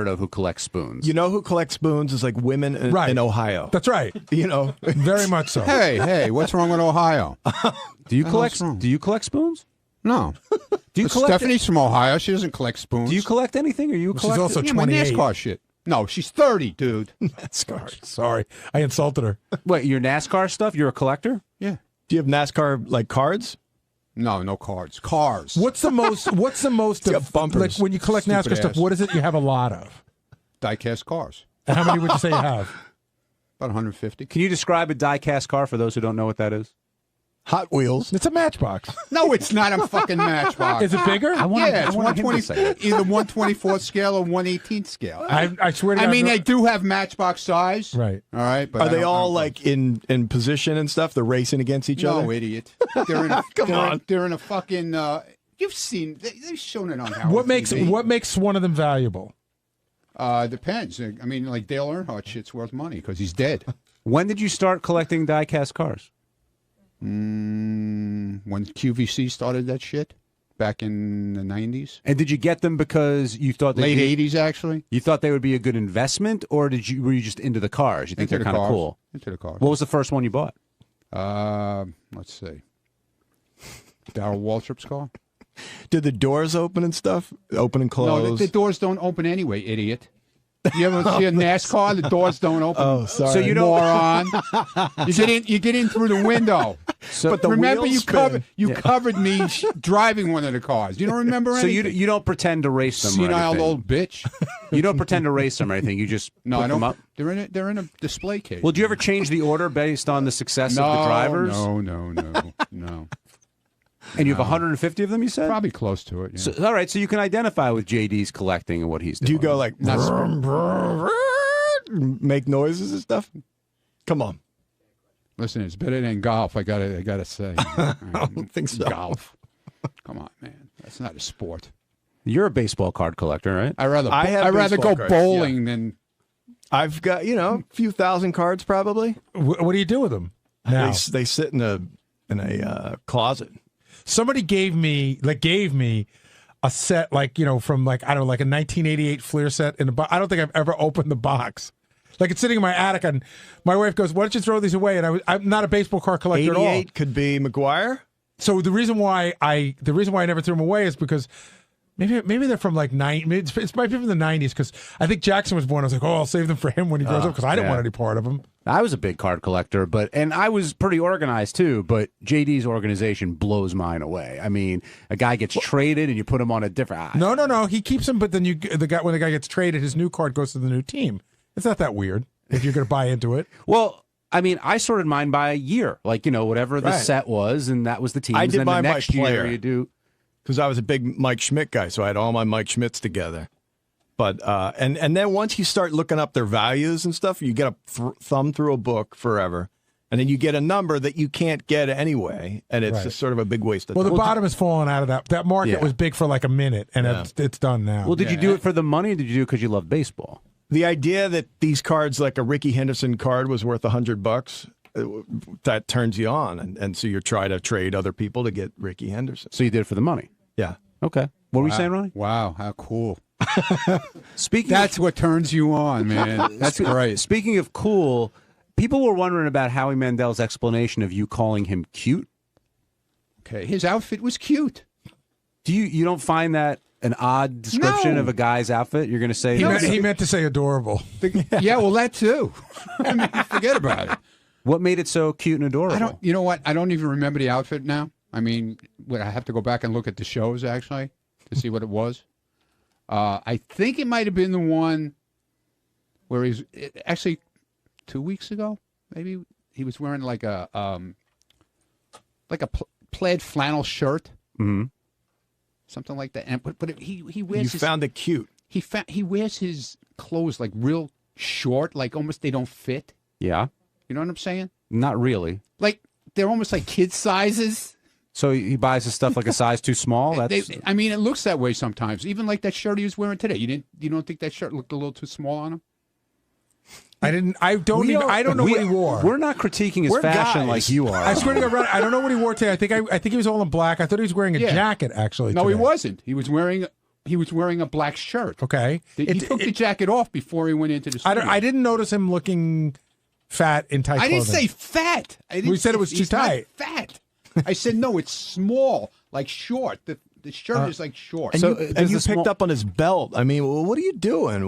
of who collects spoons. You know who collects spoons is like women in Ohio. That's right. You know, very much so. Hey, what's wrong with Ohio? Do you collect spoons? No. Do you collect Stephanie's from Ohio. She doesn't collect spoons. Do you collect anything? Or you collect? She's also my 28. NASCAR shit. No, she's 30, dude. NASCAR. Sorry, I insulted her. Wait, your NASCAR stuff? You're a collector? Yeah. Do you have NASCAR like cards? No cards. Cars. What's the most bumpers. like when you collect Stupid NASCAR stuff? ass. What is it you have a lot of? Diecast cars. And how many would you say you have? About 150. Can you describe a die-cast car for those who don't know what that is? Hot Wheels. It's a Matchbox. No, it's not a fucking Matchbox. Is it bigger? It's 120, either 124th scale or 118th scale. I swear to God. I mean, they do have Matchbox size. Right. All right. But Are they all like in position and stuff? They're racing against each other? No, idiot. They're in a, Come on. They're in a fucking... you've seen... They've shown it on Howard What TV. makes one of them valuable? Depends. I mean, like Dale Earnhardt shit's worth money because he's dead. When did you start collecting die-cast cars? When QVC started that shit back in the 90s. And did you get them because you thought Late 80s, actually. You thought they would be a good investment, or were you just into the cars? You think they're kind of cool? Into the cars. What was the first one you bought? Let's see. Darrell Waltrip's car. Did the doors open and stuff? Open and close? No, the doors don't open anyway, idiot. You ever see a NASCAR? The doors don't open. Oh, sorry. So you don't, moron. You get in through the window. So but the remember, wheels you covered me driving one of the cars. You don't remember anything? So you don't pretend to race them. Senile old bitch. You don't pretend to race them or anything. You just no, put I don't. them up. They're in a display case. Well, do you ever change the order based on the success of the drivers? No. And you have 150 of them, you said? Probably close to it. Yeah. So, all right, so you can identify with JD's collecting and what he's doing. Do you go like make noises and stuff? Come on. Listen, it's better than golf. I gotta say. I don't think so. Golf. Come on, man. That's not a sport. You're a baseball card collector, right? I'd have rather go baseball cards, bowling than. I've got a few thousand cards probably. What do you do with them now? They sit in a closet. Somebody gave me a set from like I don't know, like a 1988 Fleer set in a box. I don't think I've ever opened the box. Like it's sitting in my attic, and my wife goes, "Why don't you throw these away?" And I'm not a baseball card collector at all. 88 could be McGuire. So the reason why I never threw them away is because maybe they're from like it might be from the 90s because I think Jackson was born. I was like, I'll save them for him when he grows up because I didn't want any part of them. I was a big card collector, and I was pretty organized too, but JD's organization blows mine away. I mean, a guy gets traded and you put him on a different... No. He keeps him, but then when the guy gets traded, his new card goes to the new team. It's not that weird if you're going to buy into it. Well, I mean, I sorted mine by a year, like, whatever the set was, and that was the team. I did mine by player. You do... Because I was a big Mike Schmidt guy, so I had all my Mike Schmidts together. But and then once you start looking up their values and stuff, you get a thumb through a book forever, and then you get a number that you can't get anyway, and it's just sort of a big waste of time. Well, the bottom has fallen out of that. That market was big for like a minute, and it's done now. Well, did you do it for the money, or did you do it because you love baseball? The idea that these cards, like a Ricky Henderson card, was worth $100, that turns you on, and so you try to trade other people to get Ricky Henderson. So you did it for the money? Yeah. Okay. What were you saying, Ronnie? Wow, how cool. That's what turns you on, man. That's great. Speaking of cool, people were wondering about Howie Mandel's explanation of you calling him cute. Okay, his outfit was cute. Do you don't find that an odd description of a guy's outfit? You're going to say he meant to say adorable. Yeah, well, that too. I mean, forget about it. What made it so cute and adorable? You know what? I don't even remember the outfit now. I mean, I have to go back and look at the shows, actually, to see what it was. I think it might have been the one where he's actually 2 weeks ago, maybe he was wearing like a plaid flannel shirt, something like that. And but he wears. You found it cute. He wears his clothes like real short, like almost they don't fit. Yeah, you know what I'm saying? Not really. Like they're almost like kid sizes. So he buys his stuff like a size too small. I mean, it looks that way sometimes. Even like that shirt he was wearing today. You don't think that shirt looked a little too small on him? I don't know what he wore. We're not critiquing his fashion like you are. I swear to God, I don't know what he wore today. I think he was all in black. I thought he was wearing a jacket actually. No, today. he wasn't. He was wearing he was wearing a black shirt. Okay. He took the jacket off before he went into the studio. I didn't notice him looking fat in tight clothing. I didn't say fat. We said it was too tight. Not fat. I said no, it's small, like short. The shirt is like short. And you picked up on his belt. I mean, what are you doing?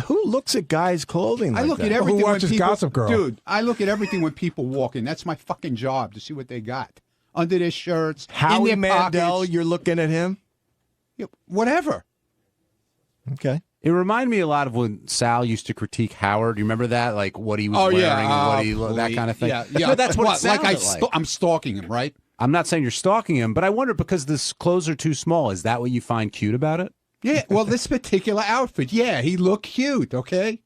Who looks at guys' clothing like I look that? at everything Who when watches people, Gossip Girl? Dude, I look at everything when people walk in. That's my fucking job, to see what they got under their shirts, Howie in their Mandel, pockets. you're looking at him? Yeah, whatever. Okay. It reminded me a lot of when Sal used to critique Howard. You remember that? Like what he was wearing and what that kind of thing. Yeah. No, that's what it sounded like. I'm stalking him, right? I'm not saying you're stalking him, but I wonder because the clothes are too small. Is that what you find cute about it? Yeah, well, this particular outfit, yeah, he looked cute, okay?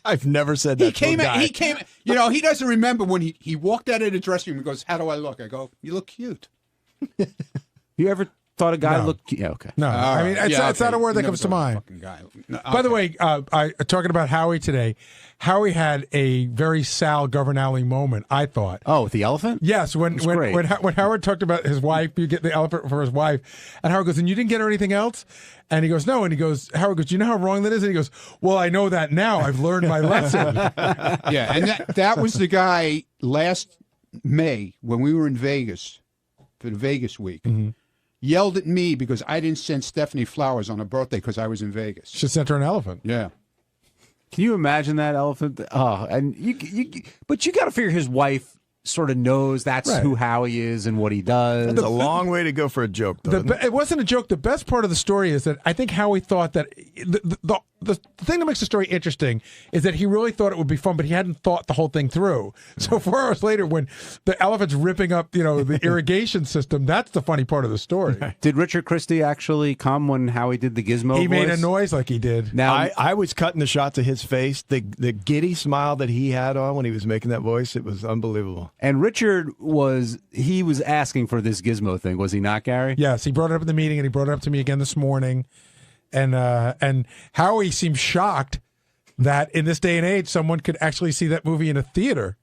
I've never said that to a guy. He came, he doesn't remember when he walked out of the dressing room and goes, how do I look? I go, you look cute. You ever thought a guy No. looked cute? Yeah, okay. No, I mean, it's not a word that Never comes to thought of a mind. fucking guy. No, By the okay. way, talking about Howie today, Howie had a very Sal Governale moment, I thought. Oh, with the elephant? Yes, when Howard talked about his wife, you get the elephant for his wife, and Howard goes, and you didn't get her anything else? And he goes, no. And Howard goes, do you know how wrong that is? And he goes, well, I know that now. I've learned my lesson. Yeah, and that was the guy last May when we were in Vegas for the Vegas week. Yelled at me because I didn't send Stephanie flowers on her birthday because I was in Vegas. Should send her an elephant. Yeah. Can you imagine that elephant? Oh, and but you got to figure his wife sort of knows that's Right. who Howie is and what he does. That's a long way to go for a joke, though. It wasn't a joke. The best part of the story is that I think Howie thought that the thing that makes the story interesting is that he really thought it would be fun, but he hadn't thought the whole thing through. So 4 hours later, when the elephant's ripping up, the irrigation system, that's the funny part of the story. Did Richard Christie actually come when Howie did the gizmo He voice? made a noise like he did. Now, I was cutting the shots of his face. The giddy smile that he had on when he was making that voice, it was unbelievable. and Richard was asking for this gizmo thing, was he not, Gary? Yes, he brought it up in the meeting, and he brought it up to me again this morning. And Howie seemed shocked that in this day and age, someone could actually see that movie in a theater.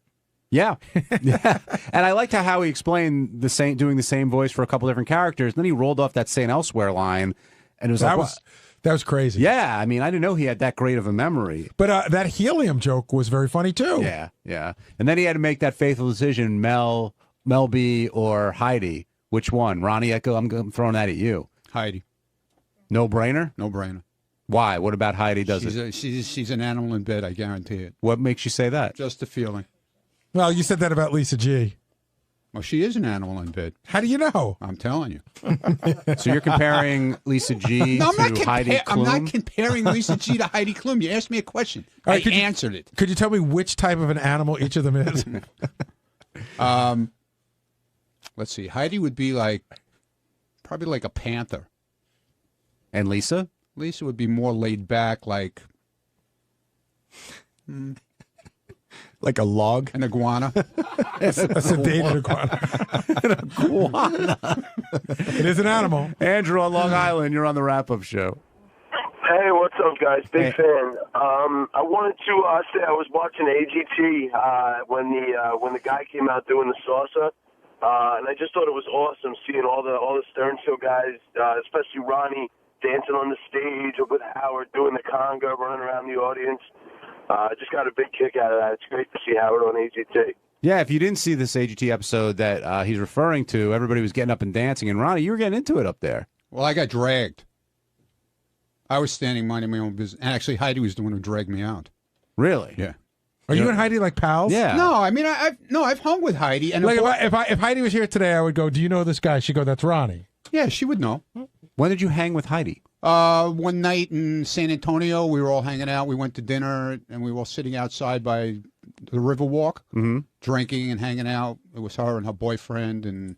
Yeah. Yeah. And I liked how Howie explained doing the same voice for a couple different characters. And then he rolled off that St. Elsewhere line, and it was That was crazy. yeah. I mean, I didn't know he had that great of a memory. But that helium joke was very funny, too. Yeah, yeah. And then he had to make that faithful decision: Mel B, or Heidi. Which one? Ronnie Echo. I'm throwing that at you. Heidi. No brainer. No brainer. Why? What about Heidi? Does it? She's an animal in bed, I guarantee it. What makes you say that? Just a feeling. Well, you said that about Lisa G. Well, she is an animal in bed. How do you know? I'm telling you. So you're comparing Lisa G No, to Heidi Klum? I'm not comparing Lisa G to Heidi Klum. You asked me a question. All right, I answered it. Could you tell me which type of an animal each of them is? Let's see. Heidi would be probably like a panther. And Lisa? Lisa would be more laid back, like Like a log? an iguana. A sedated iguana. It is an animal. Andrew on Long Island, you're on the wrap-up show. Hey, what's up, guys? Big fan. I wanted to say I was watching AGT when the guy came out doing the salsa, and I just thought it was awesome seeing all the Stern Show guys, especially Ronnie, dancing on the stage, or with Howard doing the conga, running around the audience. I just got a big kick out of that. It's great to see Howard on AGT. Yeah, if you didn't see this AGT episode that he's referring to, everybody was getting up and dancing, and Ronnie, you were getting into it up there. Well, I got dragged. I was standing minding my own business. And actually, Heidi was the one who dragged me out. Really? Yeah. Are you and Heidi like pals? Yeah. No, I mean, I've hung with Heidi. And Like if Heidi was here today, I would go, "Do you know this guy?" She'd go, "That's Ronnie." yeah, she would know. When did you hang with Heidi? One night in San Antonio, we were all hanging out. We went to dinner, and we were all sitting outside by the Riverwalk, drinking and hanging out. It was her and her boyfriend, and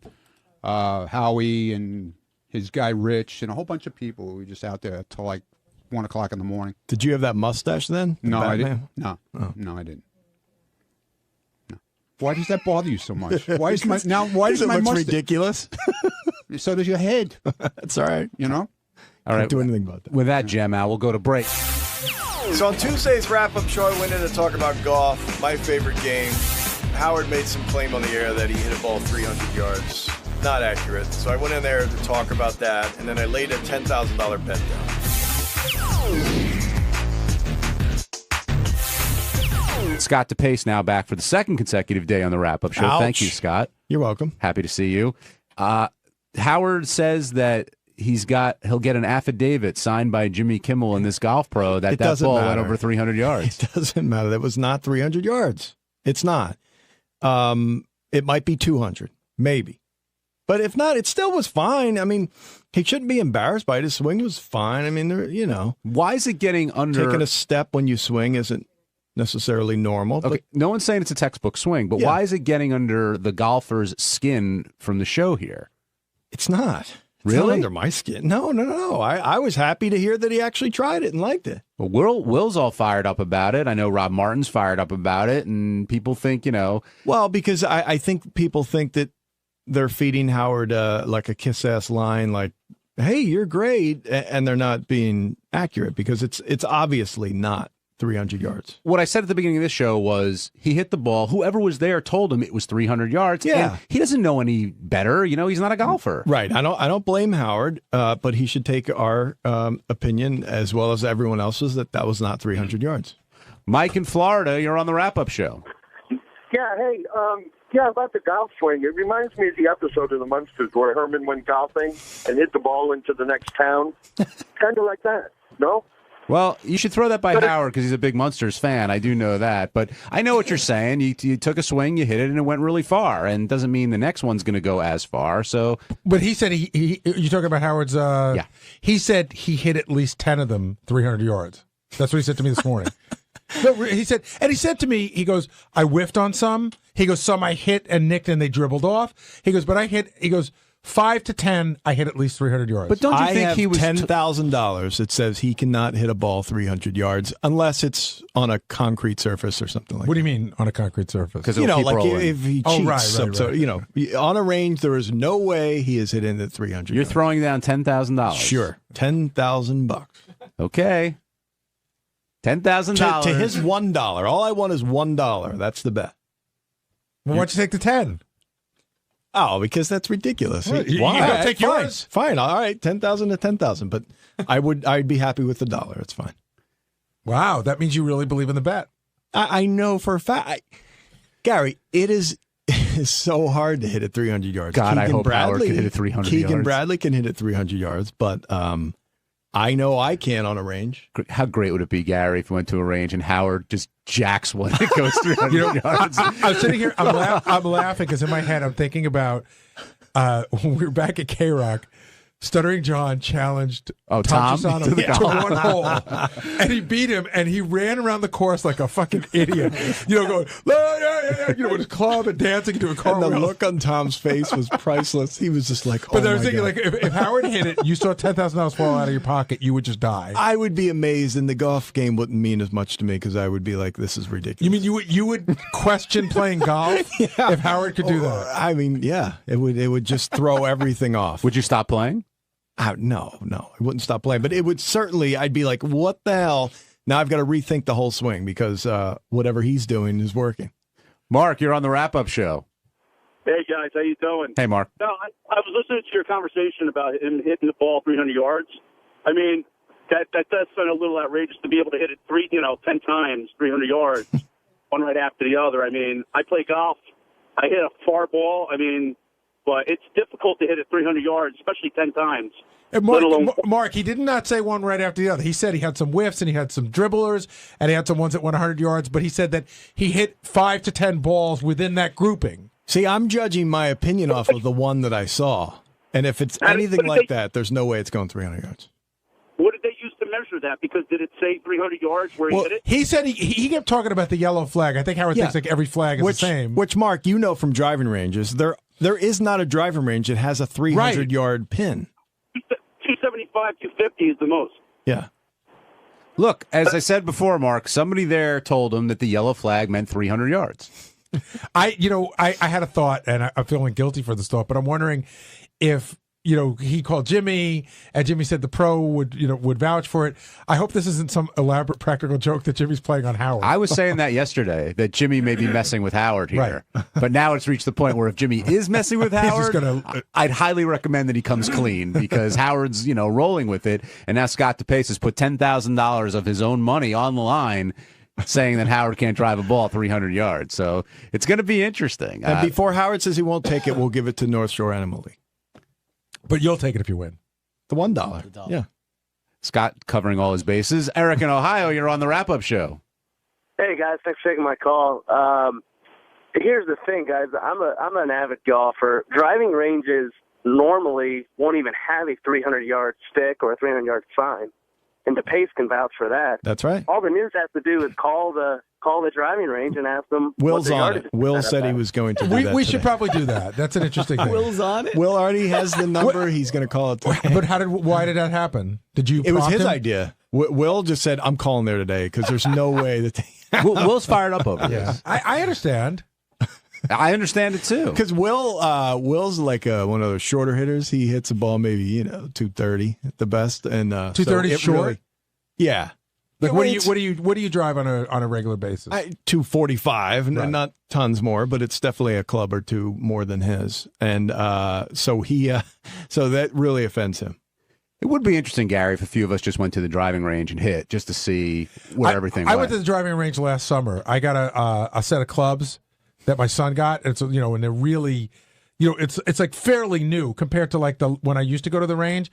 Howie and his guy Rich, and a whole bunch of people. We were just out there till like 1 o'clock in the morning. Did you have that mustache then? No, I Batman? didn't. No, I didn't. No. Why does that bother you so much? Why is my Because it my looks mustache? ridiculous. So does your head. That's all right. You know. All right. Can't do anything about that. With that, Gem, Al, we'll go to break. So on Tuesday's wrap-up show, I went in to talk about golf, my favorite game. Howard made some claim on the air that he hit a ball 300 yards. not accurate. So I went in there to talk about that, and then I laid a $10,000 bet down. Scott DePace now back for the second consecutive day on the wrap-up show. Ouch. Thank you, Scott. You're welcome. Happy to see you. Howard says that he'll get an affidavit signed by Jimmy Kimmel in this golf pro that ball went over 300 yards. It doesn't matter. That was not 300 yards. It's not. It might be 200, maybe. But if not, it still was fine. I mean, he shouldn't be embarrassed by it. His swing was fine. I mean, why is it getting under? Taking a step when you swing isn't necessarily normal. Okay, but, no one's saying it's a textbook swing, but why is it getting under the golfer's skin from the show here? It's not. It's Really? not under my skin. No. I was happy to hear that he actually tried it and liked it. Well, Will's all fired up about it. I know Rob Martin's fired up about it, and people think, Well, because I think people think that they're feeding Howard like a kiss-ass line, like, hey, you're great, and they're not being accurate because it's obviously not 300 yards. What I said at the beginning of this show was he hit the ball. Whoever was there told him it was 300 yards. Yeah. And he doesn't know any better. He's not a golfer. Right. I don't blame Howard, but he should take our opinion as well as everyone else's that was not 300 yards. Mike in Florida, you're on the wrap-up show. Yeah, hey, about the golf swing. It reminds me of the episode of The Munsters where Herman went golfing and hit the ball into the next town. Kind of like that, no? Well, you should throw that by Howard because he's a big Munsters fan. I do know that. But I know what you're saying. You took a swing, you hit it, and it went really far. And doesn't mean the next one's going to go as far. So, But he said you're talking about Howard's. Yeah. He said he hit at least 10 of them 300 yards. That's what he said to me this morning. No, he said to me, he goes, I whiffed on some. He goes, some I hit and nicked and they dribbled off. He goes, but I hit. He goes, 5 to 10, I hit at least 300 yards. But don't you I think have he was $10,000 that says he cannot hit a ball 300 yards unless it's on a concrete surface or something like that. What do you mean on a concrete surface? Because like if he cheats. Oh, right. So, on a range, there is no way he is hitting at 300 You're yards. throwing down $10,000. Sure. $10,000. Okay. $10,000 To his $1. All I want is $1. That's the bet. Well, why don't you take the 10? Oh, because that's ridiculous. Well, you Why? gotta take Fine. yours. Fine. All right. 10,000 to 10,000. But I'd be happy with $1. It's fine. Wow, that means you really believe in the bet. I know for a fact. Gary, it is so hard to hit at 300 yards. God, I hope Howard can hit it 300 Keegan yards. Bradley can hit it 300 yards, but I know I can on a range. How great would it be, Gary, if we went to a range and Howard just jacks one that goes 300 yards? I'm sitting here, I'm laughing because in my head I'm thinking about when we were back at K-Rock, Stuttering John challenged Tom Chisano to the to golf. one hole, and he beat him, and he ran around the course like a fucking idiot, going, with his club and dancing into a And cartwheel. the look on Tom's face was priceless. He was just like, But oh I was my thinking, God. like, if Howard hit it, you saw $10,000 fall out of your pocket, you would just die. I would be amazed, and the golf game wouldn't mean as much to me because I would be like, this is ridiculous. You mean you would question playing golf if Howard could do that? I mean, yeah, it would just throw everything off. Would you stop playing? No, I wouldn't stop playing. But it would certainly, I'd be like, what the hell? Now I've got to rethink the whole swing because whatever he's doing is working. Mark, you're on the wrap-up show. Hey, guys, how you doing? Hey, Mark. No, I was listening to your conversation about him hitting the ball 300 yards. I mean, that does sound a little outrageous to be able to hit it 10 times, 300 yards, one right after the other. I mean, I play golf. I hit a far ball. I mean, but it's difficult to hit it 300 yards, especially 10 times. And let alone- Mark, he did not say one right after the other. He said he had some whiffs and he had some dribblers and he had some ones that went 100 yards, but he said that he hit 5 to 10 balls within that grouping. See, I'm judging my opinion off of the one that I saw. And if it's And- anything but like they- that, there's no way it's going 300 yards. What did they use to measure that? Because did it say 300 yards where he Well, hit it? he said he kept talking about the yellow flag. I think Howard thinks like every flag is the same. Which, Mark, you know from driving ranges, there is not a driving range that has a 300-yard pin. 275, 250 is the most. Yeah. Look, as I said before, Mark, somebody there told him that the yellow flag meant 300 yards. I had a thought, and I'm feeling guilty for this thought, but I'm wondering if he called Jimmy, and Jimmy said the pro would vouch for it. I hope this isn't some elaborate practical joke that Jimmy's playing on Howard. I was saying that yesterday, that Jimmy may be messing with Howard here. Right. But now it's reached the point where if Jimmy is messing with Howard, I'd highly recommend that he comes clean, because Howard's, rolling with it. And now Scott DePace has put $10,000 of his own money on the line, saying that Howard can't drive a ball 300 yards. So it's going to be interesting. And before Howard says he won't take it, we'll give it to North Shore Animal League. But you'll take it if you win. The $1. Yeah. Scott covering all his bases. Eric in Ohio, you're on the wrap-up show. Hey, guys. Thanks for taking my call. Here's the thing, guys. I'm an avid golfer. Driving ranges normally won't even have a 300-yard stick or a 300-yard sign. And DePace can vouch for that. That's right. All the news has to do is call the driving range and ask them. Will's what on it. Will said he was going to do that. We should probably do that. That's an interesting thing. Will's on it. Will already has the number. He's going to call it today. But why did that happen? Did you? It was his him? idea. Will just said, "I'm calling there today," because there's no way that Will's fired up over this. I understand. I understand it too. Because Will's like one of those shorter hitters. He hits a ball maybe 230 at the best, and 230 short. Really, yeah. Like what do you drive on a regular basis? 245, Right. not tons more, but it's definitely a club or two more than his, and so that really offends him. It would be interesting, Gary, if a few of us just went to the driving range and hit just to see where everything I went. went to the driving range last summer. I got a set of clubs that my son got. And so, and they're really, it's like fairly new compared to like when I used to go to the range.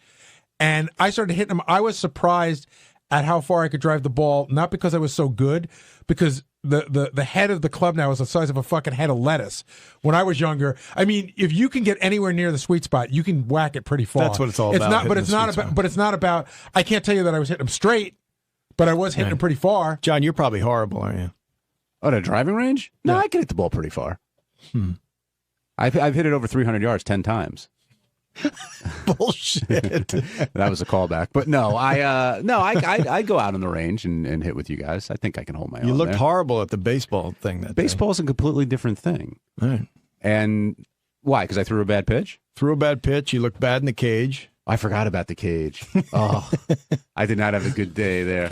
And I started hitting them. I was surprised at how far I could drive the ball, not because I was so good, because the head of the club now is the size of a fucking head of lettuce. When I was younger, I mean, if you can get anywhere near the sweet spot, you can whack it pretty far. That's what it's all about. But it's not about. I can't tell you that I was hitting them straight, but I was hitting them pretty far. John, you're probably horrible, aren't you? Oh, the driving range? No, I can hit the ball pretty far. I've hit it over 300 yards 10 times. Bullshit. That was a callback, but no, I go out on the range and hit with you guys. I think I can hold my own. You looked there. horrible at the baseball thing. Baseball's a completely different thing. All right. And why? Because I threw a bad pitch. Threw a bad pitch. You looked bad in the cage. I forgot about the cage. Oh, I did not have a good day there.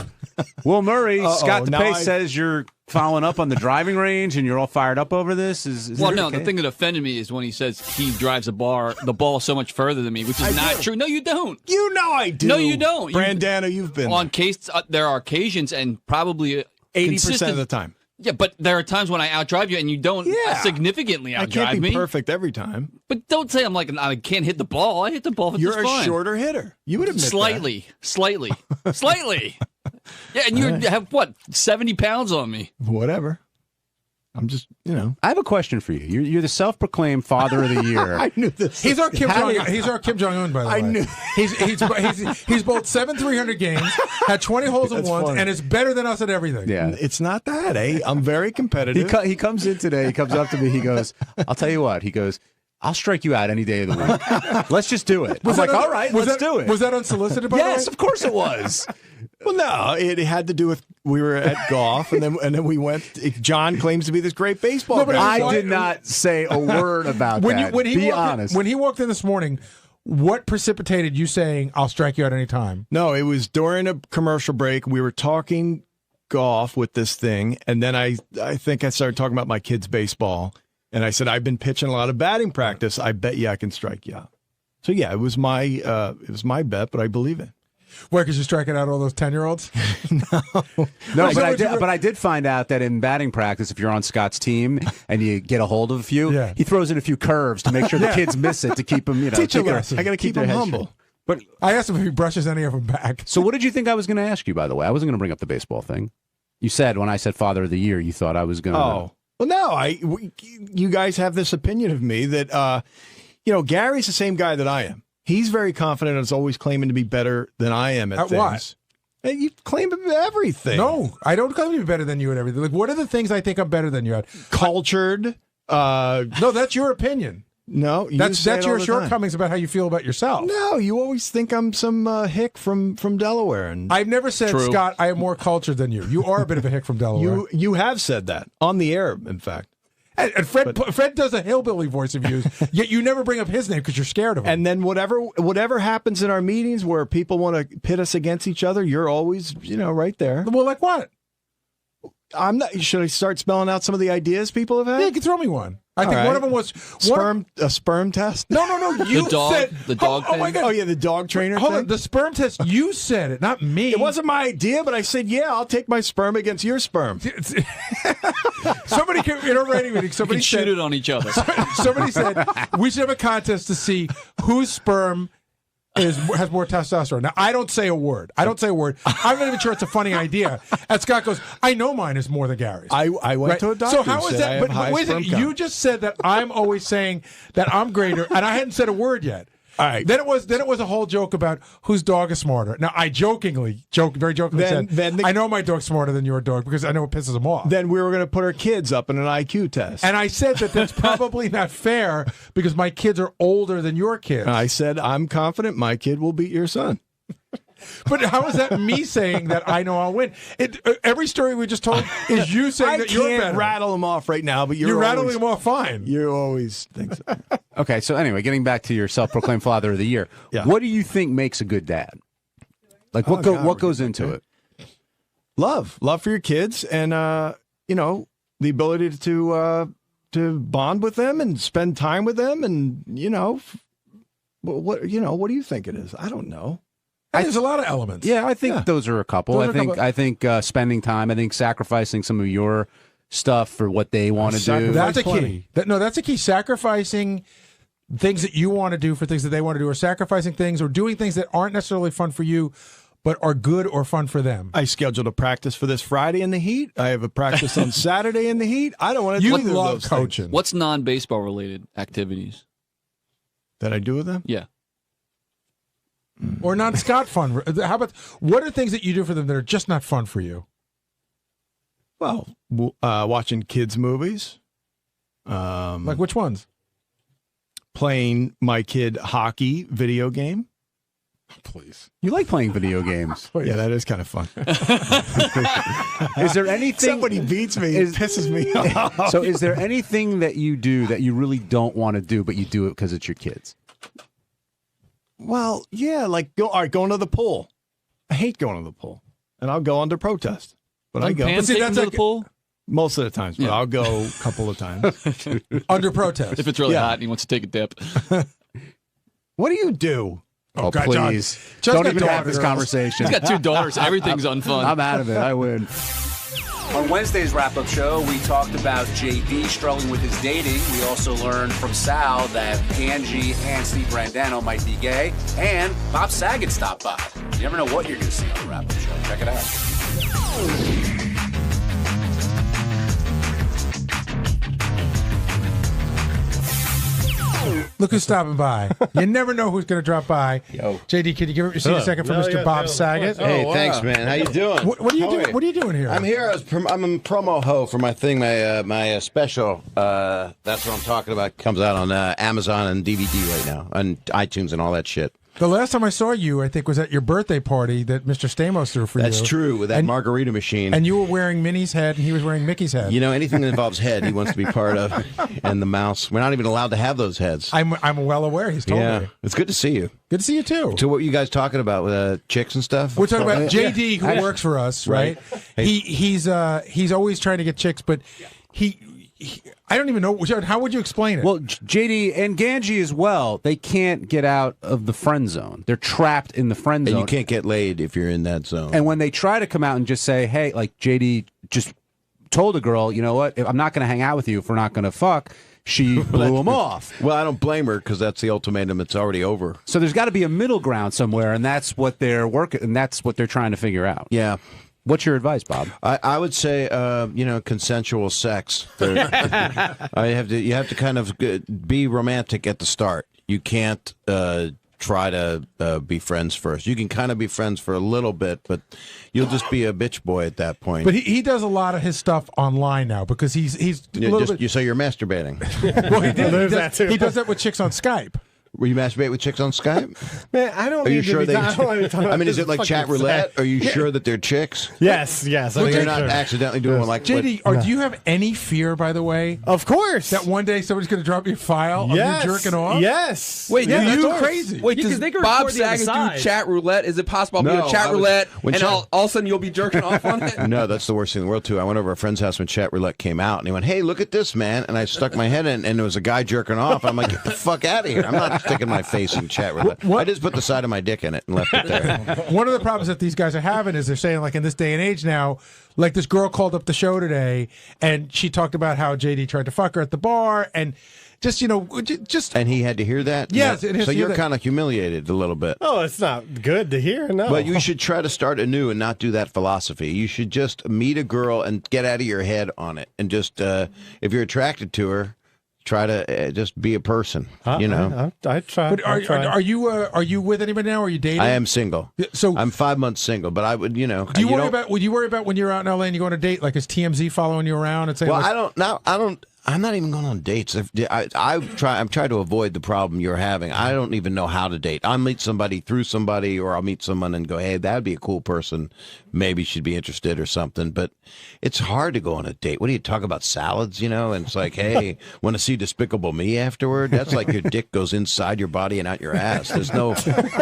Will Murray, Scott DePace says you're following up on the driving range and you're all fired up over this. Is well, no, the thing that offended me is when he says he drives the ball so much further than me, which is not true. No, you don't. You know I do. No, you don't. Brandano, you've been on case. There are occasions, and probably 80% of the time. Yeah, but there are times when I outdrive you and you don't significantly outdrive me. I can't be perfect every time. But don't say I can't hit the ball. I hit the ball. You're a shorter hitter. You would admit slightly. Yeah, and you have, 70 pounds on me. Whatever. I'm just, I have a question for you. You're the self-proclaimed father of the year. I knew this. He's our Kim Jong-un, by the way. I knew. He's bowled 300 games, had 20 holes in ones, and is better than us at everything. Yeah. It's not that, eh? I'm very competitive. He comes in today. He comes up to me. He goes, I'll tell you what. He goes, I'll strike you out any day of the week. Let's just do it. Was I'm like, all right, let's do it. Was that unsolicited, by the way? Yes, of course it was. Well, no, it had to do with we were at golf, and then we went. John claims to be this great baseball guy. I did not say a word about that. Be honest. When he walked in this morning, what precipitated you saying, I'll strike you out any time? No, it was during a commercial break. We were talking golf with this thing, and then I think I started talking about my kids' baseball, and I said, I've been pitching a lot of batting practice. I bet you I can strike you out. So, yeah, it was my bet, but I believe it. Why, because you're striking out all those 10-year-olds? No, but I did find out that in batting practice, if you're on Scott's team and you get a hold of a few, he throws in a few curves to make sure the kids miss it to keep them, Teach a lesson. I got to keep them humble. But I asked him if he brushes any of them back. So what did you think I was going to ask you, by the way? I wasn't going to bring up the baseball thing. You said when I said Father of the Year, you thought I was going to. Oh. Well, no, you guys have this opinion of me that, Gary's the same guy that I am. He's very confident and is always claiming to be better than I am at things. What? You claim everything. No, I don't claim to be better than you at everything. Like, what are the things I think I'm better than you at? Cultured. No, that's your opinion. No, that's your shortcomings about how you feel about yourself. No, you always think I'm some hick from Delaware. And I've never said, True. Scott, I am more cultured than you. You are a bit of a hick from Delaware. You have said that on the air, in fact. And Fred does a hillbilly voice of yours, yet you never bring up his name because you're scared of him. And then whatever happens in our meetings where people want to pit us against each other, you're always, right there. Well, like what? I'm not. Should I start spelling out some of the ideas people have had? Yeah, you can throw me one. I think one of them was a sperm test. No. You the dog, said the dog. Oh my God! Oh yeah, the dog trainer. Hold thing? on, the sperm test. You said it, not me. It wasn't my idea, but I said, yeah, I'll take my sperm against your sperm. Somebody came in a writing meeting. Somebody shoot it on each other. Somebody said we should have a contest to see whose sperm has more testosterone. Now, I don't say a word. I'm not even sure it's a funny idea. And Scott goes, I know mine is more than Gary's. I went to a doctor. So how is that? But wait a second. You just said that I'm always saying that I'm greater, and I hadn't said a word yet. All right. Then it was a whole joke about whose dog is smarter. Now I very jokingly said, I know my dog's smarter than your dog because I know it pisses him off. Then we were going to put our kids up in an IQ test. And I said that that's probably not fair because my kids are older than your kids. I said, I'm confident my kid will beat your son. But how is that me saying that I know I'll win? Every story we just told is you saying that you're better. I can't rattle them off right now, but you're rattling them off fine. You always think so. Okay, so anyway, getting back to your self-proclaimed father of the year, what do you think makes a good dad? Like what goes into it? Love for your kids, and the ability to bond with them and spend time with them, and what do you think it is? I don't know. There's a lot of elements. Yeah, I think those are a couple. I think spending time. I think sacrificing some of your stuff for what they want to do. That's a key. That's a key. Sacrificing things that you want to do for things that they want to do, or sacrificing things or doing things that aren't necessarily fun for you, but are good or fun for them. I scheduled a practice for this Friday in the heat. I have a practice on Saturday in the heat. I don't want to do either of those coaching. Things. What's non-baseball related activities that I do with them? Yeah. Or non-Scott fun. How about what are things that you do for them that are just not fun for you? Well, watching kids' movies. Like which ones? Playing my kid hockey video game. Please. You like playing video games. Yeah, that is kind of fun. Is there anything... Somebody beats me. It pisses me off. So is there anything that you do that you really don't want to do, but you do it because it's your kids? Well, yeah, like going to the pool. I hate going to the pool, and I'll go under protest. But I go. But see, that's like the pool most of the times, but I'll go a couple of times under protest if it's really hot and he wants to take a dip. What do you do? Oh, God, please! Don't even have this conversation. He's got 2 daughters. Everything's unfun. I'm out of it. I win. On Wednesday's wrap-up show, we talked about JD struggling with his dating. We also learned from Sal that Angie and Steve Brandano might be gay. And Bob Saget stopped by. You never know what you're going to see on the wrap-up show. Check it out. Look who's stopping by. You never know who's going to drop by. Yo. JD, can you give me a second for Mr. Bob Saget? Hey, thanks, man. How you doing? What are you doing? What are you doing here? I'm here. I'm a promo ho for my thing, my special. That's what I'm talking about. Comes out on Amazon and DVD right now, on iTunes and all that shit. The last time I saw you, I think, was at your birthday party that Mr. Stamos threw for you. That's true, with that margarita machine. And you were wearing Minnie's head, and he was wearing Mickey's head. You know, anything that involves head, he wants to be part of. And the mouse. We're not even allowed to have those heads. I'm well aware. He's told me. It's good to see you. Good to see you, too. So what you guys talking about with chicks and stuff? We're talking about JD, who works for us, right? Hey. He's always trying to get chicks, but I don't even know. How would you explain it? Well, JD and Ganji as well, they can't get out of the friend zone. They're trapped in the friend zone. And you can't get laid if you're in that zone. And when they try to come out and just say, hey, like JD just told a girl, you know what, I'm not going to hang out with you if we're not going to fuck, she blew him off. Well, I don't blame her because that's the ultimatum. It's already over. So there's got to be a middle ground somewhere, and that's what they're working, and that's what they're trying to figure out. Yeah. What's your advice, Bob? I would say, consensual sex. You have to kind of be romantic at the start. You can't try to be friends first. You can kind of be friends for a little bit, but you'll just be a bitch boy at that point. But he does a lot of his stuff online now because he's a little bit... You say you're masturbating. Well, he does that with chicks on Skype. Will you masturbate with chicks on Skype? Man, I don't. Are you need sure to be they? I mean, is it like chat roulette? Are you sure that they're chicks? Yes. So you're not accidentally doing one like JD, do you have any fear, by the way? Of course. That one day somebody's going to drop your file of you jerking off? Yes. Wait, yeah, you crazy? Wait, does Bob Saget do chat roulette? Is it possible I'll be on chat roulette and all of a sudden you'll be jerking off on it? No, that's the worst thing in the world, too. I went over to a friend's house when chat roulette came out, and he went, "Hey, look at this, man." And I stuck my head in, and there was a guy jerking off. I'm like, "Get the fuck out of here. I'm not sticking my face in chat roulette." I just put the side of my dick in it and left it there. One of the problems that these guys are having is they're saying, like, in this day and age now, like this girl called up the show today, and she talked about how JD tried to fuck her at the bar, and just, And he had to hear that? Yes. No. So you're kind of humiliated a little bit. Oh, it's not good to hear, no. But you should try to start anew and not do that philosophy. You should just meet a girl and get out of your head on it. And just, if you're attracted to her, try to just be a person, I try. But are you with anybody now? Or are you dating? I am single. So I'm 5 months single, but I would, Would you worry about when you're out in LA and you go on a date, like is TMZ following you around and saying? Well, I'm not even going on dates. I'm trying to avoid the problem you're having. I don't even know how to date. I'll meet somebody through somebody, or I'll meet someone and go, "Hey, that'd be a cool person. Maybe she'd be interested or something." But it's hard to go on a date. What do you talk about, salads? And it's like, "Hey, want to see Despicable Me afterward?" That's like your dick goes inside your body and out your ass. There's no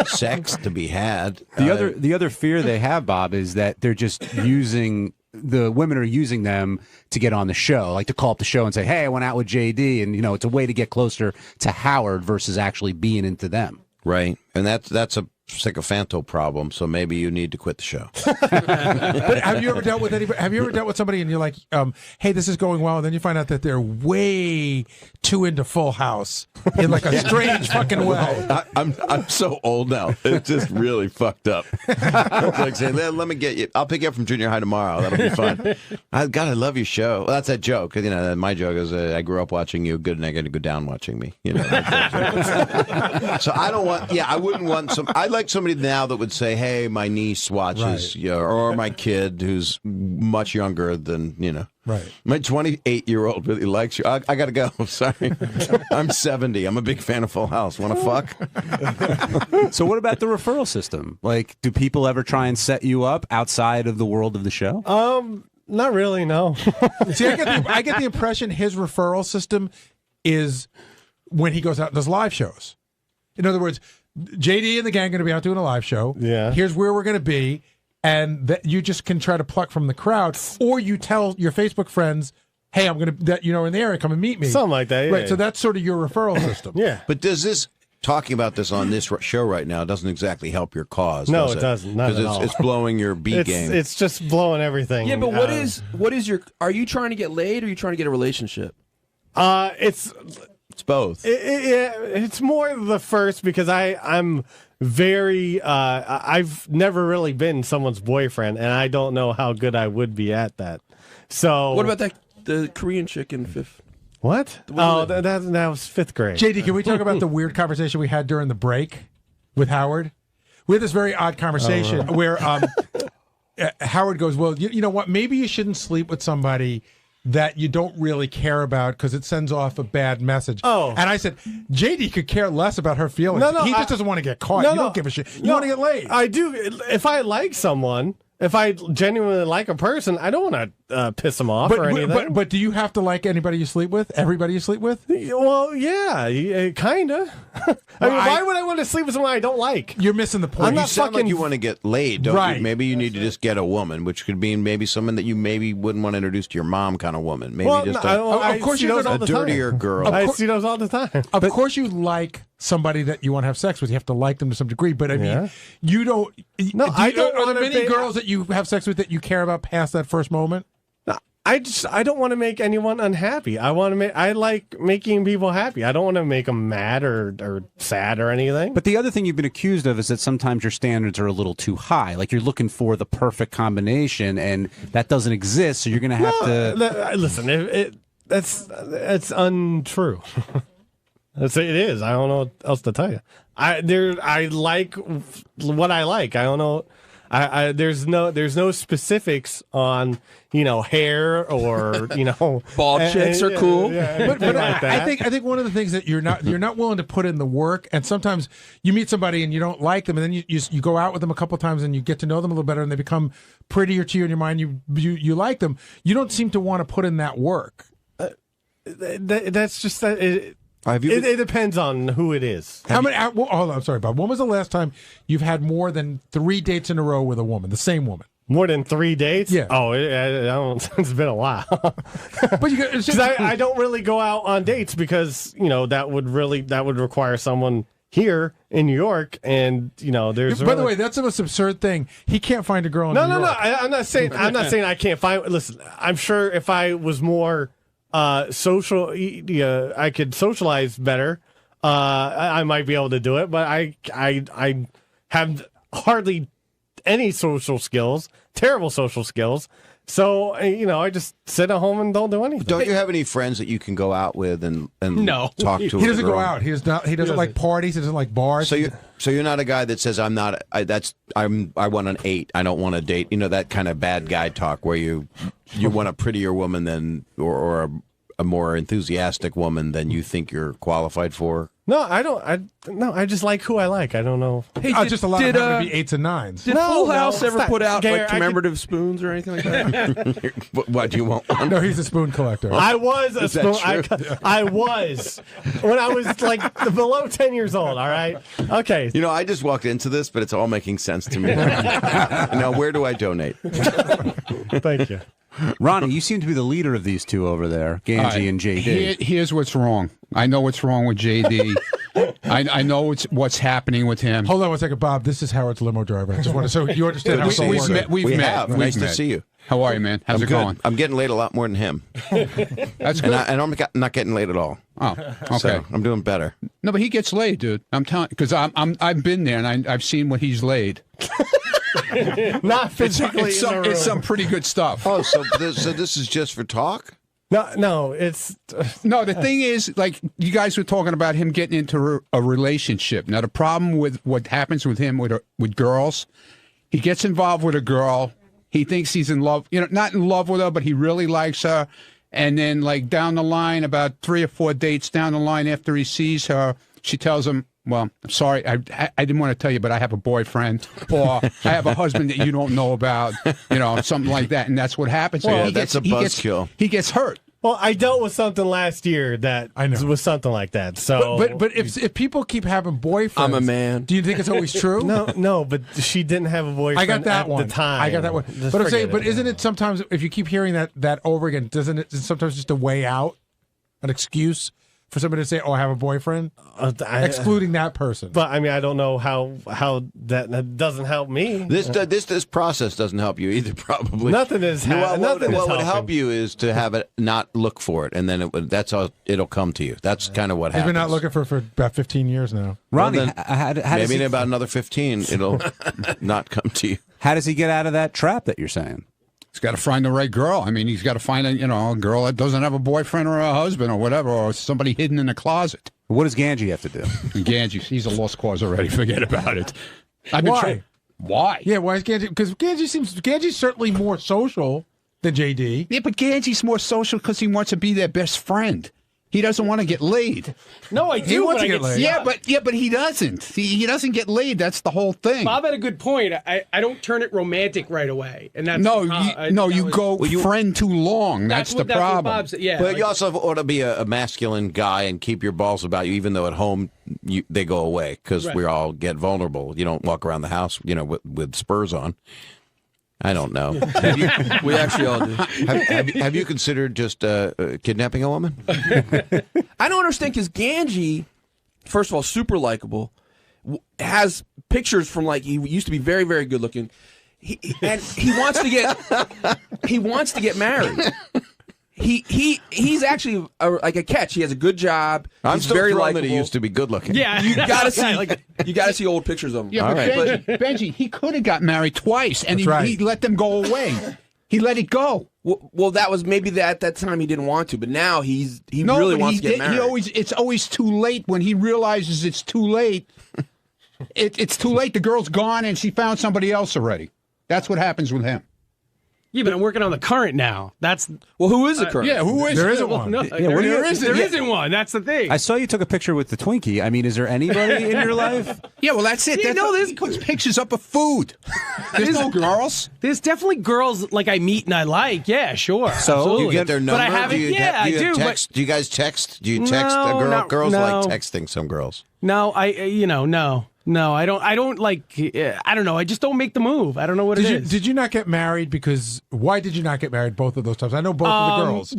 sex to be had. The other fear they have, Bob, is that they're just using. The women are using them to get on the show, like to call up the show and say, "Hey, I went out with JD," and it's a way to get closer to Howard versus actually being into them. Right, and that's a sycophantal problem. So maybe you need to quit the show. But have you ever dealt with anybody? Have you ever dealt with somebody and you're like, "Hey, this is going well," and then you find out that they're way too into Full House in like a strange fucking way? I'm so old now. It's just really fucked up. It's like saying, "Let me get you. I'll pick you up from junior high tomorrow. That'll be fun." I love your show. Well, that's that joke. My joke is I grew up watching you. Good, and I got to go down watching me. So I don't want. Yeah, I wouldn't want some. I like somebody now that would say, "Hey, my niece watches," or my kid who's much younger than Right. My 28-year-old really likes you. I got to go. Sorry. I'm 70. I'm a big fan of Full House. Want to fuck? So what about the referral system? Like, do people ever try and set you up outside of the world of the show? Not really, no. See, I get the impression his referral system is when he goes out and does live shows. In other words, JD and the gang are going to be out doing a live show. Yeah. Here's where we're going to be. And that you just can try to pluck from the crowd, or you tell your Facebook friends, "Hey, I'm going to, in the area, come and meet me." Something like that, yeah. Right, so that's sort of your referral system. Yeah. But does this, talking about this on this show right now, doesn't exactly help your cause, No, does it doesn't. Not at all. It's blowing your B game. It's just blowing everything. Yeah, but what is your, are you trying to get laid or are you trying to get a relationship? It's both. It's more the first because I'm very I've never really been someone's boyfriend, and I don't know how good I would be at that. So what about the Korean chick in fifth? What? That was fifth grade. JD, can we talk about the weird conversation we had during the break with Howard? We had this very odd conversation where Howard goes, "Well, you know what? Maybe you shouldn't sleep with somebody that you don't really care about because it sends off a bad message." Oh. And I said, JD could care less about her feelings. No, he just doesn't want to get caught. You don't give a shit. You want to get laid. I do. If I like someone, if I genuinely like a person, I don't want to piss them off or anything. But do you have to like anybody you sleep with? Everybody you sleep with? Well, yeah, kind of. Why would I want to sleep with someone I don't like? You're missing the point. You sound like you want to get laid, don't Right. you? Maybe you need to just get a woman, which could mean maybe someone that you maybe wouldn't want to introduce to your mom kind of woman. Maybe Well, just of course you a dirtier girl. I see those all the time. Of course you like somebody that you want to have sex with. You have to like them to some degree. But I mean, you don't. No, I don't Are want there to many girls that you have sex with that you care about past that first moment? I don't want to make anyone unhappy. I like making people happy. I don't want to make them mad or sad or anything. But the other thing you've been accused of is that sometimes your standards are a little too high. Like you're looking for the perfect combination, and that doesn't exist. So you're going to have to listen. That's untrue. It is. I don't know what else to tell you. I like what I like. I don't know. There's no specifics on hair or bald chicks are cool. But like I think one of the things that you're not willing to put in the work, and sometimes you meet somebody and you don't like them, and then you go out with them a couple times and you get to know them a little better, and they become prettier to you in your mind. You like them. You don't seem to want to put in that work. That's just that. It depends on who it is. Hold on, I'm sorry, Bob. When was the last time you've had more than 3 dates in a row with a woman, the same woman? More than 3 dates? Yeah. Oh, it's been a while. But because I don't really go out on dates because that would require someone here in New York, and there's. By the way, that's the most absurd thing. He can't find a girl in New York. No. I'm not saying I can't find. Listen, I'm sure if I was more social, I could socialize better. I might be able to do it, but I have hardly any social skills, terrible social skills. So, I just sit at home and don't do anything. Don't you have any friends that you can go out with and no. talk to? He doesn't go out. He doesn't like parties. He doesn't like bars. So you're not a guy that says I want an 8. I don't want to date. That kind of bad guy talk where you want a prettier woman than or a more enthusiastic woman than you think you're qualified for. No, I don't. I just like who I like. I don't know. Hey, just a lot of them to be 8s and 9s. Did Full House ever put out commemorative spoons or anything like that? What do you want? No, he's a spoon collector. I was a spoon. I was when I was below 10 years old. All right. Okay. I just walked into this, but it's all making sense to me. Now, where do I donate? Thank you. Ronnie, you seem to be the leader of these two over there, Ganji and JD. Here's what's wrong. I know what's wrong with JD. I know what's happening with him. Hold on one second, Bob. This is Howard's limo driver. I just want to so you understand how we've met. We have. Nice to see you. How are you, man? How's it going? I'm getting laid a lot more than him. That's good. And I'm not getting laid at all. Oh, okay. So I'm doing better. No, but he gets laid, dude. I'm telling because I've been there and I've seen what he's laid. Not physically. It's some pretty good stuff. Oh, so this is just for talk? No, it's no. The thing is, you guys were talking about him getting into a relationship. Now, the problem with what happens with him with girls, he gets involved with a girl. He thinks he's in love. Not in love with her, but he really likes her. And then, down the line, about 3 or 4 dates down the line, after he sees her, she tells him, "Well, I'm sorry, I didn't want to tell you, but I have a boyfriend, or I have a husband that you don't know about," something like that, and that's what happens. Well, that's a buzzkill. He gets hurt. Well, I dealt with something last year that was something like that. So, but if people keep having boyfriends, I'm a man. Do you think it's always true? No, but she didn't have a boyfriend. I got that at the time. I got that one. But I'm saying, isn't it sometimes if you keep hearing that over again, doesn't it sometimes just a way out, an excuse for somebody to say, "Oh, I have a boyfriend," excluding that person? But I don't know how that doesn't help me. This process doesn't help you either. Probably nothing is. What would help you is to have it not look for it, and then that's all. It'll come to you. That's kind of what happens. He's been not looking for about 15 years now. Ronnie, maybe in about another 15, it'll not come to you. How does he get out of that trap that you're saying? He's got to find the right girl. He's got to find a girl that doesn't have a boyfriend or a husband or whatever, or somebody hidden in a closet. What does Ganji have to do? Ganji, he's a lost cause already. Forget about it. Why? Why? Yeah, why is Ganji? Because Ganji's certainly more social than JD. Yeah, but Ganji's more social because he wants to be their best friend. He doesn't want to get laid. No, I do. He wants to get laid. Yeah, but he doesn't. He doesn't get laid. That's the whole thing. Bob had a good point. I don't turn it romantic right away, and that's you go friend too long. That's the problem. Bob said. Yeah, but you also ought to be a masculine guy and keep your balls about you, even though at home they go away because we all get vulnerable. You don't walk around the house, with spurs on. I don't know. We actually all do. Have you considered just kidnapping a woman? I don't understand because Ganji, first of all, super likable, has pictures from he used to be very, very good looking, and he wants to get married. He's actually like a catch. He has a good job. I'm He's still very thrilled likable. that he used to be good looking. Yeah, you gotta see old pictures of him. Yeah, but Benji, he could have got married twice, and he let them go away. He let it go. Well, that was maybe at that time he didn't want to, but now he really wants to get married. It's always too late when he realizes it's too late. It's too late. The girl's gone, and she found somebody else already. That's what happens with him. Yeah, but I'm working on the current now. That's who is the current? Yeah, who is? There isn't one. No, Yeah, what do you- there isn't one. That's the thing. I saw you took a picture with the Twinkie. I mean, is there anybody in your life? Yeah, well, that's it. Yeah, He puts pictures up of food. There's no girls. There's definitely girls like I meet and I like. Yeah, sure. So, absolutely. You get their number? But I haven't. I do. Text? Do you guys text? Do you text a girl? No, Girls no. like texting some girls. No, No, I don't. I don't like. I don't know. I just don't make the move. I don't know what it is. Did you not get married? Because why did you not get married both of those times? I know both of the girls.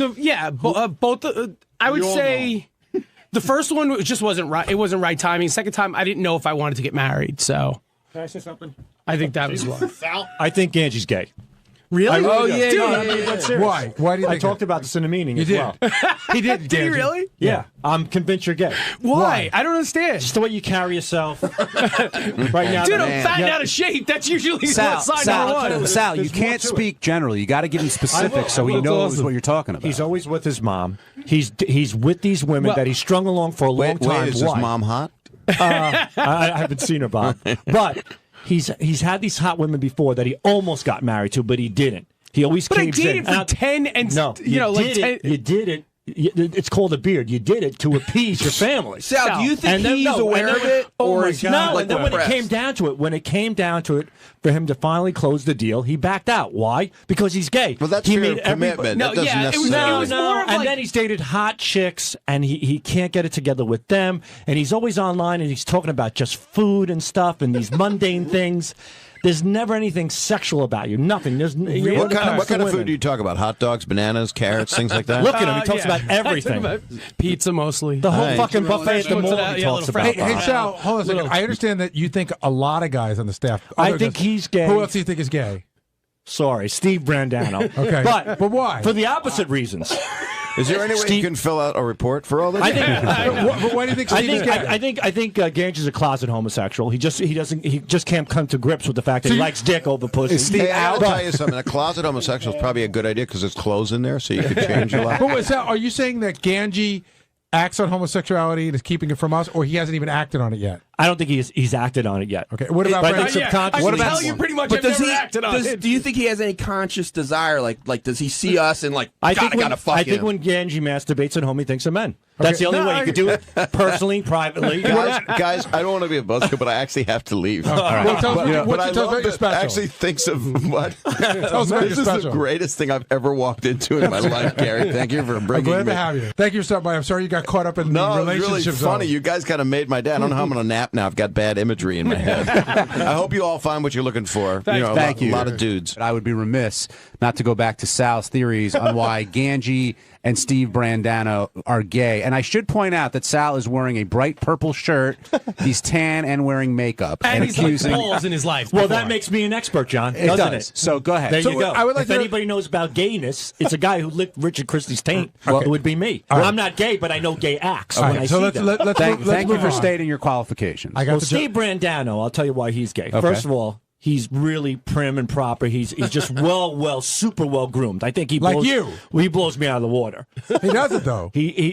Both. I would say the first one just wasn't right. It wasn't right timing. Second time, I didn't know if I wanted to get married. So Can I say something? I think that was why. Sal? I think Angie's gay. Really? Dude, That's serious. Why? Why do you I think talked about this in a meeting You as did. well. He did. Did he really? Yeah, I'm convinced you're gay. Why? I don't understand. Just the way you carry yourself. Right now, Dude, I'm fat and out of shape. That's usually sign number one. Sal, you can't speak generally. You got to give him specifics so he knows what you're talking about. He's always with his mom. He's with these women that he's strung along for a long time. Wait, is his Why? mom hot? I haven't seen her, Bob. But he's had these hot women before that he almost got married to, but he didn't. He always But I caves dated in. for 10 and no, you know, like did 10. it. You did it. It's called a beard. You did it to appease your family. Sal, do you think And then- he's no, aware and of then- it, or is he no? like And then when it depressed? came down to it, for him to finally close the deal, he backed out. Why? Because he's gay. Well, that's he fair made commitment. No, That doesn't yeah, it was- necessarily. it was more of and like- then he's dated hot chicks, and he can't get it together with them, and he's always online, and he's talking about just food and stuff and these mundane things. There's never anything sexual about you. Nothing. There's What kind of food do you talk about? Hot dogs, bananas, carrots, things like that? Look at him. He talks about everything. Pizza mostly. The whole Nice. fucking buffet at the mall he talks about. Hey, Sal, hold on a second. I understand that you think a lot of guys on the staff. I other think guys- he's gay. Who else do you think is gay? Sorry, Steve Brandano. Okay. But why? For the opposite reasons. Is there any way you can fill out a report for all this? I think. But why do you think Steve is gay? I think Gange is a closet homosexual. He just can't come to grips with the fact that he likes dick over pussy. Hey, I'll tell you something. A closet homosexual is probably a good idea because there's clothes in there, so you could change a lot. But wait, Sal, are you saying that Gange acts on homosexuality and is keeping it from us, or he hasn't even acted on it yet? I don't think he's acted on it yet. Okay. What about But I Brad? think subconsciously- What about you? Pretty much. But I've does never he? acted on it. Do you think he has any conscious desire? Like, does he see us and like? I gotta fuck I think him? when Gange masturbates at home, he thinks of men. That's the only way you could do it, personally, privately. Guys, I don't want to be a buzzkill, but I actually have to leave. All right. Well, tell us what I you tell us love about your that special. actually thinks of what. Tell us about This your is the special. greatest thing I've ever walked into in my life, Gary. Thank you for I'm bringing glad me. to have you. Thank you for stopping by. I'm sorry you got caught up in No, the it was really relationship funny. zone. You guys kind of made my day. I don't know how I'm going to nap now. I've got bad imagery in my head. I hope you all find what you're looking for. Thank you. A lot of dudes. But I would be remiss not to go back to Sal's theories on why Gange and Steve Brandano are gay. And I should point out that Sal is wearing a bright purple shirt. He's tan and wearing makeup. And he's like accusing balls in his life. Well, before. that makes me an expert, John. It doesn't does. it? So go ahead. There So you go. I would like if to- anybody knows about gayness, it's a guy who licked Richard Christie's taint. Okay. It would be me. All Well, right. I'm not gay, but I know gay acts All when right, I so see let's them. let's Thank you move for on. stating your qualifications. I got Well, the Steve Brandano, I'll tell you why he's gay. Okay. First of all, he's really prim and proper. He's just super well groomed. I think he Like blows, you. Well, he blows me out of the water. He doesn't though.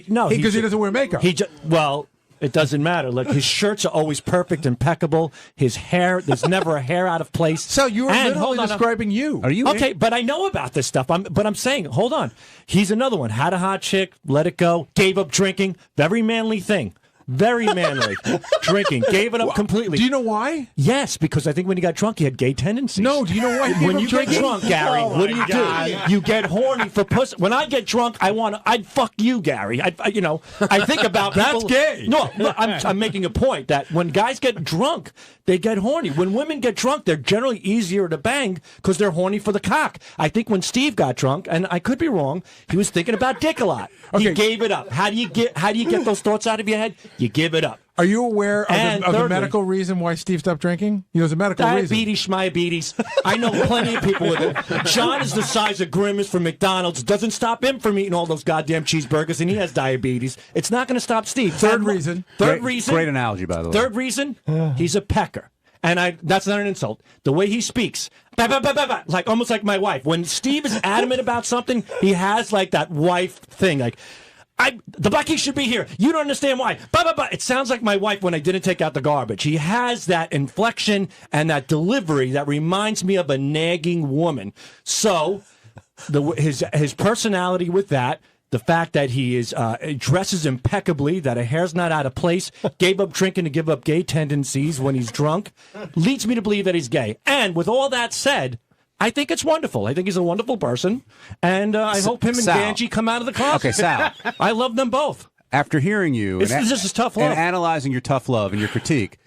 No, Because he doesn't wear makeup. Well, it doesn't matter. Look, his shirts are always perfect, impeccable. His hair, there's never a hair out of place. So you were And literally hold on, describing you. Are you okay? But I know about this stuff. But I'm saying, hold on. He's another one. Had a hot chick, let it go. Gave up drinking. Very manly thing. Very manly. Drinking. Gave it up completely. Do you know why? Yes, because I think when he got drunk, he had gay tendencies. No, do you know why? he When gave you up get drinking? drunk, Gary, Oh, what do my you God. do? You get horny for pussy. When I get drunk, I'd fuck you, Gary. I think about That's people. gay. No, I'm making a point that when guys get drunk, they get horny. When women get drunk, they're generally easier to bang because they're horny for the cock. I think when Steve got drunk, and I could be wrong, he was thinking about dick a lot. He Okay. gave it up. How do you get those thoughts out of your head? You give it up. Are you aware And of the thirdly- medical reason why Steve stopped drinking? There's a medical reason. Diabetes, schmiabetes. I know plenty of people with it. John is the size of Grimace from McDonald's. Doesn't stop him from eating all those goddamn cheeseburgers, and he has diabetes. It's not going to stop Steve. Third reason. Great analogy, by the way. Third reason, he's a pecker. And that's not an insult. The way he speaks, bah, bah, bah, bah, bah, like almost like my wife. When Steve is adamant about something, he has like that wife thing, like, The Bucky should be here. You don't understand why. It sounds like my wife when I didn't take out the garbage. He has that inflection and that delivery that reminds me of a nagging woman. So his personality with that, the fact that he dresses impeccably, that a hair's not out of place, gave up drinking to give up gay tendencies when he's drunk, leads me to believe that he's gay. And with all that said, I think it's wonderful. I think he's a wonderful person, and I hope him and Ganji come out of the closet. Okay, Sal. I love them both. After hearing you this is tough love. And analyzing your tough love and your critique,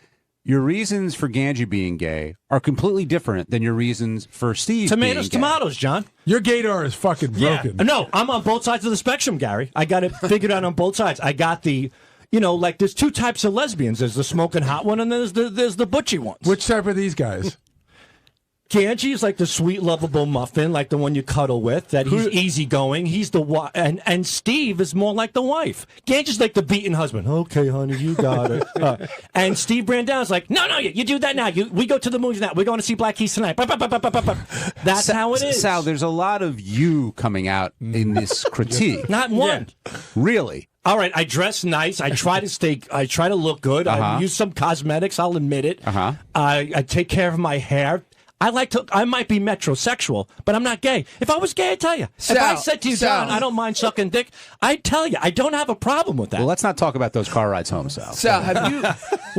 your reasons for Ganji being gay are completely different than your reasons for Steve Tomatoes, being gay. tomatoes, John. Your gaydar is fucking broken. No, I'm on both sides of the spectrum, Gary. I got it figured out on both sides. I got the... like there's two types of lesbians. There's the smoking hot one, and there's the butchy ones. Which type are these guys? Ganji is like the sweet, lovable muffin, like the one you cuddle with. That he's easygoing. He's the and Steve is more like the wife. Ganji's like the beaten husband. Okay, honey, you got it. And Steve Brandon's like, no, you do that now. We go to the movies now. We're going to see Black Keys tonight. That's how it is. Sal, there's a lot of you coming out in this critique. Not one. Really. All right, I dress nice. I try to look good. I use some cosmetics. I'll admit it. I take care of my hair. I might be metrosexual, but I'm not gay. If I was gay, I'd tell you. If I said to you, John, I don't mind sucking dick, I'd tell you. I don't have a problem with that. Well, let's not talk about those car rides home, Sal. Sal, have you...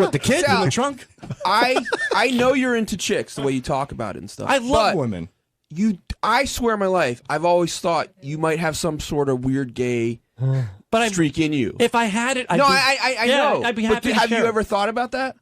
What, the kid Sal, in the trunk? I know you're into chicks, the way you talk about it and stuff. I love women. I swear on my life, I've always thought you might have some sort of weird gay streak in you. If I had it, I know. I'd be happy to have you share it. ever thought about that?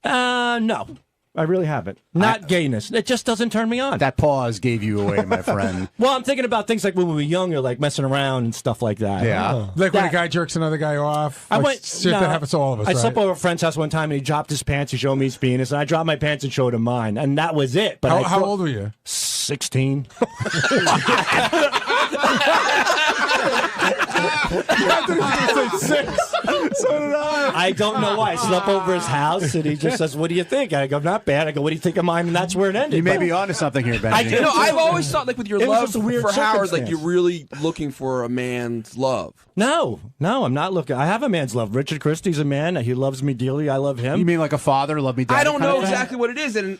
No. I really haven't. Not gayness. It just doesn't turn me on. That pause gave you away, my friend. Well, I'm thinking about things like when we were younger, like messing around and stuff like that. Yeah. Like when a guy jerks another guy off. Shit that happens to all of us, I right? slept over a friend's house one time and he dropped his pants to show me his penis, and I dropped my pants and showed him mine, and that was it. But how old were you? 16. So did I. I don't know why. I slept over his house, and he just says, "What do you think?" I go, "Not bad." I go, "What do you think of mine?" And that's where it ended. You may be onto something here, Benji. I've always thought, like with your love for Howard, circumstance. like you're really looking for a man's love. No, I'm not looking. I have a man's love. Richard Christie's a man. He loves me dearly. I love him. You mean like a father love me daddy? I don't know exactly what it is, and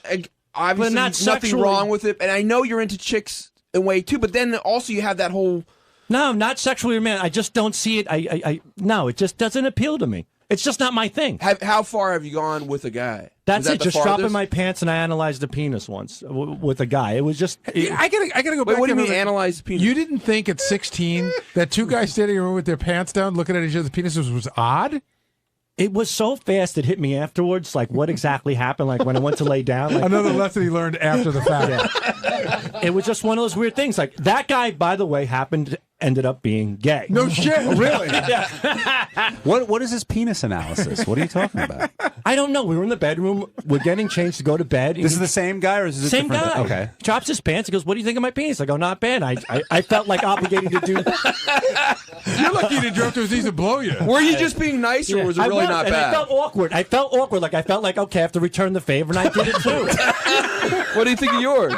obviously nothing wrong with it. And I know you're into chicks in a way too, but then also you have that whole. No, not sexually romantic. I just don't see it. No, it just doesn't appeal to me. It's just not my thing. How far have you gone with a guy? That's it. The just farthest? dropping my pants, and I analyzed the penis once with a guy. It was just. I gotta go back. Wait, what do you to mean analyze the penis? You didn't think at 16 that two guys standing in a room with their pants down, looking at each other's penises was odd? It was so fast it hit me afterwards. Like what exactly happened? Like when I went to lay down. Like, another lesson he learned after the fact. Yeah. It was just one of those weird things. Like that guy, by the way, ended up being gay. No shit. Really? Yeah. What is his penis analysis? What are you talking about? I don't know. We were in the bedroom. We're getting changed to go to bed. This is the same guy, or is this a same different guy? Okay. Drops his pants. He goes, "What do you think of my penis?" I go, "Not bad." I felt like obligated to do. You're lucky he didn't drop to his knees and blow you. Were you just being nice, or was it really not bad? I felt awkward. I felt like okay, I have to return the favor, and I did it too. What do you think of yours?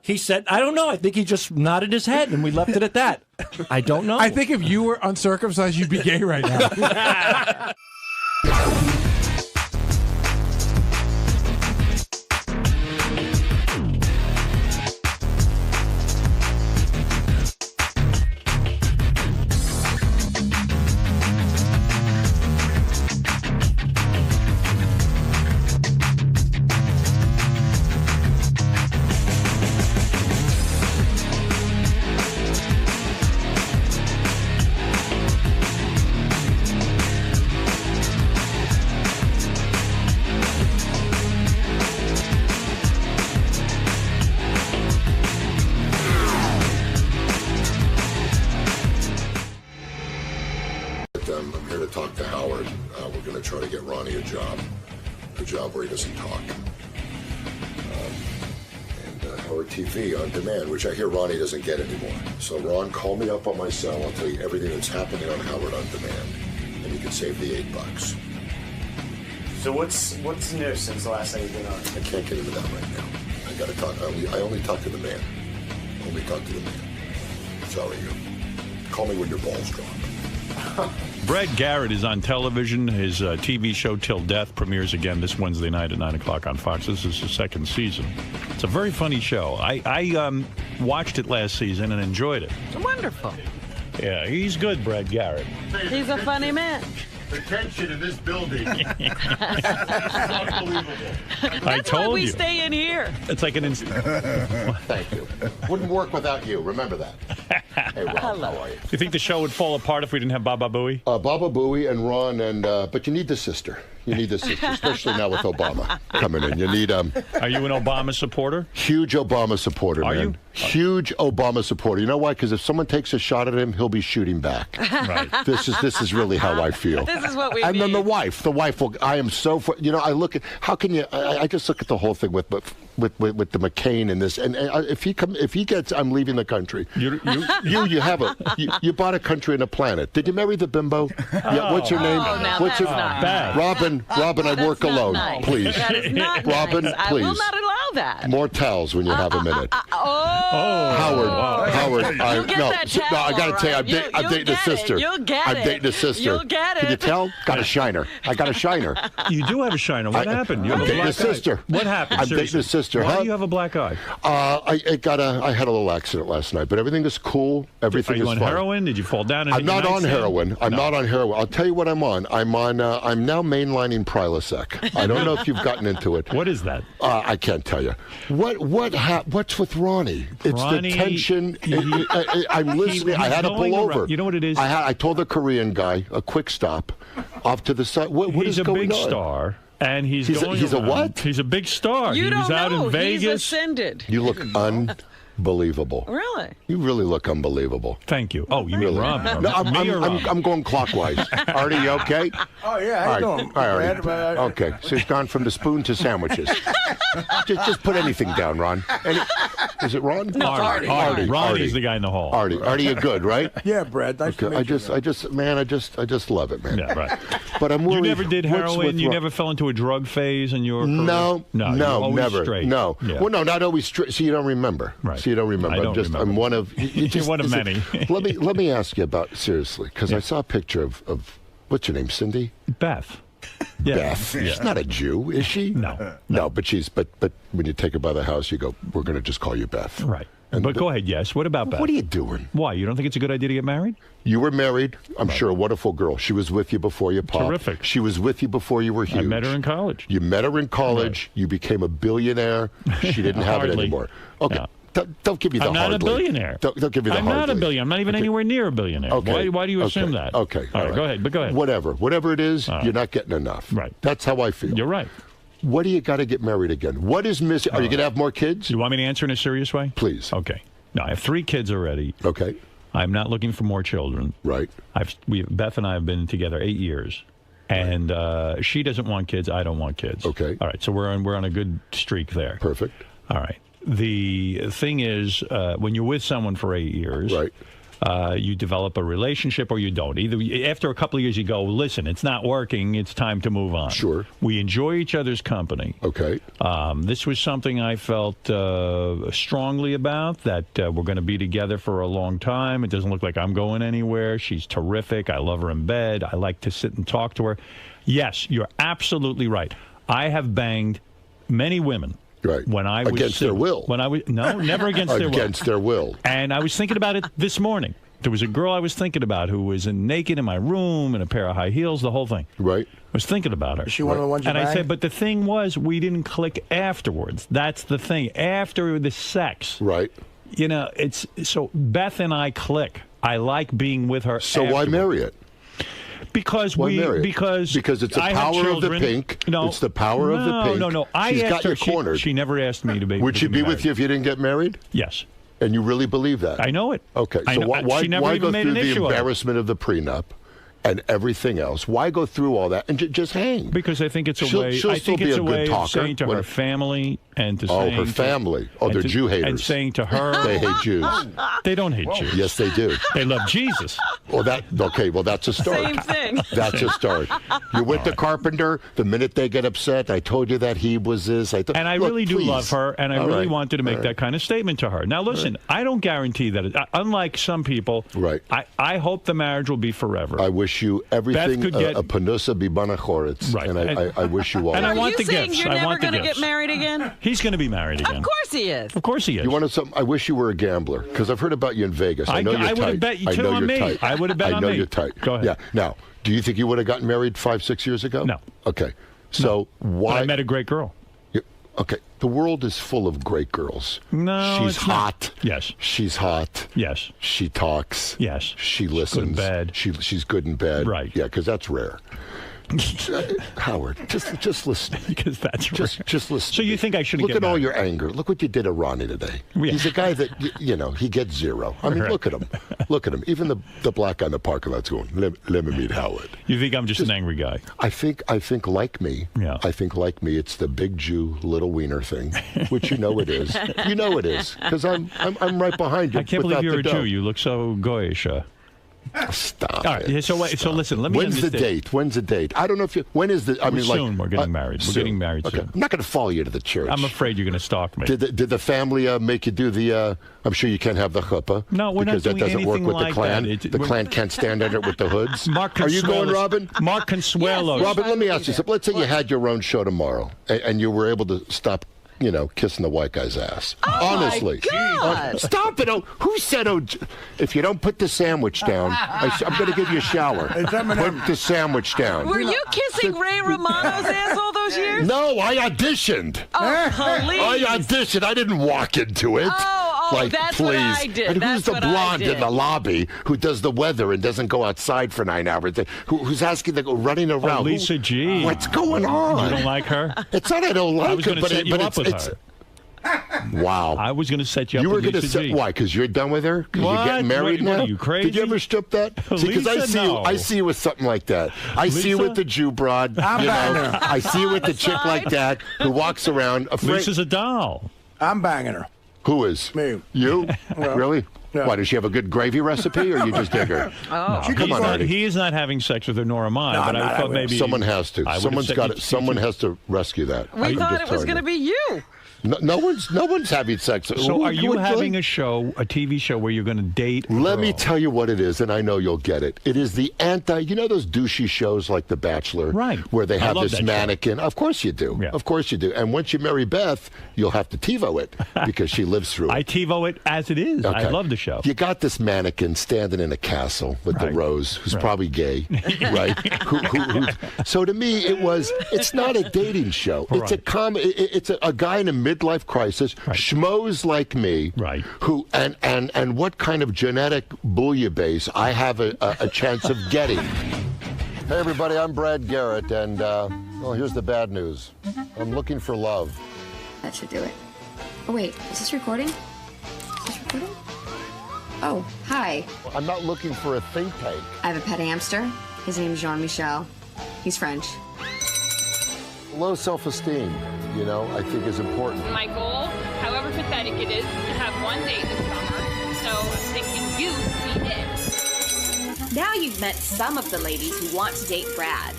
He said, "I don't know. I think he just nodded his head, and we left it at that." I don't know. I think if you were uncircumcised, you'd be gay right now. I'm here to talk to Howard. We're going to try to get Ronnie a job where he doesn't talk. And Howard TV on demand, which I hear Ronnie doesn't get anymore. So Ron, call me up on my cell. I'll tell you everything that's happening on Howard on demand, and you can save the $8. So what's new since the last time you've been on? I can't get into that right now. I got to talk. I only talk to the man. Only talk to the man. Sorry, you. Call me when your balls drop. Brad Garrett is on television. His TV show Till Death premieres again this Wednesday night at 9 o'clock on Fox. This is his second season. It's a very funny show. I watched it last season and enjoyed it. Wonderful. Yeah, he's good, Brad Garrett. He's a funny man. The tension in this building. Unbelievable. That's why we stay in here. It's like an instant. Thank you. Wouldn't work without you. Remember that. Hey, Ron, how are you? You think the show would fall apart if we didn't have Baba Booey? Baba Booey and Ron, but you need the sister. You need the sister, especially now with Obama coming in. You need Are you an Obama supporter? Huge Obama supporter, Are man. you? Huge Obama supporter. You know why? Because if someone takes a shot at him, he'll be shooting back. Right. This is really how I feel. This is what we And need. then the wife will. I am so. I look at how can you? I just look at the whole thing with the McCain and this. And if he gets, I'm leaving the country. You bought a country and a planet. Did you marry the bimbo? Yeah. What's her name? What's her? Robin. I work alone. Nice. Please. That is not Robin, nice. please. I will not allow that. More towels when you have a minute. Howard. I got to tell you, I'm dating a sister. You'll get I'm it. dating a sister. You'll get it. Can you tell? Got a shiner. I got a shiner. You do have a shiner. What happened? You have I'm a dating a black eye. sister. What happened? I'm dating a sister. Why Huh? do you have a black eye? I had a little accident last night, but everything is cool. Everything Are you is on fine. heroin? Did you fall down? I'm not on heroin. I'm not on heroin. I'll tell you what I'm on. I'm now mainlining Prilosec. I don't know if you've gotten into it. What is that? I can't tell you. What's with Ronnie? It's Ronnie, the tension. I'm listening. I had to pull over. You know what it is? I told the Korean guy a quick stop off to the side. What He's is a going big on? star. And he's going a around. what? He's a big star. You he was don't out know. in Vegas. He's ascended. You look unbelievable. Really? You really look unbelievable. Thank you. Oh, you mean really? Rob? No, I'm going clockwise. Artie, you okay? Oh, yeah. All How you right. doing, All right, Brad? Artie. Okay, so he's gone from the spoon to sandwiches. just put anything down, Ron. Is it Ron? No, Artie. Ronnie's the guy in the hall. Artie, you're good, right? Yeah, Brad. Nice to meet you. I just love it, man. Yeah, right. But I'm worried. You never did what's heroin? with You Ron? never fell into a drug phase in your career? No, you're always never. straight. No. Yeah. Well, no, not always straight. So you don't remember. Right. So you don't remember. I don't remember. I'm one of. You're one of many. Let me ask you about seriously, because I saw a picture of what's your name, Cindy? Beth. Yeah. Beth. Yeah. She's not a Jew, is she? No. No, but but when you take her by the house, you go, we're going to just call you Beth. Right. But go ahead, yes. What about Beth? What are you doing? Why? You don't think it's a good idea to get married? You were married. I'm sure a wonderful girl. She was with you before you popped. Terrific. She was with you before you were huge. I met her in college. You met her in college. You became a billionaire. She didn't have it Hardly. anymore. Okay. No. Don't give me the I'm not hardly. a billionaire. Don't give me the I'm hardly. not a billionaire. I'm not even anywhere near a billionaire. Okay. Why do you assume that? Okay. All right. Go ahead. But go ahead. Whatever it is, you're not getting enough. Right. That's how I feel. You're right. What do you got to get married again? What is missing? Are you going to have more kids? You want me to answer in a serious way? Please. Okay. No, I have 3 kids already. Okay. I'm not looking for more children. Right. Beth and I have been together 8 years, and she doesn't want kids. I don't want kids. Okay. All right. So we're on a good streak there. Perfect. All right. The thing is, when you're with someone for 8 years, right. You develop a relationship or you don't. Either after a couple of years, you go, listen, it's not working. It's time to move on. Sure. We enjoy each other's company. Okay. This was something I felt strongly about, that we're going to be together for a long time. It doesn't look like I'm going anywhere. She's terrific. I love her in bed. I like to sit and talk to her. Yes, you're absolutely right. I have banged many women. Right. When I was against their will. Never against their will. Against their will. And I was thinking about it this morning. There was a girl I was thinking about who was naked in my room in a pair of high heels, the whole thing. Right. I was thinking about her. Is she one of the ones you And I banged? said, but the thing was, we didn't click afterwards. That's the thing. After the sex. Right. You know, it's so Beth and I click. I like being with her. So why marry it? Because because it's the I power had of the children. pink. No, it's the power of the pink. No. She's asked got her. you cornered. She never asked me to be. Would she be with you if you didn't get married? Yes. And you really believe that? I know it. Okay. I So know- why she never why even go made through an the issue of it. embarrassment of the prenup and everything else? Why go through all that and just hang? Because I think it's a way. She'll I still think be it's a a good way of talker. saying to her family and to saying her to- family. Oh, and they're to- Jew haters. And saying to her, They hate Jews. They don't hate Jews. Yes, they do. They love Jesus. Well, that's a start. Same thing. That's a start. You're with the carpenter. The minute they get upset, I told you that he was this. And I really do love her, and I All really right. wanted to make All that right. kind of statement to her. Now, listen, I don't guarantee that. Unlike some people, right? I hope the marriage will be forever. I wish wish you everything. could get- A panusa bibana choretz. Right. And I wish you all. And I want the saying gifts. you're I never want the going to gifts. get married again? He's going to be married again. Of course he is. Of course he is. You wanted something? I wish you were a gambler because I've heard about you in Vegas. I know you're I tight. would have bet you I two know on you're me. tight. I would have bet I on know me. you're tight. Go ahead. Yeah. Now, do you think you would have gotten married 5-6 years ago? No. Okay. So why? But I met a great girl. Okay. The world is full of great girls. No, she's it's not. hot. Yes. She's hot. Yes. She talks. Yes. She listens. good in bed. She's good in bed. Right. Yeah, because that's rare. Howard, just listen. Because that's just rare. just listen. So you think I shouldn't look get at all married? your anger? Look what you did to Ronnie today. Yeah. He's a guy that he gets zero. I mean, Right. look at him. Look at him. Even the black guy in the parking lot's going. Let me meet Howard. You think I'm just an angry guy? I think like me. Yeah. I think like me, it's the big Jew little wiener thing, which you know it is. You know it is because I'm right behind you. I can't believe without you're the a dough. Jew. You look so goyish. Stop. All right. it. So listen. Let me. When's the understand. date? When's the date? I don't know if you. When is the? I mean, soon. We're getting married. We're soon. getting married Okay. soon. I'm not going to follow you to the church. I'm afraid you're going to stalk me. Did the family make you do the? I'm sure you can't have the chuppah. No, we're not because that doing doesn't work anything with like the clan. that. The clan can't stand under it with the hoods. Mark Are you going, Consuelos. Robin? Mark Consuelos. Robin, let me ask you something. Let's say you had your own show tomorrow, and you were able to stop. Kissing the white guy's ass. Honestly. my God. Stop it. Oh, who said, if you don't put the sandwich down, I'm going to give you a shower. Put the sandwich down. Were you kissing Ray Romano's ass all those years? No, I auditioned. Oh, please. I auditioned. I didn't walk into it. Oh, that's please. what I did. And That's who's the what I blonde did. in the lobby who does the weather and doesn't go outside for 9 hours? Who's asking to go running around? Lisa G. What's going on? You don't like her? It's not I don't like I was her, going to but set you but up with it's her. wow. I was going to set you up You were with going to Lisa say G. why? Because you're done with her? Because What? you're getting married What now? are you, crazy? Did you ever strip that? Because I Lisa, see no. I see you with something like that. I see you Lisa? with the Jew broad. I'm banging her. I see you with the chick like that who walks around afraid. Lisa's a doll. I'm banging her. Who is? Me. You? Yeah. Really? Yeah. Why, does she have a good gravy recipe or you just dig her? No, Come on, Artie. he is not having sex with her, nor am I. No, but I'm I not. thought maybe Someone has to. I would have Someone's said got you- it. Someone has to rescue that. We thought it was going to be you. No one's having sex. So are you having a show, a TV show, where you're going to date a Let girl? me tell you what it is, and I know you'll get it. It is the you know those douchey shows like The Bachelor? Right. Where they I have love this that show. mannequin. Of course you do. Yeah. Of course you do. And once you marry Beth, you'll have to TiVo it because she lives through it. I TiVo it as it is. I Okay. love the show. You got this mannequin standing in a castle with the Right. rose, who's Right. probably gay, right? So to me, it's not a dating show. It's Right. it's a guy in a midlife crisis, schmoes like me, right? Who and what kind of genetic bouillabaisse I have a chance of getting. Hey everybody, I'm Brad Garrett, and well, here's the bad news. I'm looking for love. That should do it. Oh, wait. Is this recording? Oh, hi. I'm not looking for a think tank. I have a pet hamster. His name's Jean-Michel. He's French. Low self-esteem, I think is important. My goal, however pathetic it is, to have one date this summer. So I'm thinking you be it. Now you've met some of the ladies who want to date Brad.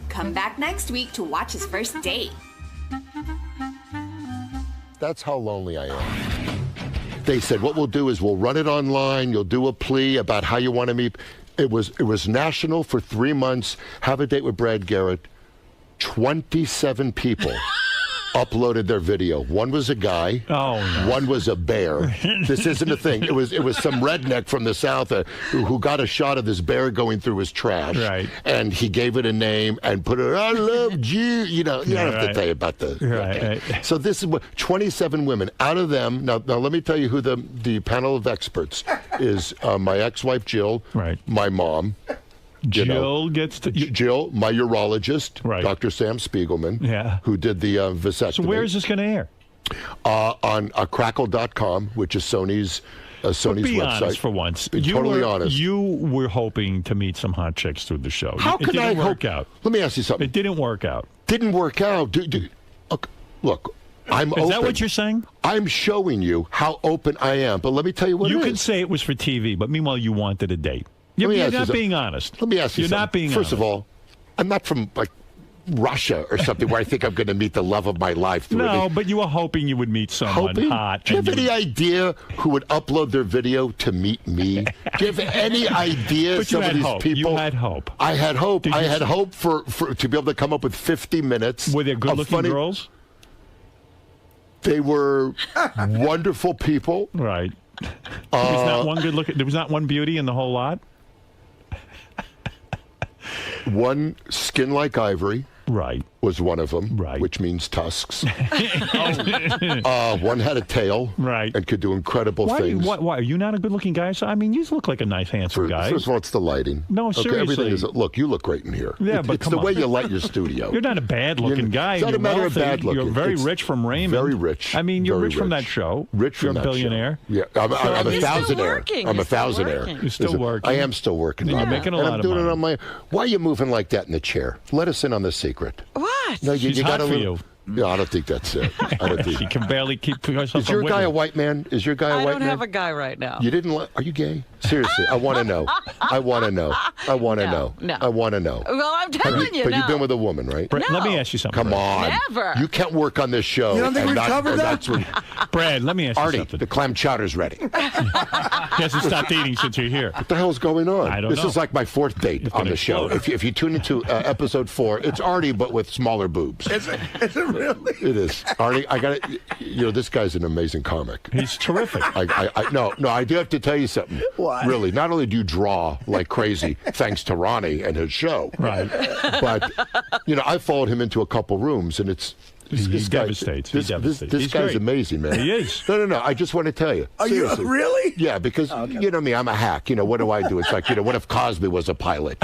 Come back next week to watch his first date. That's how lonely I am. They said, what we'll do is we'll run it online. You'll do a plea about how you want to meet. It was national for 3 months. Have a date with Brad Garrett. 27 people uploaded their video. One was a guy. Oh, no. One was a bear. This isn't a thing. It was some redneck from the South who got a shot of this bear going through his trash. Right. And he gave it a name and put it, I love you. You don't have to tell you about the... Right. So this is what 27 women. Out of them, now let me tell you who the panel of experts is. My ex-wife, Jill. Right. My mom. Jill gets to... Jill, my urologist, Right. Dr. Sam Spiegelman, Yeah. who did the vasectomy. So where is this going to air? On crackle.com, which is Sony's Be website. honest for once. Be totally honest. You were hoping to meet some hot chicks through the show. How it can didn't I work hope? out. Let me ask you something. It didn't work out. Didn't work out. Look, I'm open. Is that what you're saying? I'm showing you how open I am. But let me tell you what You it can is. say it was for TV, but meanwhile you wanted a date. You're Let me ask you not something. being honest. Let me ask you You're something. not being First honest. of all, I'm not from Russia or something where I think I'm going to meet the love of my life. No, but you were hoping you would meet someone hot. Do you have any idea who would upload their video to meet me? Do you have any idea But some you of had these hope. people? You had hope. I had hope. I had hope for to be able to come up with 50 minutes. Were there good-looking girls? They were wonderful people. Right. There was not one good looking. There was not one beauty in the whole lot. One skin like ivory. Right. Was one of them. Right. Which means tusks. One had a tail. Right. And could do incredible things. Why? Are you not a good-looking guy? So, I mean, you look like a nice, handsome guy. First of all, it's the lighting. No, seriously. Everything is. Look, you look great in here. Yeah, but it's come the on. way you light your studio. You're not a bad-looking guy. It's not You're a matter wealthy. of bad looking. You're very rich from Raymond. Very rich. I mean, you're Very rich from that show. Rich from You're a that billionaire. show. Yeah, I'm a thousandaire. I'm a thousandaire. You're still working. I am still working. You're making a and lot I'm of doing money. it on my. Why are you moving like that in the chair? Let us in on the secret. What? No, you She's got hot to for you. No, I don't think that's it. I don't think. She can barely keep herself. Is your guy a white man? Is your guy a I white don't man? have a guy right now. You didn't. Are you gay? Seriously, I want to know. I want to know. I want to know. No. I want to know. Well, I'm telling you, But no. you've been with a woman, right? Brad, let me ask you something. Come on. Never. You can't work on this show. You don't think and we've not- covered and that? that's when- Brad, let me ask Artie, you something. the clam chowder's ready. He hasn't stopped eating since you're here. What the hell's going on? I don't This know. is like my fourth date It's on gonna the show. explode. If you tune into episode 4, it's Artie, but with smaller boobs. Is it really? It is. Artie, I got it. You know, this guy's an amazing comic. He's terrific. No, I do have to tell you something. What? Really, not only do you draw like crazy, thanks to Ronnie and his show, Right. but, I followed him into a couple rooms, and it's... He devastates. He devastates. This He's guy's great. amazing, man. He is. No. I just want to tell you. Are you Seriously. really? Yeah, because you know me, I'm a hack. What do I do? It's like, what if Cosby was a pilot?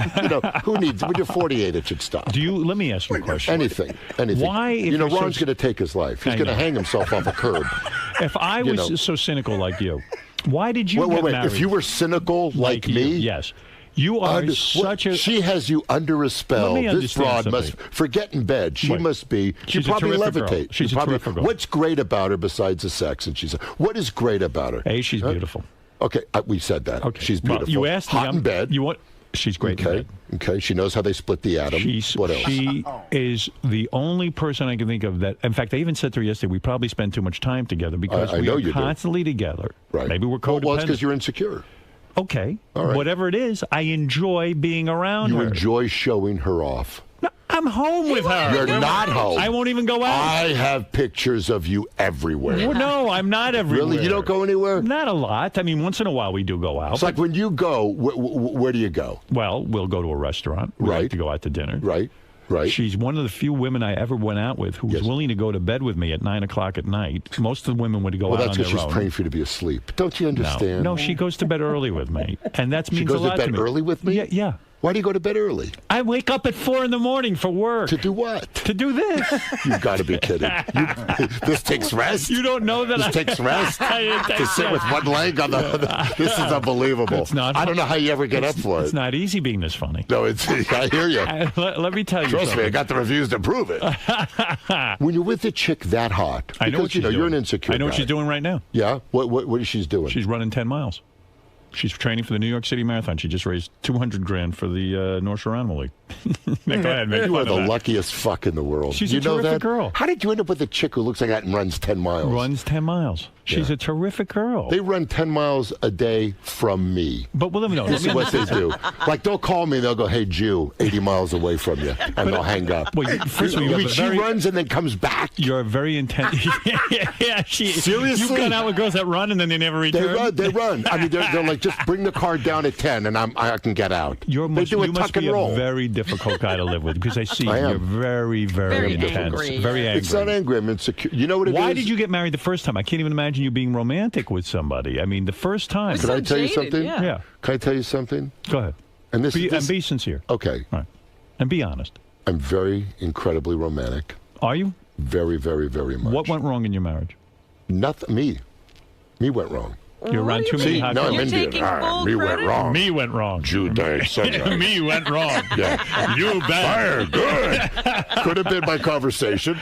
Who needs? When you're 48, it should stop. Let me ask you a question. Anything. Why, if you're Ron's so- going to take his life. He's I going to know. hang himself off a curb. If I You was know. so cynical like you, why did you Wait. get married? If you were cynical like you, me, yes. You are such a. She has you under a spell. Let me This broad understand must something. forget in bed. She Wait. must be. She She's a probably terrific girl. levitate. She's She a probably, terrific girl. What's great about her besides the sex? And she's. What is great about her? A, she's beautiful. Okay, we said that. Okay. She's Well, beautiful. you asked me. Hot in bed. You want? She's great. in Okay. bed. Okay. She knows how they split the atom. What else? She is the only person I can think of that. In fact, I even said to her yesterday, we probably spend too much time together because I we know are you do. constantly together. Right. Maybe we're Well, codependent. it's because you're insecure. Okay. All right. Whatever it is, I enjoy being around You her. enjoy showing her off. No, I'm home with her. You're not home. I won't even go out. I have pictures of you everywhere. Well, no, I'm not everywhere. Really? You don't go anywhere? Not a lot. I mean, once in a while we do go out. It's like when you go, where do you go? Well, we'll go to a restaurant. We like to go out to dinner. Right. She's one of the few women I ever went out with who was willing to go to bed with me at 9 o'clock at night. Most of the women would go Well, out that's on because their she's own. praying for you to be asleep. Don't you understand? No, she goes to bed early with me, and that means She goes a lot to bed me. early with me? Yeah. Why do you go to bed early? I wake up at 4 a.m. for work. To do what? To do this. You've got to be kidding. This takes rest? You don't know that This takes rest? To sit with one leg on the... This is unbelievable. It's not I don't know how you ever get up for it. It's not easy being this funny. No, it's... I hear you. Let me tell you Trust something. me, I got the reviews to prove it. When you're with a chick that hot, I know what because she's doing. you're an insecure I know what guy. she's doing right now. Yeah? What is she doing? She's running 10 miles. She's training for the New York City Marathon. She just raised $200,000 for the North Shore Animal League. Go ahead, make You are fun of the that. luckiest fuck in the world. She's you a know terrific that? girl. How did you end up with a chick who looks like that and runs 10 miles? Runs 10 miles. She's a terrific girl. They run 10 miles a day from me. But well, let me know. This is what they do. Like, they'll call me and they'll go, hey, Jew, 80 miles away from you. And they'll hang up. Well, first of all, you have a she very- runs and then comes back. You're a very intense. Seriously? You've gone out with girls that run and then they never return. They run. I mean, they're like, just bring the car down at 10 and I can get out. They do a You must tuck be and roll. a very difficult guy to live with because I see I am. you're very, very intense. angry. Very angry. It's not angry. I'm insecure. You know what it is? Why did you get married the first time? I can't even imagine you being romantic with somebody. I mean, the first time. Can I tell you something? Yeah. Can I tell you something? Go ahead. And this, And be sincere. Okay. All right. And be honest. I'm very incredibly romantic. Are you? Very, very, very much. What went wrong in your marriage? Nothing. Me went wrong. You're around too many hot no, girls. I'm Indian. Me went wrong. Me went wrong. Juday, sunrise. Me went wrong. Yeah. You Fire, bet. good. Could have been my conversation.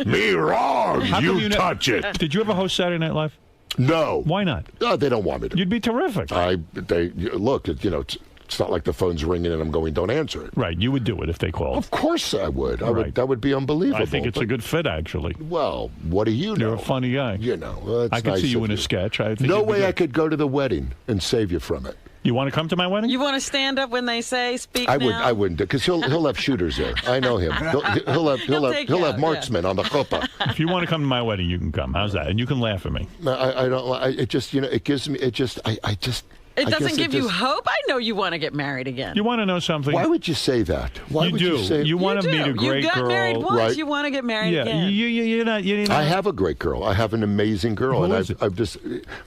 Me wrong. How come You touch it. Did you ever host Saturday Night Live? No. Why not? No, they don't want me to. You'd be terrific. Look, It's not like the phone's ringing and I'm going, don't answer it. Right, you would do it if they called. Of course I would. Right. That would be unbelievable. I think it's a good fit, actually. Well, what do you know? You're a funny guy. You know, well, I could nice see you of in a sketch. I think no you'd be way good. I could go to the wedding and save you from it. You want to come to my wedding? You want to stand up when they say speak I now? wouldn't, because he'll have shooters there. I know him. He'll have marksmen on the chuppah. If you want to come to my wedding, you can come. How's that? And you can laugh at me. I don't. It just, it gives me. It doesn't give you hope. I know you want to get married again. You want to know something? Why would you say that? Why you would do. you say? You want to meet a great You got girl. married once. Right. You want to get married again. You're not. I have a great girl. I have an amazing girl, Who and is I've just.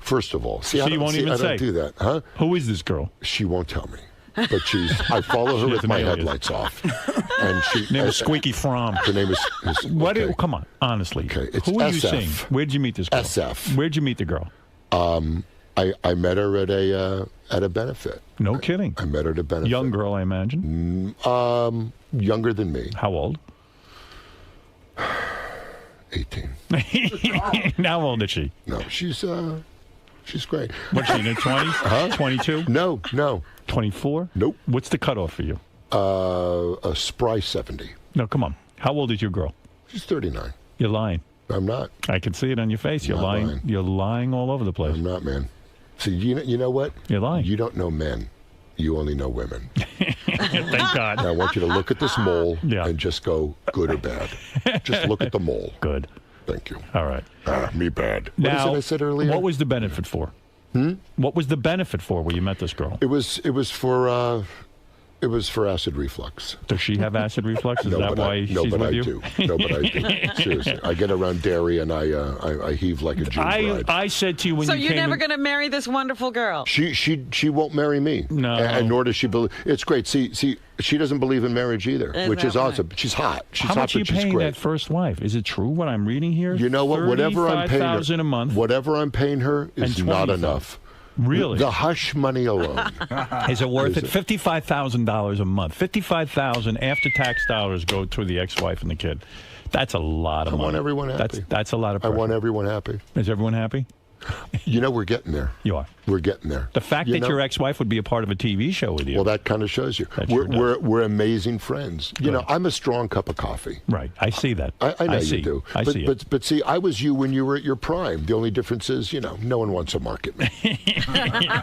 First of all, see, So I you don't, won't see, even I don't say? do that, huh? Who is this girl? She won't tell me. But I follow her She with has my an alias. headlights off. And she Name is Squeaky Fromm. Her name is What? okay. Come on, honestly. Okay, it's Who are you SF. seeing? Where'd you meet this girl? SF. Where'd you meet the girl? I met her at a benefit. No kidding. I met her at a benefit. Young girl, I imagine. Younger than me. How old? 18. How old is she? No, she's great. What's she in her 20s? Huh? 22? No. 24? Nope. What's the cutoff for you? A spry 70. No, come on. How old is your girl? She's 39. You're lying. I'm not. I can see it on your face. You're Not lying. lying. You're lying all over the place. I'm not, man. See, you know what? You're lying. You don't know men. You only know women. Thank God. Now, I want you to look at this mole Yeah. and just go good or bad. Just look at the mole. Good. Thank you. All right. Me bad. Now, what is it I said earlier? what was the benefit for? What was the benefit for when you met this girl? It was for acid reflux. Does she have acid reflux? Is No, that but why no, she's but with I you? do. No, but I do. Seriously, I get around dairy and I heave like a June bride. I said to you when So you you're came never in- going to marry this wonderful girl? She won't marry me. No. And nor does she believe. It's great. See, she doesn't believe in marriage either, Is which that is awesome. She's hot. She's How hot, much are you but she's paying great. that first wife? Is it true what I'm reading here? You know what? Whatever I'm paying her, $35,000 a month. whatever I'm paying her is And not 25. enough. Really? The hush money alone. Is it worth it? Is $55,000 a month. $55,000 after-tax dollars go to the ex-wife and the kid. That's a lot of money. I want everyone happy. That's a lot of I pressure. want everyone happy. Is everyone happy? You know, we're getting there. You are. We're getting there. The fact You that know? your ex-wife would be a part of a TV show with you. Well, that kind of shows you. That sure does. We're amazing friends. You know, I'm a strong cup of coffee. Right. I see that. I know see. you do. I but, see but, but see, I was you when you were at your prime. The only difference is, no one wants to market me.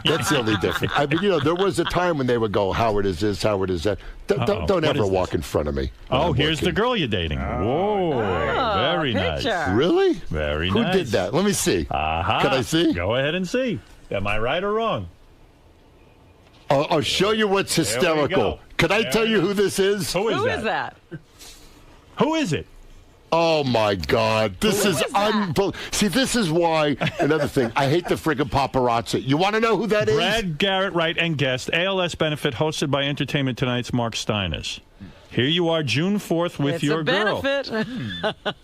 That's the only difference. I mean, there was a time when they would go, Howard is this, Howard is that. Don't What ever is walk in front of me. when Oh, I'm here's the working. girl you're dating. Whoa. Very nice. picture. Really? Very Who nice. did that? Let me see. Uh-huh. Can I see? Go ahead and see. Am I right or wrong? I'll show you what's There we hysterical. go. Can I There tell we you go. who this is? Who Who is that? Who is it? Oh my God! This is unbelievable. See, this is why. Another thing, I hate the friggin' paparazzi. You want to know who that is? Brad Garrett, right, and guest. ALS benefit hosted by Entertainment Tonight's Mark Steiners. Here you are, June 4th, with It's your a girl. benefit.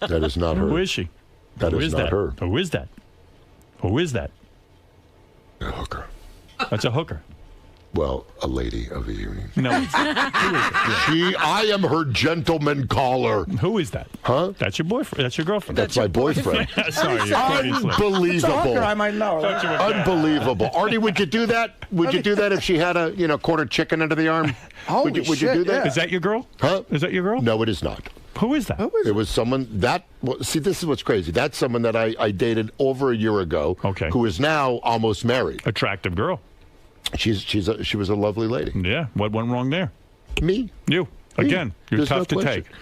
That is not her. Who is she? That Who is not that? her. Who is that? Who is that? A hooker. That's a hooker. Well, a lady of the evening. No. Who is it? I am her gentleman caller. Who is that? Huh? That's your boyfriend. That's your girlfriend. That's my boyfriend. Sorry, you're Freudian slip. Unbelievable. I might know. Unbelievable. Artie, would you do that? Would you do that if she had a quarter chicken under the arm? Holy would you shit, do that? yeah. Is that your girl? Huh? Is that your girl? No, it is not. Who is that? It was someone see, this is what's crazy. That's someone that I dated over a year ago. Okay. Who is now almost married. Attractive girl. She was a lovely lady. Yeah. What went wrong there? Me. You. Again, you're There's tough no to question. take.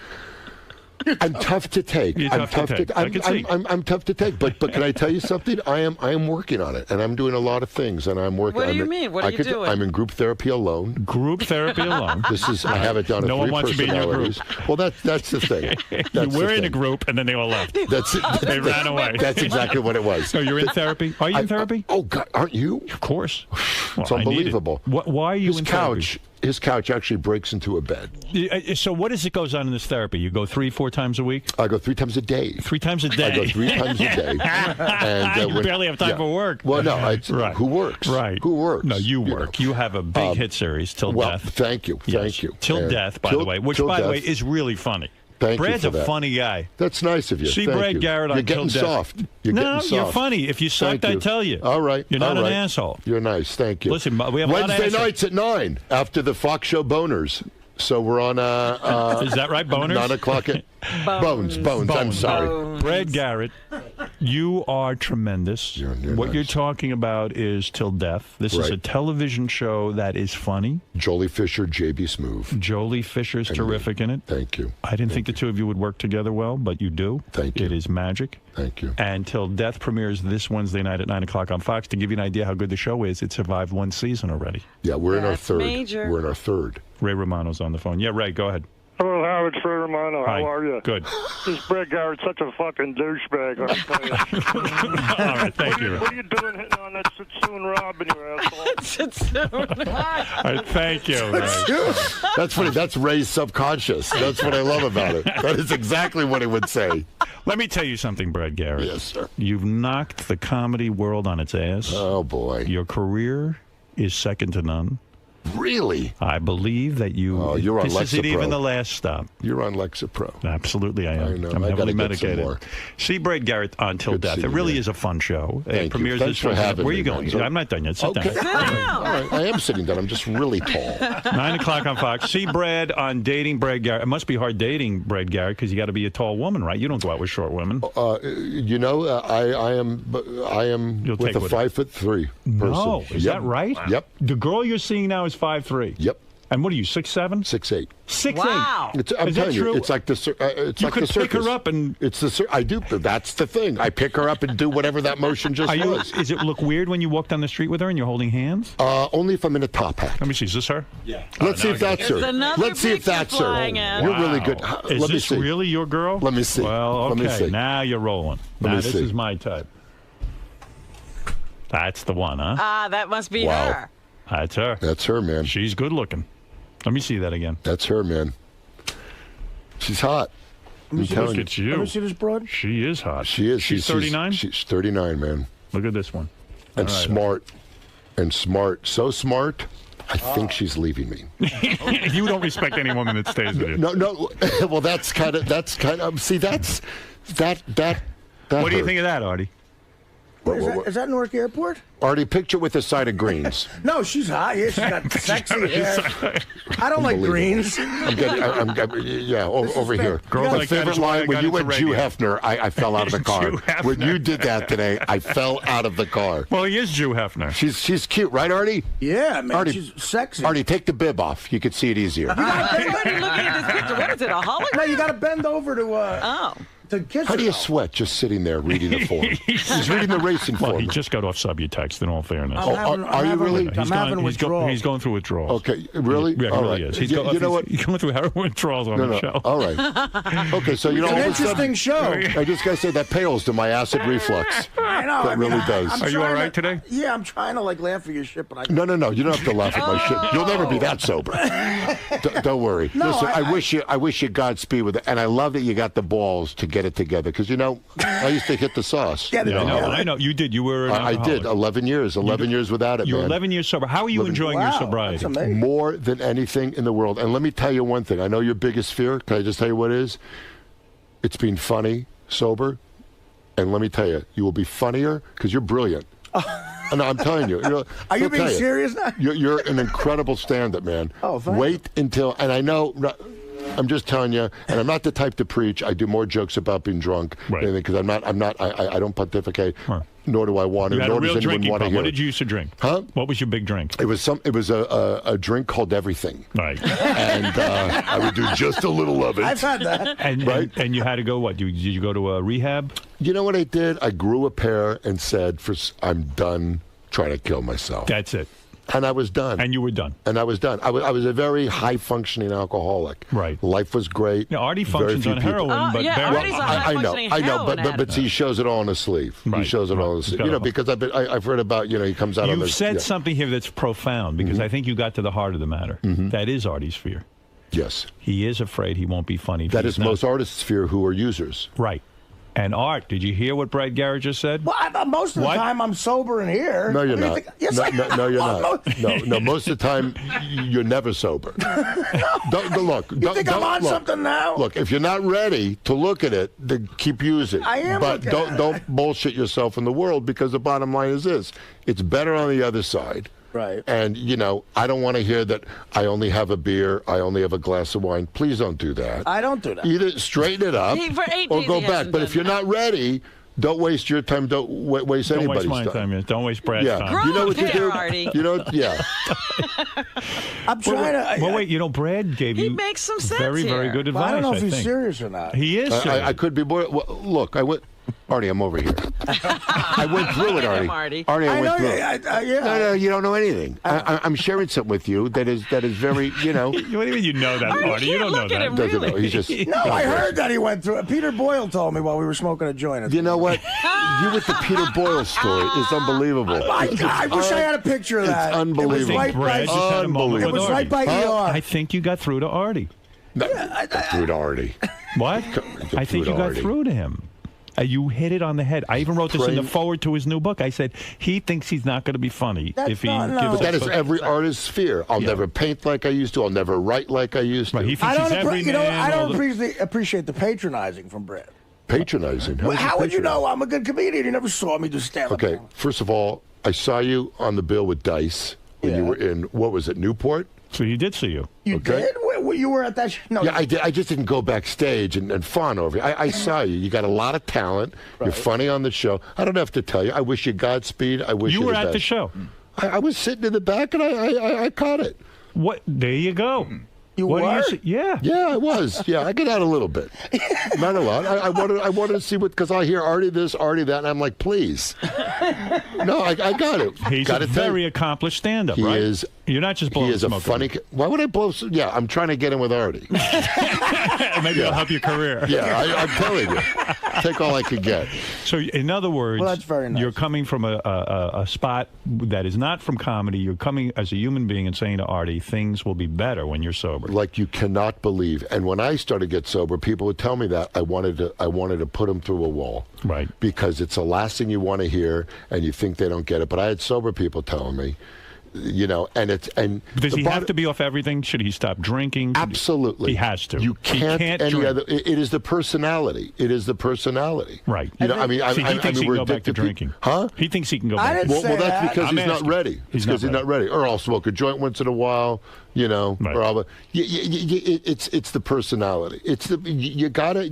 I'm tough to take. You're I'm tough to take. I can see. I'm tough to take. But can I tell you something? I am working on it, and I'm doing a lot of things, and I'm working. What do you mean? What are you doing? I'm in group therapy alone. Group therapy alone. I have it done. No one wants to be in your group. Well, that's the thing. You were in a group, and then they all left. They ran away. That's exactly what it was. So you're in therapy? Are you in therapy? Oh God, aren't you? Of course. It's Well, I need it. unbelievable. Why are you His in couch. His couch actually breaks into a bed. So what is it goes on in this therapy? You go 3-4 times a week? I go 3 times a day. 3 times a day? I go 3 times a day. And, you barely have time for work. Well, no. Right. Who works? Right. Who works? No, you work. You have a big hit series, Till well, Death. Thank you. Yes. Thank you. Till And Death, by Till- the way, which, Till by the Death. way, is really funny. Thank Brad's you for a that. funny guy. That's nice of you. See Thank Brad you. Garrett You're until getting death. soft. You're no, getting soft. you're funny. If you sucked, Thank I'd tell you. All right. You're not all an right. asshole. You're nice. Thank you. Listen, we have a lot of Wednesday assholes. nights at 9 after the Fox Show Boners. So we're on. Is that right, Boners? 9 o'clock at Bones. I'm sorry. Brad Garrett, you are tremendous. What you're talking about is Till Death. This is a television show that is funny. Jolie Fisher, JB Smoove. Jolie Fisher's terrific in it. Thank you. I didn't think the two of you would work together well, but you do. Thank you. It is magic. Thank you. And Till Death premieres this Wednesday night at 9 o'clock on Fox. To give you an idea how good the show is, it survived one season already. Yeah, we're in our That's third. major. We're in our third. Ray Romano's on the phone. Yeah, Ray, go ahead. Hello, Howard. It's Ray Romano. Hi. How are you? Good. This Brett Garrett's such a fucking douchebag, let me tell you. All right, thank you. What are you doing hitting on that Sitsoon Robin, you asshole? Sitsoon. All right, thank you, Ray. That's funny. That's Ray's subconscious. That's what I love about it. That is exactly what he would say. Let me tell you something, Brad Garrett. Yes, sir. You've knocked the comedy world on its ass. Oh, boy. Your career is second to none. Really? I believe that you. Oh, you're on This isn't Lexapro. even the last stop. You're on Lexapro. Absolutely, I am. I know. I'm I heavily gotta get some medicated. more. See Brad Garrett on Till Good to Death. see It you, really man. is a fun show. Thank It premieres you. Thanks this for Wednesday. having Where are me, you going? man. I'm not done yet. Sit Okay. down. All right. I am sitting down. I'm just really tall. 9 o'clock on Fox. See Brad on Dating Brad Garrett. It must be hard dating Brad Garrett because you got to be a tall woman, right? You don't go out with short women. You know, I am You'll with take a what- 5'3" person. No, is Yep. that right? Yep. The girl you're seeing now is 5'3". Yep. And what are you, 6'7"? 6'8". 6'8". Wow. I'm Is that telling you, true? it's like the it's You like could the circus. pick her up and. It's the I do. That's the thing. I pick her up and do whatever that motion just Are you, was. is it look weird when you walk down the street with her and you're holding hands? Only if I'm in a top hat. Let me see. Is this her? Yeah. Let's see if that's her. There's another Let's see if picture that's her. flying in. You're really good. Is Let me this see. really your girl? Let me see. Well, Let okay. me see. Now you're rolling. Let Now me this see. is my type. That's the one, huh? Ah, that must be Wow. her. That's her. That's her, man. She's good looking. Let me see that again. That's her, man. She's hot. I'm Look telling you. at you. Ever see this broad? She is hot. She is. She's 39? She's 39, man. Look at this one. And All right. smart. And smart. So smart, I think she's leaving me. You don't respect any woman that stays with you. No. Well, that's kind of. See, that. What do you think of that, Artie? Is that Newark Airport? Artie, picture with a side of greens. No, she's hot. Yeah, she's got sexy hair. I don't like greens. Over here. Girls My like that favorite is why I line, when got you into went Jew radio. Hefner, I fell out of the car. Jew Hefner. When you did that today, I fell out of the car. Well, he is Jew Hefner. She's cute, right, Artie? Yeah, man, Artie, she's sexy. Artie, take the bib off. You could see it easier. Everybody looking at this picture. What is it, a hologram? No, you got to bend over to kiss How her. do you sweat just sitting there reading the form? He's reading the racing Well, form. he just got off Subutext, in all fairness. Are you really? He's going through withdrawals. Okay, really? Yeah, he All really right. is. He's You know what? He's going through heroin withdrawals on the show. All right. Okay, so you know, It's an all of a sudden, interesting show. I just gotta say that pales to my acid reflex. I know. That really does. I'm Are you all trying right today? Yeah, I'm trying to laugh at your shit, but I. No. You don't have to laugh at my shit. You'll never be that sober. Don't worry. No, Listen, I wish you Godspeed with it, and I love that you got the balls to get it together. Because you know, I used to hit the sauce. Get it you know? together. I know. You did. You were an I did alcoholic. 11 years. 11 years without it. You're man. 11 years sober. How are you enjoying your sobriety? That's amazing. More than anything in the world. And let me tell you one thing. I know your biggest fear. Can I just tell you what it is? It's being funny, sober. And let me tell you, you will be funnier because you're brilliant. No, I'm telling you. Are you I'll being tell you, serious now? You're an incredible stand-up, man. Oh, thank Wait until, and I know, I'm just telling you, and I'm not the type to preach. I do more jokes about being drunk because I don't pontificate, nor do I want to, You had nor a real does anyone drinking want to problem. hear What it. did you used to drink? Huh? What was your big drink? It was a drink called everything. Right. And I would do just a little of it. I've had that. And you had to go, what? Did you go to a rehab? You know what I did? I grew a pair and said, I'm done trying to kill myself. That's it. And I was done. And you were done. And I was done. I was a very high-functioning alcoholic. Right. Life was great. Yeah, Artie Very functions few on people. heroin, but yeah, barely. Artie's on high-functioning I know, heroin but addict. he shows it all on his sleeve. Right, He shows it all on his He's sleeve. got Because I've heard about, he comes out on You've the... said yeah. something here that's profound because I think you got to the heart of the matter. That is Artie's fear. Yes. He is afraid he won't be funny. That is most artists' fear who are users. Right. And Art, did you hear what Brad Garrett just said? Well, most of the time I'm sober in here. No, you're not. Yes, No, you're not. No, most of the time you're never sober. Look. You think I'm on something now? Look, if you're not ready to look at it, then keep using. I am. But don't bullshit yourself in the world, because the bottom line is this: it's better on the other side. Right. And, I don't want to hear that I only have a beer, I only have a glass of wine. Please don't do that. I don't do that. Either straighten it up or go back. But if you're not ready, don't waste your time. Don't waste anybody's time. Don't waste my time. Don't waste Brad's time. You know what you do? Artie. I'm trying to... Well, wait, Brad gave you... He makes some sense very, very good advice, I don't know if he's think. serious or not. He is serious. I could be more... Well, look, I went... Artie, I'm over here. I went through it, Artie. Artie, I went through it. No, you don't know anything. I'm sharing something with you that is very, What do you mean you know that, Artie? You don't know that. Doesn't know. He's just... No, I heard that he went through it. Peter Boyle told me while we were smoking a joint. You know what? You with the Peter Boyle story is unbelievable. I wish I had a picture of that. It's unbelievable. It was right by ER. I think you got through to Artie. No, through to Artie. What? I think you got through to him. You hit it on the head. I even wrote this in the forward to his new book. I said he thinks he's not going to be funny if he gives But that is every artist's fear. I'll never paint like I used to. I'll never write like I used to. Right. He thinks I don't appreciate the patronizing from Brett. Patronizing? How would you know I'm a good comedian? You never saw me do stand-up. Okay, first of all, I saw you on the bill with Dice when you were in, what was it, Newport? So he did see you. You did? You were at that? No. Yeah, I did. I just didn't go backstage and fawn over you. I saw you. You got a lot of talent. Right. You're funny on the show. I don't have to tell you. I wish you Godspeed. I wish you were the at best. the show. I was sitting in the back and I caught it. What? There you go. You were? Yeah. Yeah, I was. Yeah, I get out a little bit. Not a lot. I wanted to see because I hear Artie this, Artie that, and I'm like, please. No, I got it. He's a very accomplished stand-up, right? He is. You're not just blowing smoke. He is a funny... Why would I blow... Yeah, I'm trying to get in with Artie. Maybe I'll help your career. Yeah, I'm telling you. Take all I could get. So, in other words, that's very nice. You're coming from a spot that is not from comedy. You're coming as a human being and saying to Artie, things will be better when you're sober. Like you cannot believe. And when I started to get sober, people would tell me that I wanted to put them through a wall. Right. Because it's the last thing you want to hear, and you think they don't get it. But I had sober people telling me, and it's does he have to be off everything? Should he stop drinking? Absolutely, he has to. You can't any drink. other. It is the personality. It is the personality. Right. He thinks he can go back to drinking. Huh? He thinks he can go back. Well, that's because he's not ready. It's because he's not ready. Or I'll smoke a joint once in a while. Right. Or I'll. It's the personality. It's the you gotta.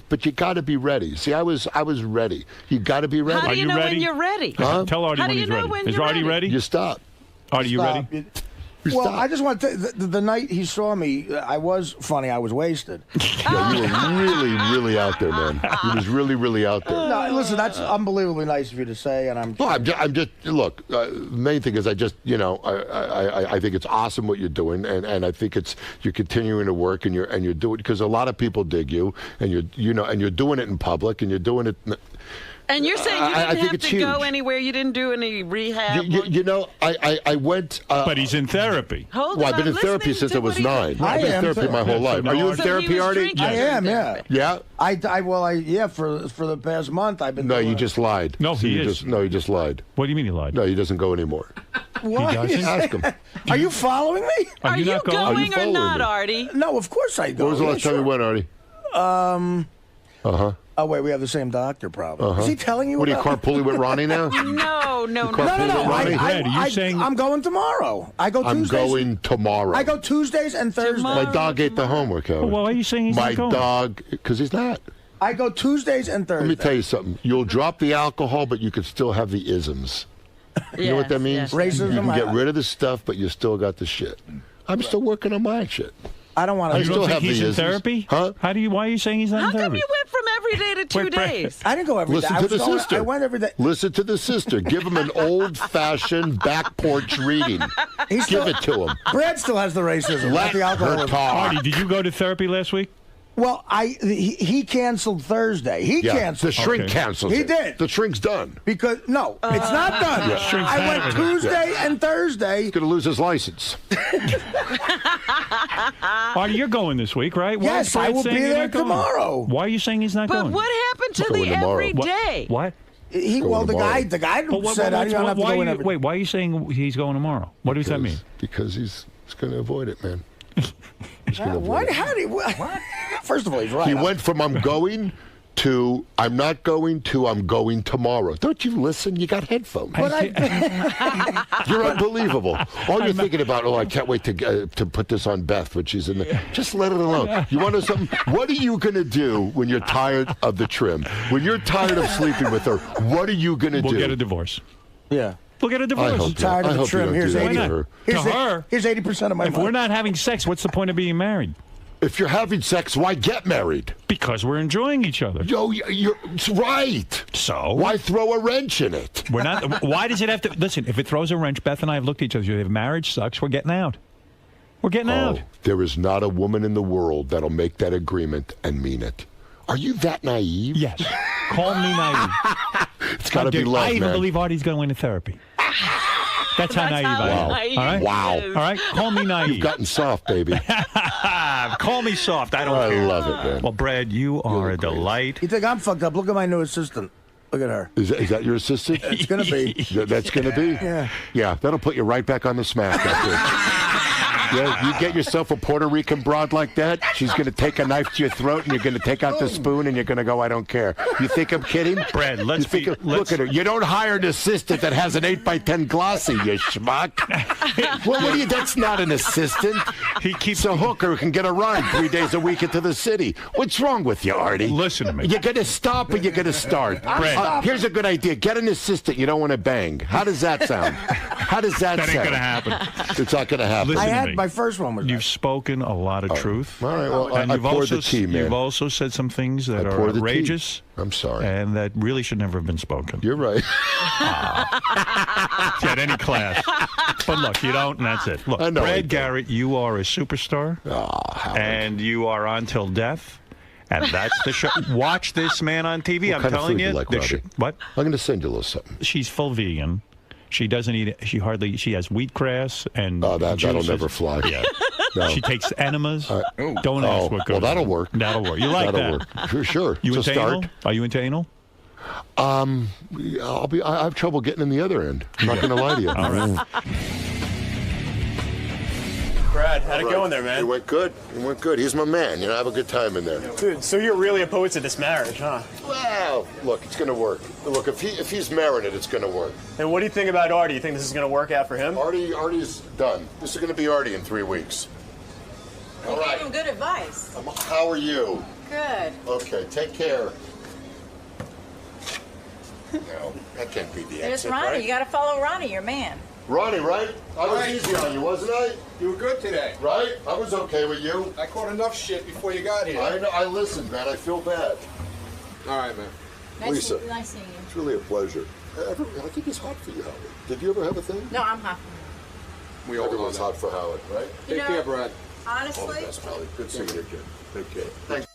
But you gotta be ready. See, I was ready. You gotta be ready. How do you know when you're ready? Huh? Tell Artie when he's ready. Is Artie ready? You stop. Artie, you ready? Well, I just want to the night he saw me, I was funny. I was wasted. Yeah, you were really, really out there, man. You was really, really out there. No, listen, that's unbelievably nice of you to say, and I'm. Well, I'm just look. Main thing is, I just I think it's awesome what you're doing, and I think you're continuing to work, and you're doing because a lot of people dig you, and you're doing it in public, and you're doing it. And you're saying you didn't have to go anywhere? You didn't do any rehab? I went... but he's in therapy. Well, I've been in therapy since I was 9. I've been in therapy my whole life. Are you in therapy, Artie? I am, yeah. Yeah? For the past month, I've been... No, you just lied. No, he just lied. What do you mean he lied? No, he doesn't go anymore. What? Ask him. Are you following me? Are you not going or not, Artie? No, of course I go. When was the last time you went, Artie? Oh, wait, we have the same doctor problem. Is he telling you What are you, carpooling with Ronnie now? No. I'm going tomorrow. I go Tuesdays. I'm going tomorrow. I go Tuesdays and Thursdays. My dog ate the homework, Howard. Well, why are you saying he's not going? My dog, because he's not. I go Tuesdays and Thursdays. Let me tell you something. You'll drop the alcohol, but you could still have the isms. You know what that means? Racism. You can get rid of the stuff, but you still got the shit. I'm still working on my shit. I don't want to. I still have he's the in isms. therapy? Huh? Why are you saying he's not in therapy? How come you went from every day to 2 days? I didn't go every day. Listen to the sister. I went every day. Listen to the sister. Give him an old-fashioned back porch reading. Give it to him. Brad still has the racism. Let the alcohol. her talk. Artie, did you go to therapy last week? Well, he canceled Thursday. He canceled. The shrink canceled. He it. did. The shrink's done. Because it's not done. I went Tuesday and Thursday. He's going to lose his license. Artie, you're going this week, right? Why Yes, is Brad I will saying be you're there not going? tomorrow. Why are you saying he's not But going? what happened to Going the tomorrow. everyday? What? The guy said I don't have to go in every. Wait, why are you saying he's going tomorrow? What does that mean? Because he's going to avoid it, man. He's gonna avoid What? it. How did he? What? First of all, he's right. He went from I'm going to I'm not going to I'm going tomorrow. Don't you listen? You got headphones. You're unbelievable. All you're thinking about, I can't wait to put this on Beth when she's in there. Just let it alone. You want to know something? What are you going to do when you're tired of the trim? When you're tired of sleeping with her, what are you going to do? We'll get a divorce. Yeah. We'll get a divorce. I'm tired of the trim. Here's 80%. Here's 80% of my If money. we're not having sex, what's the point of being married? If you're having sex, why get married? Because we're enjoying each other. Yo, you're right. So why throw a wrench in it? We're not. Why does it have to? Listen, if it throws a wrench, Beth and I have looked at each other. If marriage sucks, we're getting out. We're getting out. There is not a woman in the world that'll make that agreement and mean it. Are you that naive? Yes. Call me naive. It's got to be love, I even man. believe Artie's going into therapy. That's how naive I am. naive All right? Wow. All right? Call me naive. You've gotten soft, baby. Call me soft. I don't I care. love it, man. Well, Brad, you are a delight. You think I'm fucked up? Look at my new assistant. Look at her. Is that your assistant? It's gonna be. That's going to be? Yeah. Yeah, that'll put you right back on the smack. Yeah, you get yourself a Puerto Rican broad like that, she's going to take a knife to your throat, and you're going to take out the spoon, and you're going to go, I don't care. You think I'm kidding? Brad, Look at her. You don't hire an assistant that has an 8x10 glossy, you schmuck. Well, what do you? That's not an assistant. He keeps a hooker who can get a ride 3 days a week into the city. What's wrong with you, Artie? Listen to me. You're going to stop or you're going to start? Here's a good idea. Get an assistant you don't want to bang. How does that sound? How does that sound? That ain't going to happen. It's not going to happen. Listen to me. My first one was. You've spoken a lot of truth. All right, well, and I you've poured also, the tea, man. You've also said some things that I are poured the tea. outrageous. I'm sorry. And that really should never have been spoken. You're right. If you had any class. But look, you don't, and that's it. Look, I know I Brad don't. Garrett, you are a superstar. And you are on till death. And that's the show. Watch this man on TV. What I'm kind of telling food you. you like, the Robbie? what? I'm going to send you a little something. She's full vegan. She doesn't eat it. She has wheatgrass and that'll juices. never fly. Yeah. No. She takes enemas. Don't ask what goes. Well, that'll on. work. That'll work. You like That'll that? work. Sure. You it's a into start. anal? Are you into anal? I have trouble getting in the other end. I'm not going to lie to you. All right. Brad, how'd it go in there, man? It went good. It went good. He's my man. Have a good time in there. Dude, so you're really opposed to this marriage, huh? Well, look, it's going to work. Look, if he's marrying it, it's going to work. And what do you think about Artie? You think this is going to work out for him? Artie's done. This is going to be Artie in 3 weeks. You gave him good advice. How are you? Good. Okay, take care. No, that can't be the There's exit, Ronnie. right? You got to follow Ronnie, your man. Ronnie, right? I was Right. easy on you, wasn't I? You were good today. Right? I was okay with you. I caught enough shit before you got here. I know. I listened, man. I feel bad. All right, man. Lisa. Nice seeing you. It's really a pleasure. I think it's hot for you, Howard. Did you ever have a thing? No, I'm hot. We all know Everyone's that. hot for Howard, right? You Take know, care, Brad. All the Honestly, best, Molly. Good seeing you again. Take care. Thanks.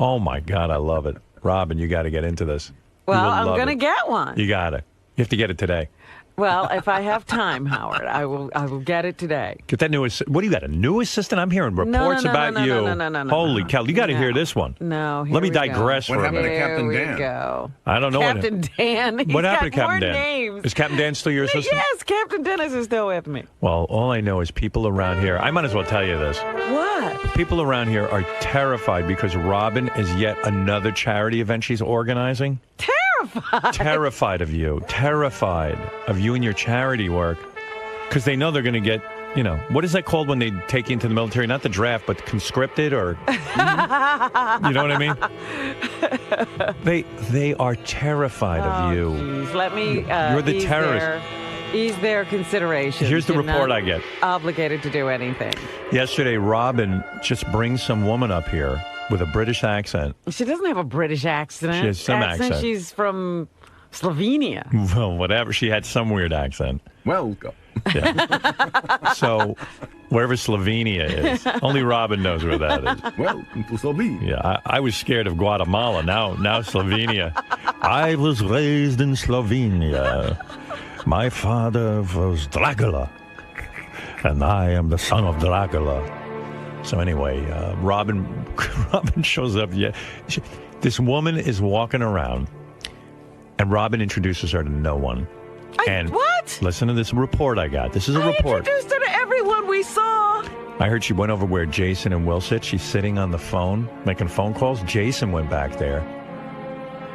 Oh my God, I love it, Robin. You got to get into this. Well, You will I'm love going to it. get one. You got it. You have to get it today. Well, if I have time, Howard, I will get it today. Get that new. What do you got? A new assistant? I'm hearing reports about you. Holy cow! You got to hear this one. No. Let me here we digress go. for a minute. Here we go. I don't know Captain Dan. He's What happened got to Captain more Dan? Names. Is Captain Dan still your assistant? Yes, Captain Dennis is still with me. Well, all I know is people around here. I might as well tell you this. What? People around here are terrified because Robin is yet another charity event she's organizing. Terrified of you. Terrified of you and your charity work. Because they know they're going to get, what is that called when they take you into the military? Not the draft, but conscripted or, you know what I mean? They are terrified of you. Geez. Let me. You're the terrorist. Ease their consideration. Here's the You're report not I get. Obligated to do anything. Yesterday, Robin just brings some woman up here with a British accent. She doesn't have a British accent. She has some accent. She's from Slovenia. Well, whatever. She had some weird accent. Welcome. Yeah. So, wherever Slovenia is, only Robin knows where that is. Well, Slovenia. Yeah, I was scared of Guatemala. Now Slovenia. I was raised in Slovenia. My father was Dracula, and I am the son of Dracula. So anyway, Robin shows up. Yeah, this woman is walking around, and Robin introduces her to no one. What? Listen to this report I got. This is a report. I introduced her to everyone we saw. I heard she went over where Jason and Will sit. She's sitting on the phone, making phone calls. Jason went back there.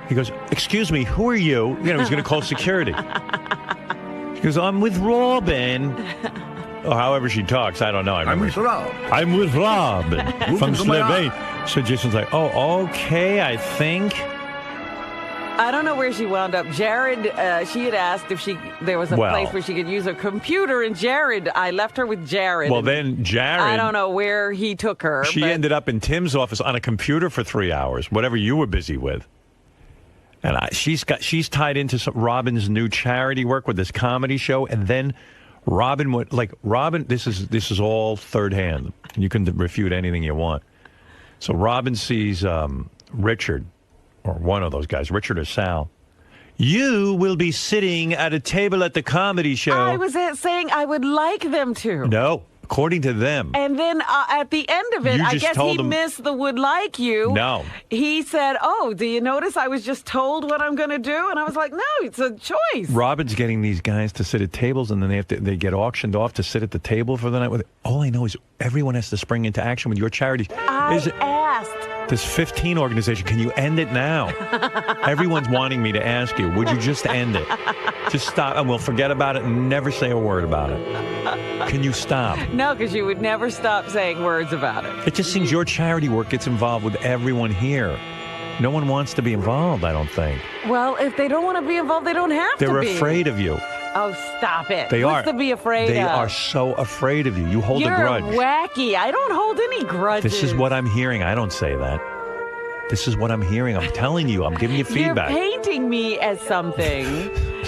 He goes, "Excuse me, who are you?" You know, he's going to call security. He goes, "I'm with Robin." Or however she talks, I don't know. I'm with Rob. I'm with Robin from Slovenia. So Jason's like, "Oh, okay, I think." I don't know where she wound up. Jared, she had asked if there was a place where she could use a computer, and I left her with Jared. Well, then Jared, I don't know where he took her. She ended up in Tim's office on a computer for 3 hours, whatever you were busy with. And she's tied into Robin's new charity work with this comedy show, and then Robin this is all third hand. You can refute anything you want. So Robin sees Richard, or one of those guys, Richard or Sal. "You will be sitting at a table at the comedy show." I was saying I would like them to. No, according to them. And then at the end of it, I guess he missed the "would like you." No. He said, "Oh, do you notice I was just told what I'm going to do?" And I was like, "No, it's a choice." Robin's getting these guys to sit at tables, and then they get auctioned off to sit at the table for the night. All I know is everyone has to spring into action with your charity. I asked. This 15 organization, can you end it now? Everyone's wanting me to ask you, would you just end it? Just stop, and we'll forget about it and never say a word about it. Can you stop? No, because you would never stop saying words about it. It just seems your charity work gets involved with everyone here. No one wants to be involved, I don't think. Well, if they don't want to be involved, they don't have to be. They're afraid of you. Oh, stop it. They What's to be afraid of? They are so afraid of you. You hold a grudge. You're wacky. I don't hold any grudges. This is what I'm hearing. I don't say that. This is what I'm hearing. I'm telling you. I'm giving you feedback. You're painting me as something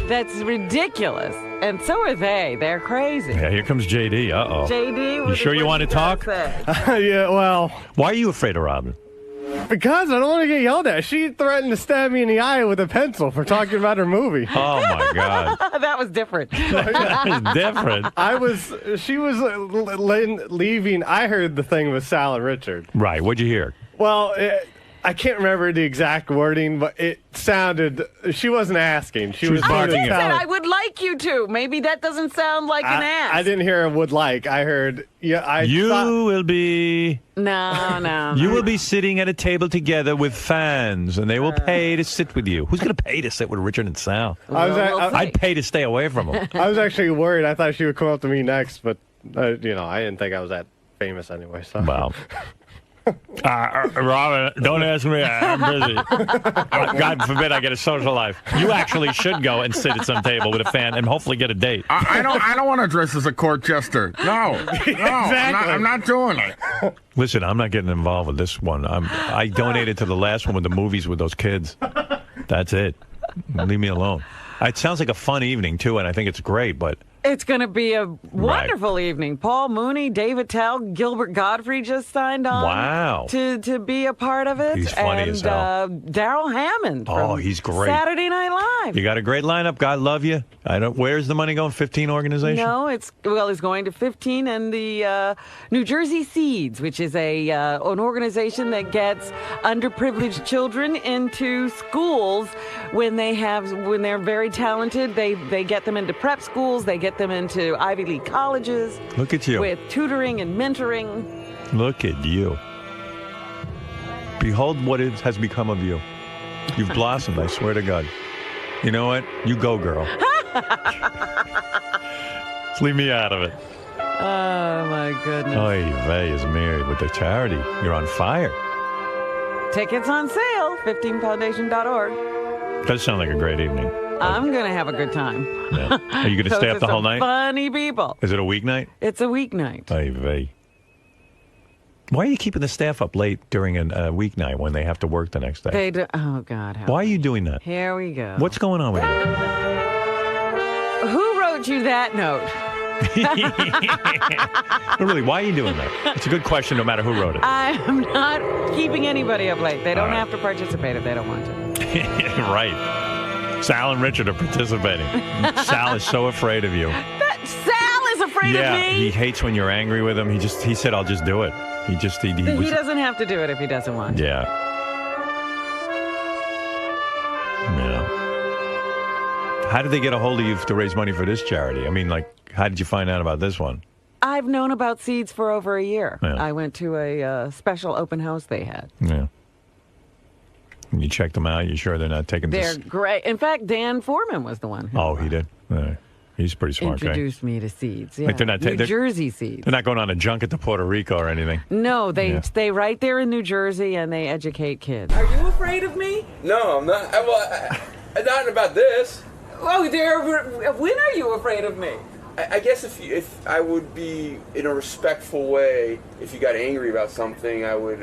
that's ridiculous. And so are they. They're crazy. Yeah, here comes JD. Uh-oh. JD, you sure you want to talk? Yeah, well. Why are you afraid of Robin? Because I don't want to get yelled at. She threatened to stab me in the eye with a pencil for talking about her movie. Oh, my God. That was different. That is different. She was leaving. I heard the thing with Sal and Richard. Right. What'd you hear? Well, I can't remember the exact wording, but it sounded, she wasn't asking. She was barking. I said, I would like you to. Maybe that doesn't sound like an ask. I didn't hear a would like. I heard, you will be... No. You will be sitting at a table together with fans, and they will pay to sit with you. Who's going to pay to sit with Richard and Sal? I'd pay to stay away from them. I was actually worried. I thought she would come up to me next, but, I didn't think I was that famous anyway. So. Wow. Robin, don't ask me. I'm busy. God forbid I get a social life. You actually should go and sit at some table with a fan and hopefully get a date. I don't want to dress as a court jester. No, exactly. I'm not doing it. Listen, I'm not getting involved with this one. I donated to the last one with the movies with those kids. That's it. Leave me alone. It sounds like a fun evening too, and I think it's great, but. It's going to be a wonderful evening. Paul Mooney, David Tell, Gilbert Godfrey just signed on. Wow. To be a part of it. He's funny as hell. Daryl Hammond. Oh, he's great. Saturday Night Live. You got a great lineup. God love you. Where's the money going? 15 organization? No, it's going to 15 and the New Jersey Seeds, which is an organization that gets underprivileged children into schools when they're very talented. They get them into prep schools. They get them into Ivy League colleges. Look at you. With tutoring and mentoring. Look at you. Behold what has become of you. You've blossomed, I swear to God. You know what? You go, girl. Just leave me out of it. Oh, my goodness. Oy vey is married with the charity. You're on fire. Tickets on sale, 15foundation.org. Does sound like a great evening. I'm going to have a good time. Yeah. Are you going to stay up the whole night? Funny people. Is it a weeknight? It's a weeknight. Oy vey. Why are you keeping the staff up late during a weeknight when they have to work the next day? Oh, God. Why are you doing that? Here we go. What's going on with you? Who wrote you that note? Really, why are you doing that? It's a good question no matter who wrote it. I'm not keeping anybody up late. They don't have to participate if they don't want to. Right. Sal and Richard are participating. Sal is so afraid of you. Sal is afraid of me? He hates when you're angry with him. He said, I'll just do it. He doesn't have to do it if he doesn't want to. Yeah. How did they get a hold of you to raise money for this charity? I mean, like, how did you find out about this one? I've known about seeds for over a year. Yeah. I went to a special open house they had. Yeah. And you checked them out? You sure they're not taking They're this? great. In fact, Dan Foreman was the one who Oh, he did? He's a pretty smart guy. introduced me to seeds. Yeah. Like they're not New Jersey seeds. They're not going on a junket to Puerto Rico or anything. No, they stay right there in New Jersey and they educate kids. Are you afraid of me? No, I'm not. Not about this. Oh, when are you afraid of me? I guess if I would be in a respectful way, if you got angry about something, I would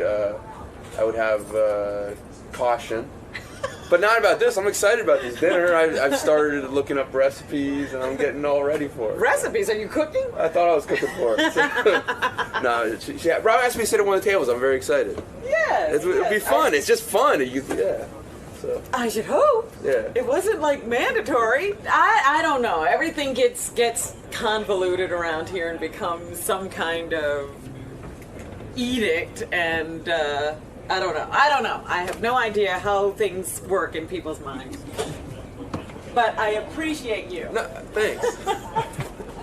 have caution. But not about this. I'm excited about this dinner. I've started looking up recipes, and I'm getting all ready for it. Recipes? Are you cooking? I thought I was cooking for it. No, Rob asked me to sit at one of the tables. I'm very excited. Yes. It'll be fun. It's just fun. So. I should hope. Yeah. It wasn't like mandatory. I don't know. Everything gets convoluted around here and becomes some kind of edict, and I don't know. I have no idea how things work in people's minds. But I appreciate you. No, thanks.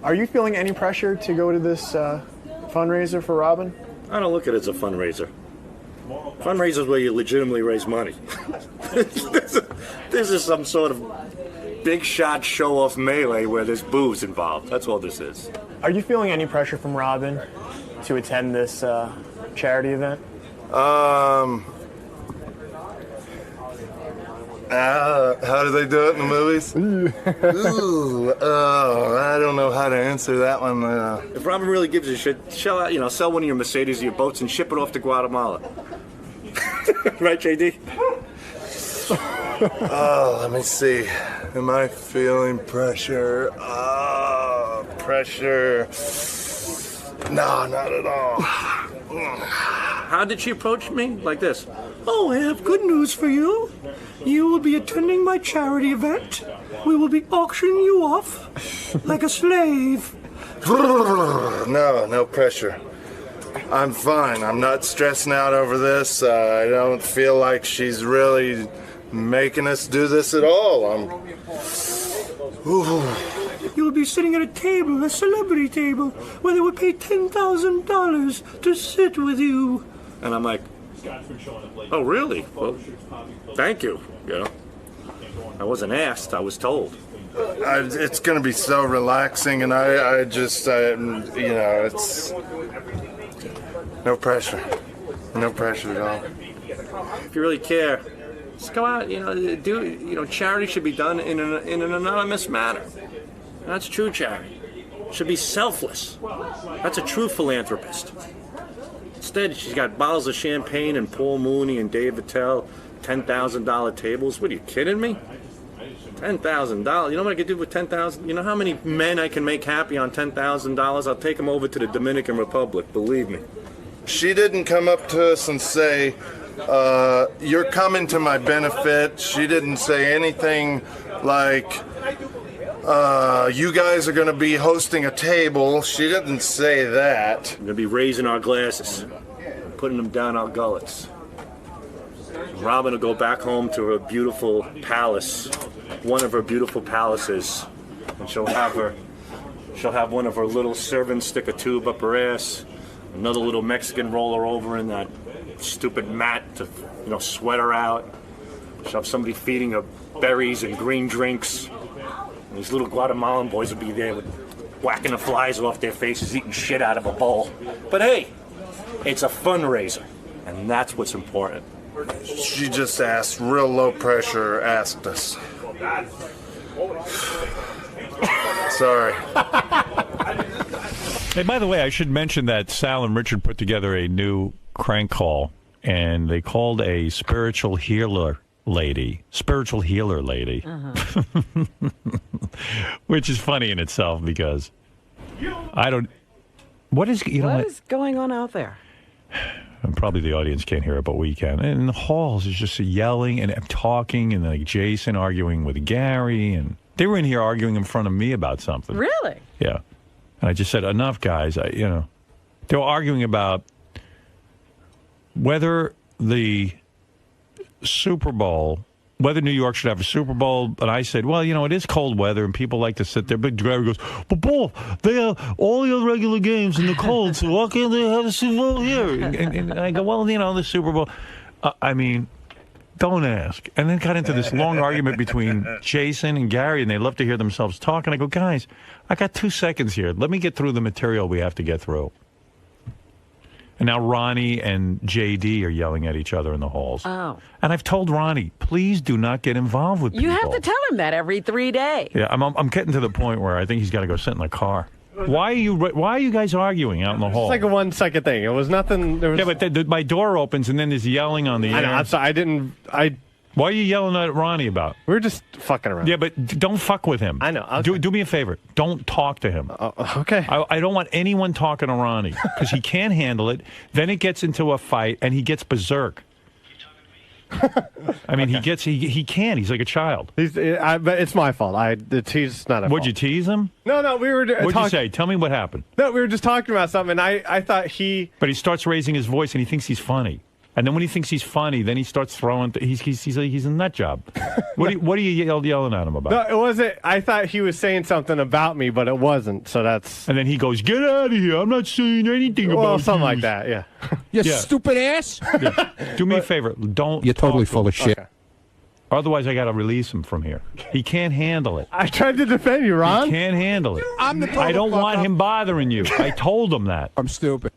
Are you feeling any pressure to go to this fundraiser for Robin? I don't look at it as a fundraiser. Fundraisers where you legitimately raise money. This is some sort of big shot show off melee where there's booze involved. That's all this is. Are you feeling any pressure from Robin to attend this charity event? How do they do it in the movies? I don't know how to answer that one. If Robin really gives a shit, sell one of your Mercedes or your boats and ship it off to Guatemala. Right, JD? Let me see. Am I feeling pressure? Pressure. No, not at all. How did she approach me? Like this. Oh, I have good news for you. You will be attending my charity event. We will be auctioning you off like a slave. No pressure. I'm fine. I'm not stressing out over this. I don't feel like she's really making us do this at all. You will be sitting at a table, a celebrity table, where they would pay $10,000 to sit with you. And I'm like, oh, really? Well, thank you. I wasn't asked. I was told. It's going to be so relaxing, and I just, it's no pressure. No pressure at all. If you really care, just go out, charity should be done in an anonymous manner. That's true charity. It should be selfless. That's a true philanthropist. Instead, she's got bottles of champagne and Paul Mooney and Dave Attell, $10,000 tables. What, are you kidding me? $10,000. You know what I could do with $10,000? You know how many men I can make happy on $10,000? I'll take them over to the Dominican Republic, believe me. She didn't come up to us and say, you're coming to my benefit. She didn't say anything like, you guys are going to be hosting a table. She didn't say that. We're going to be raising our glasses, putting them down our gullets. Robin will go back home to her beautiful palace, one of her beautiful palaces, and she'll have one of her little servants stick a tube up her ass, another little Mexican roll her over in that stupid mat to, sweat her out. She'll have somebody feeding her berries and green drinks. And these little Guatemalan boys will be there with whacking the flies off their faces, eating shit out of a bowl. But hey, it's a fundraiser, and that's what's important. She just asked, real low pressure, asked us. Sorry. Hey, by the way, I should mention that Sal and Richard put together a new crank call, and they called a spiritual healer lady, Uh-huh. which is funny in itself because I don't. What is What is going on out there? And probably the audience can't hear it, but we can. And in the halls, it's just yelling and talking, and like Jason arguing with Gary, and they were in here arguing in front of me about something. Really? Yeah. And I just said, enough, guys. They were arguing about whether the Super Bowl, whether New York should have a Super Bowl. And I said, well, it is cold weather and people like to sit there. But Gary goes, but Paul, they have all your regular games in the cold, so why can't they have a Super Bowl here? And I go, well, the Super Bowl. Don't ask. And then got into this long argument between Jason and Gary, and they love to hear themselves talk. And I go, guys, I got 2 seconds here. Let me get through the material we have to get through. And now Ronnie and JD are yelling at each other in the halls. Oh. And I've told Ronnie, please do not get involved with people. You have to tell him that every 3 days. Yeah, I'm getting to the point where I think he's got to go sit in the car. Why are you guys arguing out in the hall? It's like a 1 second thing. It was nothing. There was... Yeah, but my door opens and then there's yelling on the air. I know. I'm sorry. What are you yelling at Ronnie about? We were just fucking around. Yeah, but don't fuck with him. I know. Okay. Do me a favor. Don't talk to him. Okay. I don't want anyone talking to Ronnie because he can't handle it. Then it gets into a fight and he gets berserk. I mean, okay. He can't. He's like a child. But it's my fault. He's not a Would you tease him? No, we were What'd you say? Tell me what happened. No, we were just talking about something, and I thought he... But he starts raising his voice, and he thinks he's funny. And then when he thinks he's funny, then he starts throwing... He's a nut job. What are you yelling at him about? No, it wasn't... I thought he was saying something about me, but it wasn't, so that's... And then he goes, get out of here. I'm not saying anything about you. Well, something like that, yeah. You stupid ass. Yeah. Do me a favor. Don't... You're totally full of shit. Okay. Otherwise, I got to release him from here. He can't handle it. I tried to defend you, Ron. He can't handle it. I don't want him bothering you. I told him that. I'm stupid.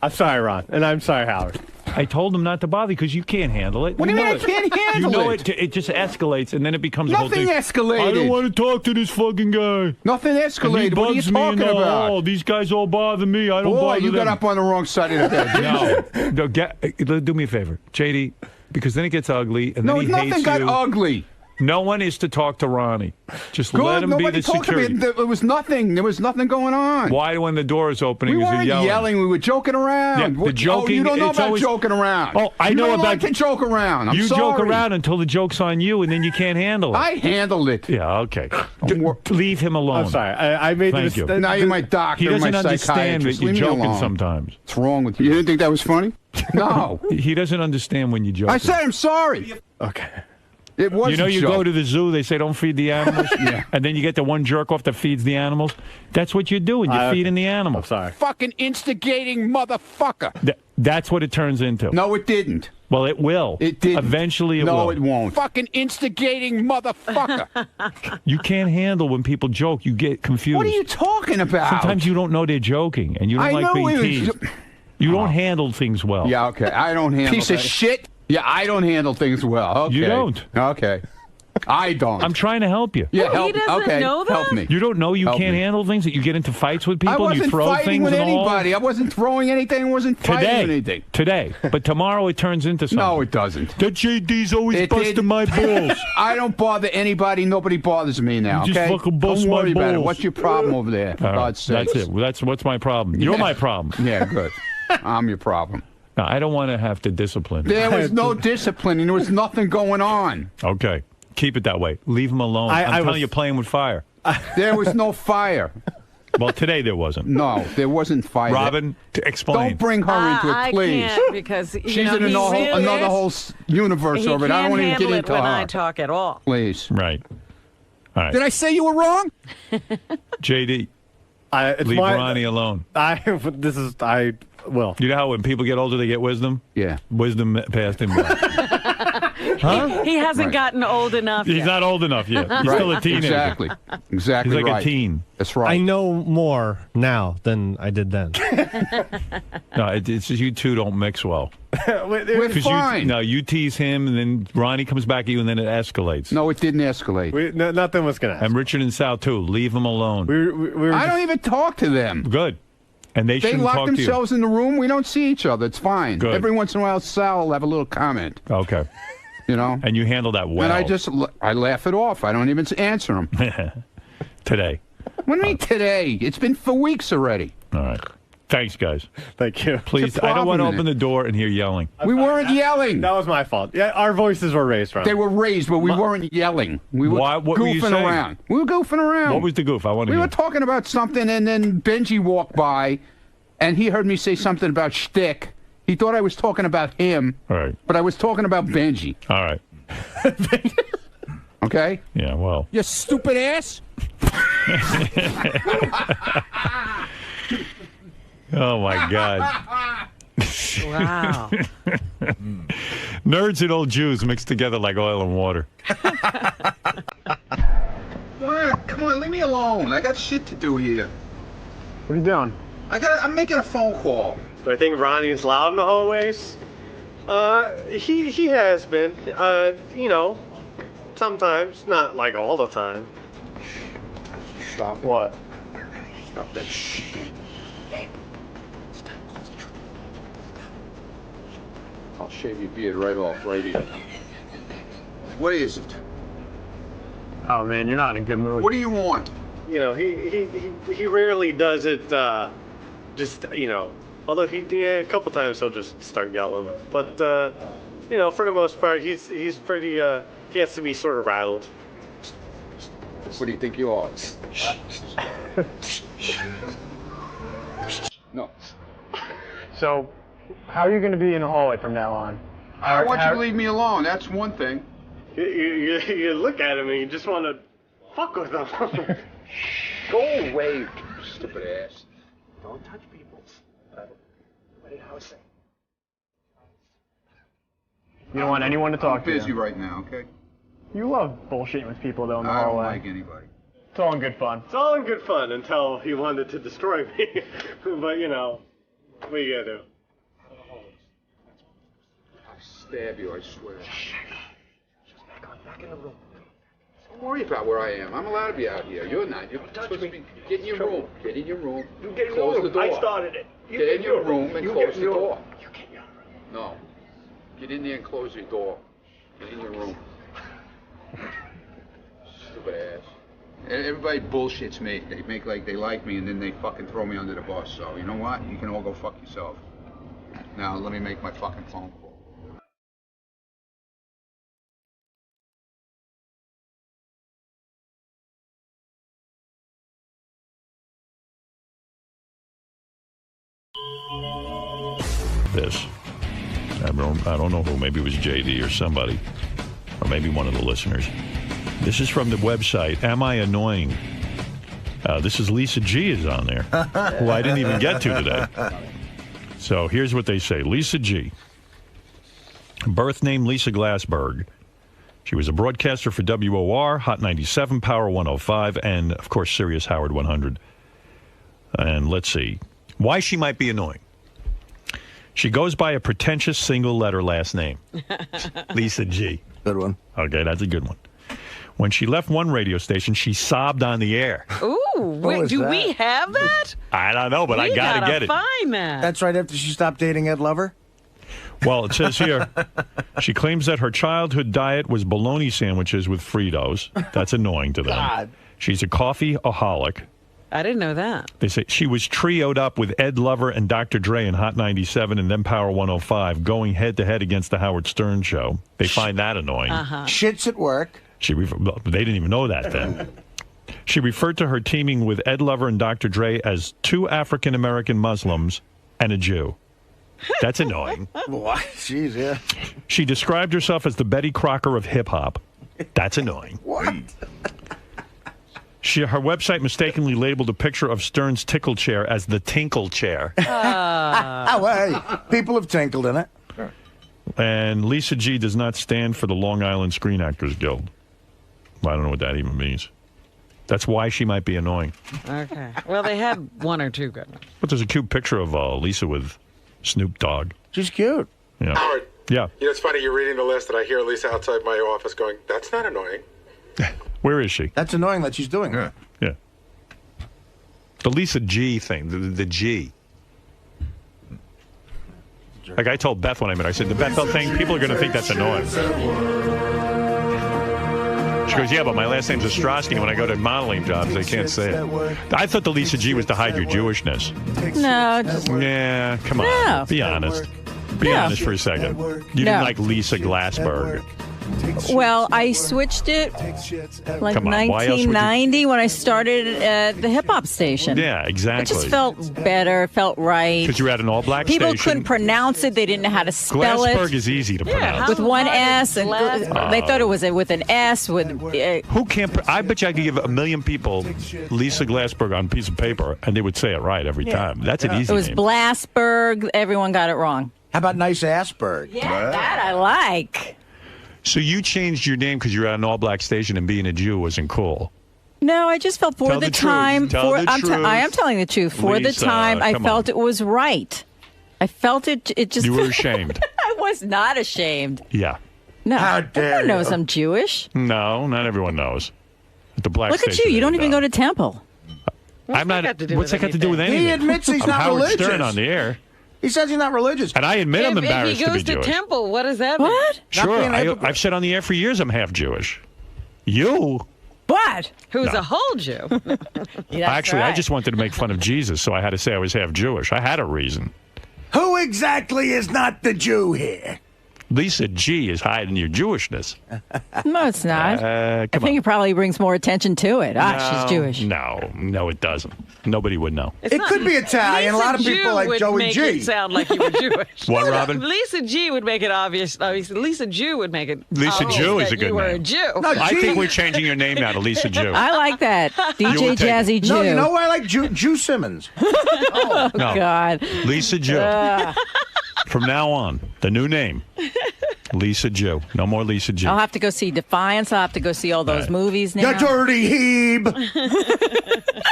I'm sorry, Ron, and I'm sorry, Howard. I told him not to bother because you can't handle it. What do you mean I can't handle it? It just escalates, and then it becomes a whole thing. Nothing escalated. I don't want to talk to this fucking guy. Nothing escalated. What are you talking about? Oh, these guys all bother me. I don't bother you them. got up on the wrong side of the bed. No, do me a favor, JD, because then it gets ugly, and then he hates you. Nothing got ugly. No one is to talk to Ronnie. Just let him be the security. There was nothing. There was nothing going on. Why, when the door is opening, we is he weren't yelling? We were joking around. Yeah, the joking. You don't know about joking around. Oh, I know you about. Like to joke around. I'm you sorry. joke around until the joke's on you, and then you can't handle it. I handled it. Yeah. Okay. Leave him alone. I'm sorry. I made Thank this. you. Now you're my doctor. He doesn't my understand that you're joking alone. sometimes. What's wrong with you? You didn't think that was funny? No. He doesn't understand when you joke. I said I'm sorry. Okay. It was you go to the zoo, they say don't feed the animals, yeah. And then you get the one jerk off that feeds the animals. That's what you're doing. You're feeding the animals. I'm sorry. Fucking instigating motherfucker. That's what it turns into. No, it didn't. Well, it will. It didn't. Eventually it will. No, it won't. Fucking instigating motherfucker. You can't handle when people joke. You get confused. What are you talking about? Sometimes you don't know they're joking, and you don't like being teased. You don't handle things well. Yeah, okay. I don't handle Piece of shit. Yeah, I don't handle things well. Okay. You don't. Okay. I don't. I'm trying to help you. Yeah, help. He doesn't know that? Help me. You don't know you Help can't me. handle things, that you get into fights with people and you throw fighting things with in the hall? anybody. I wasn't throwing anything. I wasn't fighting anything. Today. But tomorrow it turns into something. No, it doesn't. That JD's always busting my balls. I don't bother anybody. Nobody bothers me now, You okay? just fucking bust don't worry my about it. balls. What's your problem over there? For God's sake. That's it. That's what's my problem. You're my problem. Yeah, good. I'm your problem. No, I don't want to have to discipline. There was no disciplining. There was nothing going on. Okay. Keep it that way. Leave him alone. I'm telling you, playing with fire. There was no fire. Well, today there wasn't. No, there wasn't fire. Robin, explain. Don't bring her into it, please. I can't because she's in another whole universe of it. I don't want to even get into when her. I talk at all. Please. Right. All right. Did I say you were wrong? JD, leave Ronnie alone. Will. You know how when people get older, they get wisdom? Yeah. Wisdom passed him by. Huh? He hasn't gotten old enough yet. He's not old enough yet. He's still a teenager. Exactly. He's like right. a teen. That's right. I know more now than I did then. No, it's just you two don't mix well. We're fine. You tease him, and then Ronnie comes back at you, and then it escalates. No, it didn't escalate. Nothing was going to happen. And Richard and Sal, too. Leave them alone. I don't even talk to them. Good. And they shouldn't lock talk to you. themselves in the room. We don't see each other. It's fine. Good. Every once in a while, Sal will have a little comment. Okay. You know? And you handle that well. And I laugh it off. I don't even answer them. Today. What do you mean today? It's been for weeks already. All right. Thanks, guys. Thank you. Please, I don't want to open the door and hear yelling. We weren't yelling. That was my fault. Yeah, our voices were raised, Ron. They were raised, but we weren't yelling. We were What were you goofing saying? around. We were goofing around. What was the goof? I want to We hear. were talking about something, and then Benji walked by, and he heard me say something about shtick. He thought I was talking about him, All right. but I was talking about Benji. All right. Okay? Yeah, well. You stupid ass. Oh, my God. Wow. Nerds and old Jews mixed together like oil and water. Come on, leave me alone. I got shit to do here. What are you doing? I'm making a phone call. Do I think Ronnie's loud in the hallways? He has been. You know, sometimes, not like all the time. Stop. What? Stop that shit. I'll shave your beard right off, right here. What is it? Oh man, you're not in a good mood. What do you want? You know, he rarely does it. Just you know, although a couple times he'll just start yelling. But you know, for the most part, he's pretty. He has to be sort of rattled. What do you think you are? No. So, how are you going to be in the hallway from now on? I want you to leave me alone. That's one thing. You look at him and you just want to fuck with him. Go away, you stupid ass. Don't touch people. What did I say? You don't want anyone to talk I'm to you. busy right now, okay? You love bullshitting with people, though, in the I don't hallway. like anybody. It's all in good fun. It's all in good fun until he wanted to destroy me. But you know, what are you gonna do? I'll stab you, I swear. Back in the room. Don't worry about where I am. I'm allowed to be out here. You're not. You're supposed to be. Get in your room. Get in your room. You get in Close your the room. door. I started it. You Get in your room and close the door. You get in your room. No. Get in there and close your door. Get in your room. Stupid ass. Everybody bullshits me. They make like they like me and then they fucking throw me under the bus. So, you know what? You can all go fuck yourself. Now, let me make my fucking phone call. This. I don't know who. Maybe it was JD or somebody. Or maybe one of the listeners. This is from the website, Am I Annoying? This is Lisa G is on there, who I didn't even get to today. So here's what they say. Lisa G. Birth name Lisa Glassberg. She was a broadcaster for WOR, Hot 97, Power 105, and, of course, Sirius Howard 100. And let's see. Why she might be annoying. She goes by a pretentious single-letter last name. Lisa G. Good one. Okay, that's a good one. When she left one radio station, she sobbed on the air. Ooh, wait, do we have that? I don't know, but I gotta get it. Find that. That's right after she stopped dating Ed Lover? Well, it says here, she claims that her childhood diet was bologna sandwiches with Fritos. That's annoying to them. God. She's a coffee-aholic. I didn't know that. They say she was trioed up with Ed Lover and Dr. Dre in Hot 97 and then Power 105, going head-to-head against the Howard Stern show. They find that annoying. Shit's at work. They didn't even know that then. She referred to her teaming with Ed Lover and Dr. Dre as two African-American Muslims and a Jew. That's annoying. What? Jeez, yeah. She described herself as the Betty Crocker of hip-hop. That's annoying. What? Her website mistakenly labeled a picture of Stern's tickle chair as the Tinkle chair. Oh, hey, people have tinkled in it. And Lisa G does not stand for the Long Island Screen Actors Guild. I don't know what that even means. That's why she might be annoying. Okay. Well, they had one or two good ones. But there's a cute picture of Lisa with Snoop Dogg. She's cute. Yeah. Howard. Yeah. You know, it's funny, you're reading the list and I hear Lisa outside my office going, that's not annoying. Where is she? That's annoying that she's doing it. Yeah. The Lisa G thing, the G. Like I told Beth when I met her, I said, the Bethel thing, people are going to think that's annoying. She goes, yeah, but my last name's Ostrowski. When I go to modeling jobs, they can't say it. I thought the Lisa G was to hide your Jewishness. No. Yeah, come on. No. Be honest. Be honest for a second. You didn't like Lisa Glassberg. Well, I switched it like 1990 when I started at the hip hop station. Yeah, exactly. It just felt better, felt right. Because you were at an all-black People station. couldn't pronounce it. They didn't know how to spell Glassberg it. is easy to pronounce. With one S. And they thought it was with an S. With Who can't? I bet you I could give 1 million people Lisa Glassberg on a piece of paper, and they would say it right every time. That's an easy It was name. Blasberg. Everyone got it wrong. How about Nice Assberg? Yeah, that I like. So you changed your name because you were at an all-black station and being a Jew wasn't cool. No, I just felt for Tell the the truth. time. Tell the I am truth. telling the truth. For Lisa, the time, I come felt on. it was right. I felt it. It just. You were ashamed. I was not ashamed. Yeah. No, How dare everyone knows you. I'm Jewish. No, not everyone knows. At the black Look at station, you. You don't they even go to temple. I'm not. What's that got to do with anything? He admits he's I'm not Howard religious. Stern on the air. He says he's not religious. And I admit I'm If embarrassed he to goes be to Jewish. temple, what does that mean? What? Sure, I've said on the air for years I'm half Jewish. You? What? Who's No. a whole Jew? Actually, I just wanted to make fun of Jesus, so I had to say I was half Jewish. I had a reason. Who exactly is not the Jew here? Lisa G is hiding your Jewishness. No, it's not. I Come think on. it probably brings more attention to it. She's Jewish. No, it doesn't. Nobody would know. It could be Italian. A lot of Lisa people Jew like would Joey make G. it sound like you were Jewish. What, Robin? Lisa G would make it obvious. Lisa Jew would make it Lisa obvious Jew is that a good you were name. a Jew. I think we're changing your name now to Lisa Jew. I like that. You DJ would take Jazzy it. Jew. No, you know why I like Jew Simmons? Oh, No. God. Lisa Jew. From now on, the new name, Lisa Jew. No more Lisa Jew. I'll have to go see Defiance. I'll have to go see all those Right. movies now. You dirty heeb.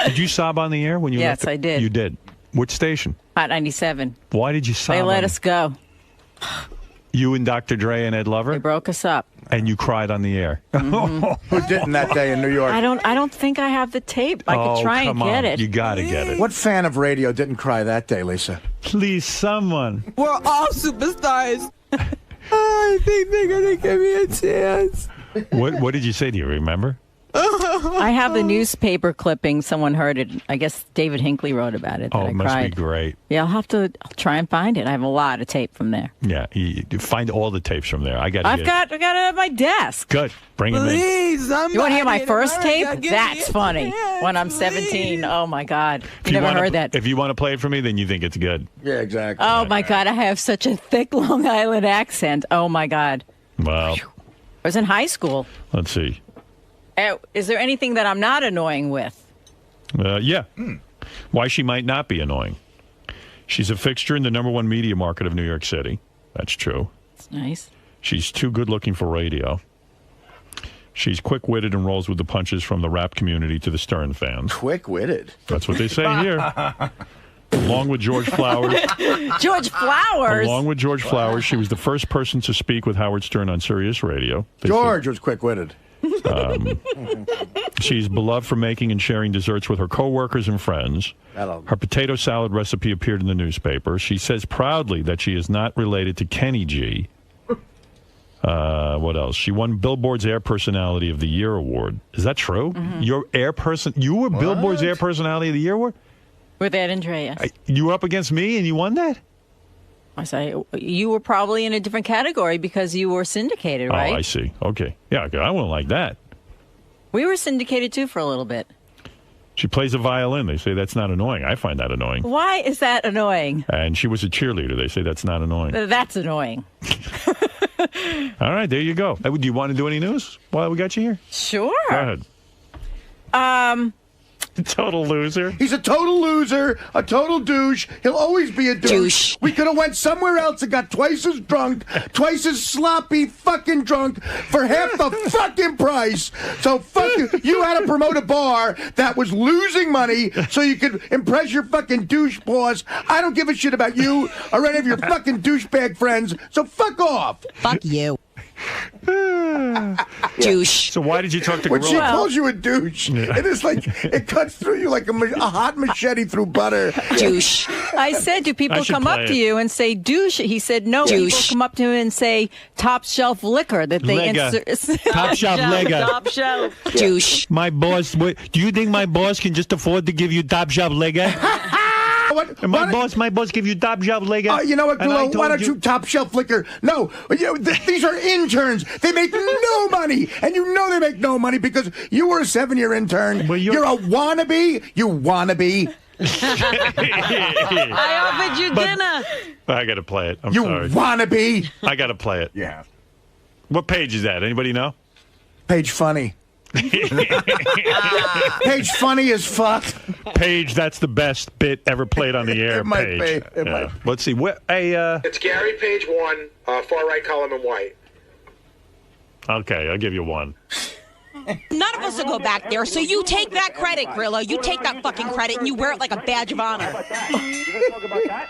Did you sob on the air when you Yes, left? I did. You did. Which station? Hot 97. Why did you sob? They let on- us go. You and Dr. Dre and Ed Lover? They broke us up. And you cried on the air. Who didn't that day in New York? I don't think I have the tape. I could try and come get on. it. You got to get it. What fan of radio didn't cry that day, Lisa? Please, someone. We're all superstars. I think they're going to give me a chance. What did you say? Do you remember? I have the newspaper clipping. Someone heard it. I guess David Hinckley wrote about it. Oh, that I it must cried. be great. Yeah, I'll try and find it. I have a lot of tape from there. Yeah, you find all the tapes from there. I got I got it at my desk. Good. Bring them in. Please, You want to hear my somebody, first tape? give me That's a funny. chance, When I'm 17. Oh my God, If you never wanna- heard that. If you want to play it for me, then you think it's good. Yeah, exactly. Oh my God, I have such a thick Long Island accent. Oh my God, Well, I was in high school. let's see. Is there anything that I'm not annoying with? Yeah. Why she might not be annoying. She's a fixture in the #1 media market of New York City. That's true. It's nice. She's too good looking for radio. She's quick-witted and rolls with the punches from the rap community to the Stern fans. Quick-witted? That's what they say here. Along with George Flowers. George Flowers. Along with George Flowers, she was the first person to speak with Howard Stern on Sirius Radio. George was quick-witted. She's beloved for making and sharing desserts with her coworkers and friends. Her potato salad recipe appeared in the newspaper. She says proudly that she is not related to Kenny G. What else? She won Billboard's Air Personality of the Year award. Is that true? Your you were Billboard's Air Personality of the Year award? With Ed and Dre, yes. You were up against me and you won that? I say you were probably in a different category because you were syndicated, right? Oh, I see. Okay. Yeah, I wouldn't like that. We were syndicated too for a little bit. She plays a violin. They say that's not annoying. I find that annoying. Why is that annoying? And she was a cheerleader. They say that's not annoying. That's annoying. All right, there you go. Do you want to do any news while we got you here? Sure. Go ahead. Total loser. He's a total loser, a total douche. He'll always be a douche. We could have went somewhere else and got twice as drunk, twice as sloppy fucking drunk for half the fucking price. So fuck you. You had to promote a bar that was losing money so you could impress your fucking douche boss. I don't give a shit about you or any of your fucking douchebag friends. So fuck off. Fuck you. Douche. So why did you talk to When Gorilla? she calls you a douche, it is like it cuts through you like a hot machete through butter. Douche. I said, do people come up to you and say douche? He said, no. Douche. People come up to him and say top shelf liquor that they insert. Top shelf liquor. Top shelf. Douche. My boss. Do you think my boss can just afford to give you top shelf liquor? My boss give you top shelf liquor. You know what, Grillo? Why don't you top shelf liquor? No, these are interns. They make no money, and you know they make no money because you were a 7-year intern. Well, you're a wannabe. You wannabe. I offered you dinner. I got to play it. I'm you sorry. You wannabe. I got to play it. Yeah. What page is that? Anybody know? Page funny. Page funny as fuck. Page, that's the best bit ever played on the air. It might Page. be. It might. Let's see. It's Gary, page 1, far right column in white. Okay, I'll give you one. None of us will go back there, so you take that credit, Grillo. You take that fucking credit and you wear it like a badge of honor. You gonna talk about that?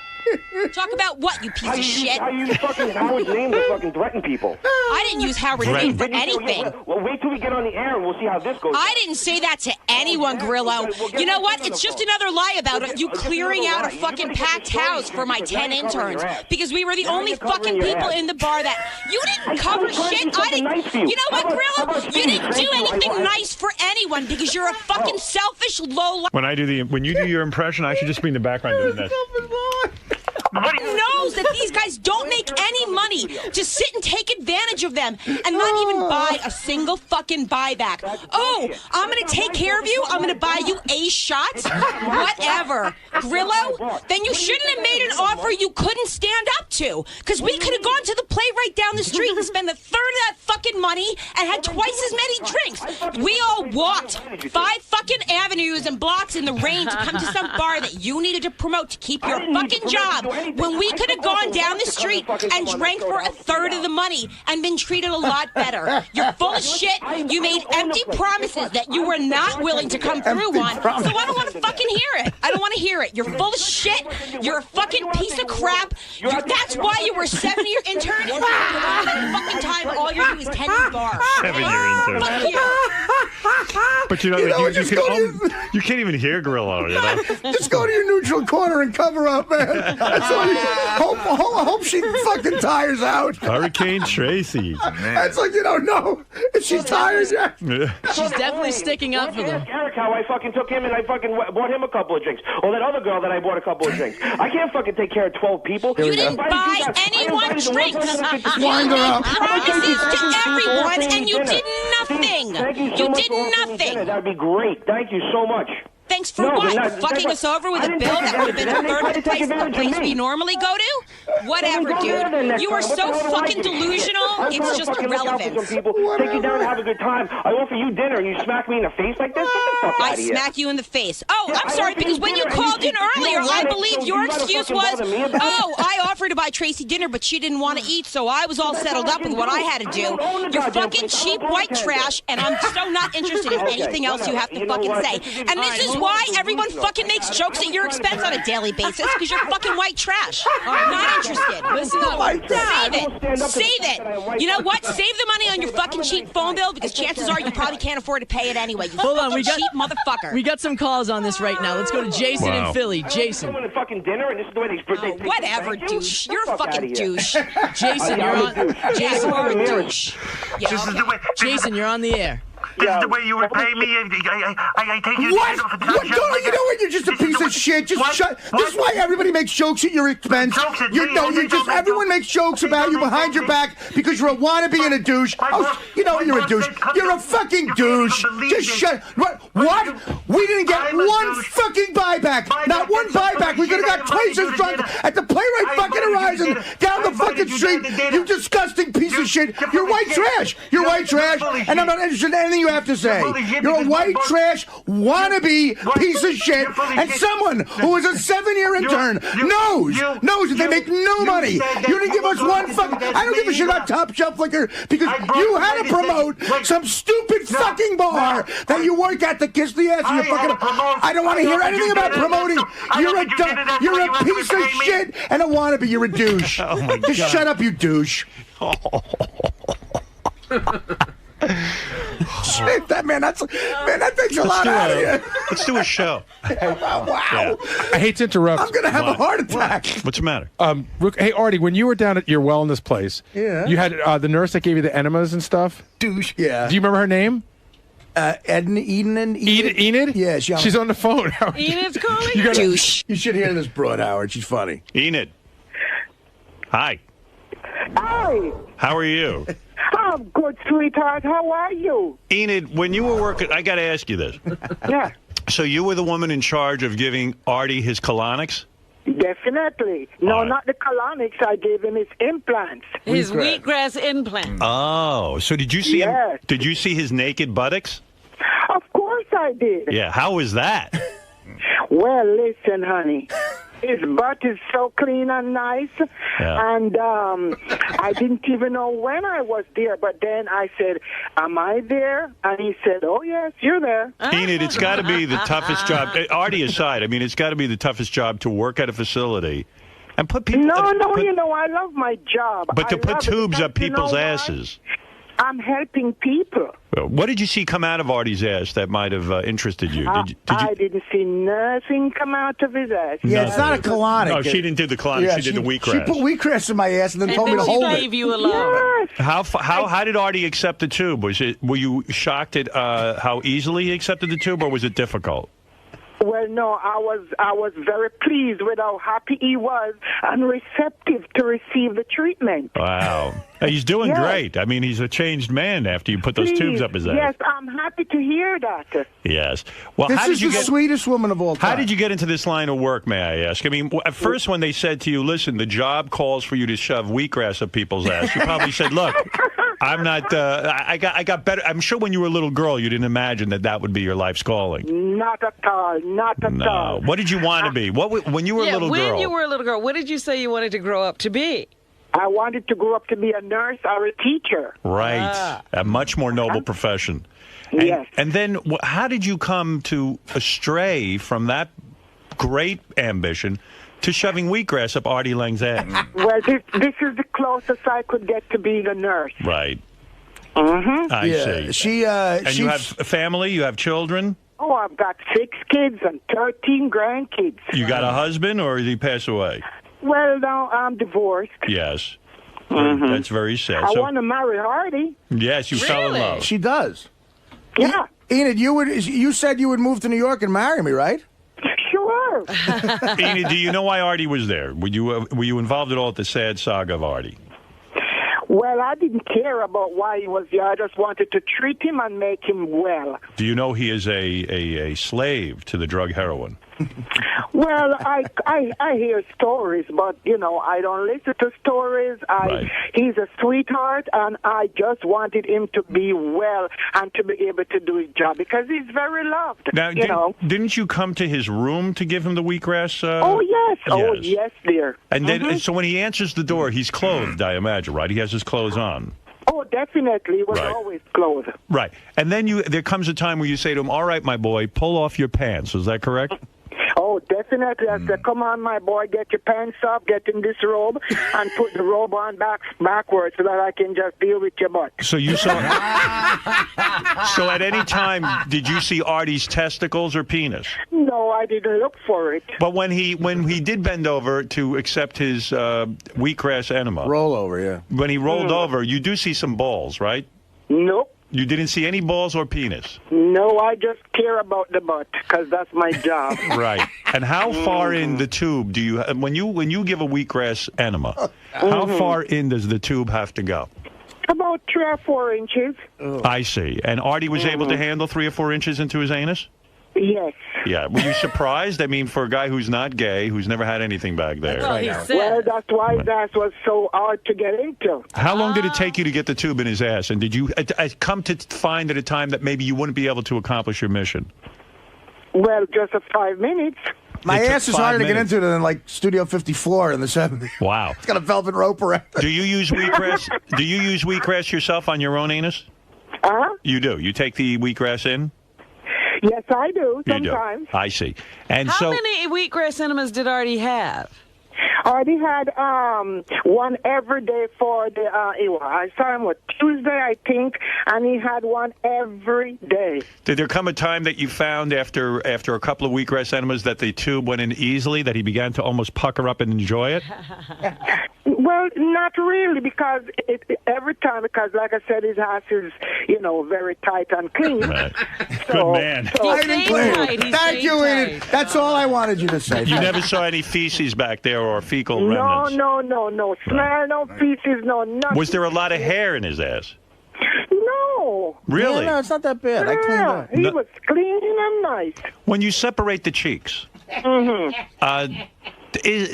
Talk about what, you piece of shit? How you use fucking Howard's name to fucking threaten people? I didn't use Howard's name for anything. Well, wait till we get on the air and we'll see how this goes. I didn't say that to anyone, Grillo. You know what? It's just another lie about you clearing out a fucking packed house for my 10 interns because we were the only fucking people in the bar that... You didn't cover shit. I didn't... You know what, Grillo? You didn't do anything nice for anyone because you're a fucking selfish low... When you do your impression, I should just be in the background doing this. Knows that these guys don't make any money to sit and take advantage of them and not even buy a single fucking buyback. Oh, I'm going to take care of you. I'm going to buy you a shot. Whatever. Grillo, then you shouldn't have made an offer you couldn't stand up to because we could have gone to the play right down the street and spent a third of that fucking money and had twice as many drinks. We all walked 5 fucking avenues and blocks in the rain to come to some bar that you needed to promote to keep your fucking job. When we could have gone down the street and drank for a third of the money and been treated a lot better. You're full of shit. You made empty promises that you were not willing to come through on. So I don't want to fucking hear it. I don't want to hear it. You're full of shit. You're a fucking piece of crap. That's why you were a 7-year intern. And that fucking time, all you do is tend to bar. 7-year intern. Fuck you. But you can't even hear Grillo, you know? Just go to your neutral corner and cover up, man. That's all you hope she fucking tires out. Hurricane Tracy. That's like, no. If she tires out. She's definitely sticking up for them. Eric, how I fucking took him and I fucking bought him a couple of drinks. Or that other girl that I bought a couple of drinks. I can't fucking take care of 12 people. You didn't buy anyone drinks. You made promises to everyone and you did nothing. You did nothing. That'd be great. Thank you so much. Thanks for what? Fucking us over with a bill that would have been a third of the place we normally go to? Whatever, dude. You are so fucking delusional, it's just irrelevant. Take you down and have a good time. I offer you dinner and you smack me in the face like this? Get the fuck out of here. I smack you in the face. Oh, I'm sorry, because when you called in earlier, I believe your excuse was, I offered to buy Tracy dinner, but she didn't want to eat, so I was all settled up with what I had to do. You're fucking cheap white trash, and I'm so not interested in anything else you have to fucking say. And this is why everyone fucking makes jokes at your expense on a daily basis, because you're fucking white trash. I'm not interested. Listen up. Save it. You know what? Save the money on your fucking cheap phone bill, because chances are you probably can't afford to pay it anyway. You Hold on, cheap motherfucker. We got some calls on this right now. Let's go to Jason in Philly. Jason. Fucking dinner, and this is the way they whatever, douche. You're a fucking douche. Jason, you're on. Jason, you're a douche. Jason, you're on the air. This is the way you repay me. I take you. What? You know what? You're just a piece of shit. Just shut. This is why everybody makes jokes at your expense. Everyone makes jokes about you behind your back because you're a wannabe and a douche. You're a douche. You're a fucking douche. Just shut. What? We didn't get one fucking buyback. Not one buyback. We could have got twice as drunk at the Playwright fucking Horizon down the fucking street. You disgusting piece of shit. You're white trash. You're white trash, and I'm not interested in anything you have to say. You're a white trash wannabe piece of shit, and someone who is a 7-year intern knows that they make no money. You didn't give us one fucking. I don't give a shit about Top Shelf Liquor because you had to promote some stupid fucking bar that you work at to kiss the ass of your fucking. I don't want to hear anything about promoting. You're a piece of shit and a wannabe. You're a douche. Just shut up, you douche. Shit, that takes a lot out of you. Let's do a show. Wow. Yeah. I hate to interrupt. I'm going to have a heart attack. What's the matter? Hey, Artie, when you were down at your wellness place, you had the nurse that gave you the enemas and stuff? Douche, yeah. Do you remember her name? Enid? Yeah, she's on the phone. Howard. Enid's calling? Douche. You should hear this broad, Howard. She's funny. Enid. Hi. Hi. How are you? I'm good, sweetheart. How are you? Enid, when you were working, I got to ask you this. Yeah. So you were the woman in charge of giving Artie his colonics? Definitely. No, not the colonics. I gave him his implants. His wheatgrass implant. Oh, so did you see him? Did you see his naked buttocks? Of course I did. Yeah, how was that? Well, listen, honey. His butt is so clean and nice, and I didn't even know when I was there. But then I said, "Am I there?" And he said, "Oh yes, you're there." Enid, it's got to be the toughest job. Artie aside, I mean, it's got to be the toughest job to work at a facility and put people. No, you know, I love my job. But to put tubes up people's asses. I'm helping people. What did you see come out of Artie's ass that might have interested you? I didn't see nothing come out of his ass. Yeah, it's not a colonic. No, she didn't do the colonic. Yeah, she did the wheatgrass. She put wheatgrass in my ass and then told me to hold it. She gave you a loan. How did Artie accept the tube? Were you shocked at how easily he accepted the tube, or was it difficult? Well, no, I was very pleased with how happy he was and receptive to receive the treatment. Wow. He's doing great. I mean, he's a changed man after you put those tubes up his ass. Yes, I'm happy to hear that. Yes. Well, this is the sweetest woman of all time. How did you get into this line of work, may I ask? I mean, at first when they said to you, listen, the job calls for you to shove wheatgrass up people's ass, you probably said, look, I'm not, I got better. I'm sure when you were a little girl, you didn't imagine that would be your life's calling. Not at all. Not at all. What did you want to be? When you were a little girl? When you were a little girl, what did you say you wanted to grow up to be? I wanted to grow up to be a nurse or a teacher. Right. A much more noble profession. And, yes. And then how did you come to astray from that great ambition to shoving wheatgrass up Artie Lange's ass? Well, this is the closest I could get to being a nurse. Right. Mm-hmm. I see. And you have a family? You have children? Oh, I've got 6 kids and 13 grandkids. You got a husband, or did he pass away? Well, no, I'm divorced. Yes. Mm-hmm. That's very sad. I want to marry Artie. Yes, you fell in love. She does. Yeah. Enid, you said you would move to New York and marry me, right? Sure. Enid, do you know why Artie was there? Were you involved at all at the sad saga of Artie? Well, I didn't care about why he was there. I just wanted to treat him and make him well. Do you know he is a slave to the drug heroin? Well, I hear stories, but, you know, I don't listen to stories. He's a sweetheart, and I just wanted him to be well and to be able to do his job because he's very loved. Now, didn't you come to his room to give him the wheatgrass? Oh, yes. Oh, yes, dear. And then, so when he answers the door, he's clothed, I imagine, right? He has his clothes on. Oh, definitely. He was always clothed. Right. And then there comes a time where you say to him, all right, my boy, pull off your pants. Is that correct? Oh, definitely. I said, come on, my boy, get your pants off, get in this robe, and put the robe on backwards so that I can just deal with your butt. So you saw... So at any time, did you see Artie's testicles or penis? No, I didn't look for it. But when he did bend over to accept his wheatgrass enema... Roll over, yeah. When he rolled over, you do see some balls, right? Nope. You didn't see any balls or penis? No, I just care about the butt because that's my job. Right. And how far in the tube do you... When you give a wheatgrass enema, how far in does the tube have to go? About 3 or 4 inches. I see. And Artie was able to handle 3 or 4 inches into his anus? Yes. Yeah. Were you surprised? I mean, for a guy who's not gay, who's never had anything back there. Well, that's why his ass was so hard to get into. How long did it take you to get the tube in his ass? And did you come to find at a time that maybe you wouldn't be able to accomplish your mission? Well, just 5 minutes. My ass is harder to get into than like Studio 54 in the 70s. Wow. It's got a velvet rope around it. Do you use wheatgrass? Do you use wheatgrass yourself on your own anus? You do. You take the wheatgrass in? Yes, I do, You do. sometimes. I see. And How many wheatgrass enemas did Artie have? Artie had one every day for the. I saw him Tuesday, I think, and he had one every day. Did there come a time that you found after a couple of wheatgrass enemas that the tube went in easily, that he began to almost pucker up and enjoy it? Well, not really, because every time, because like I said, his house is, very tight and clean. Right. So, Good man. Tight and clean. Thank you, Enid. That's all I wanted you to say. You never saw any feces back there or fecal remnants? No. Smell, no feces, no nothing. Was there a lot of hair in his ass? No. Really? No, it's not that bad. I cleaned up. He was clean and nice. When you separate the cheeks,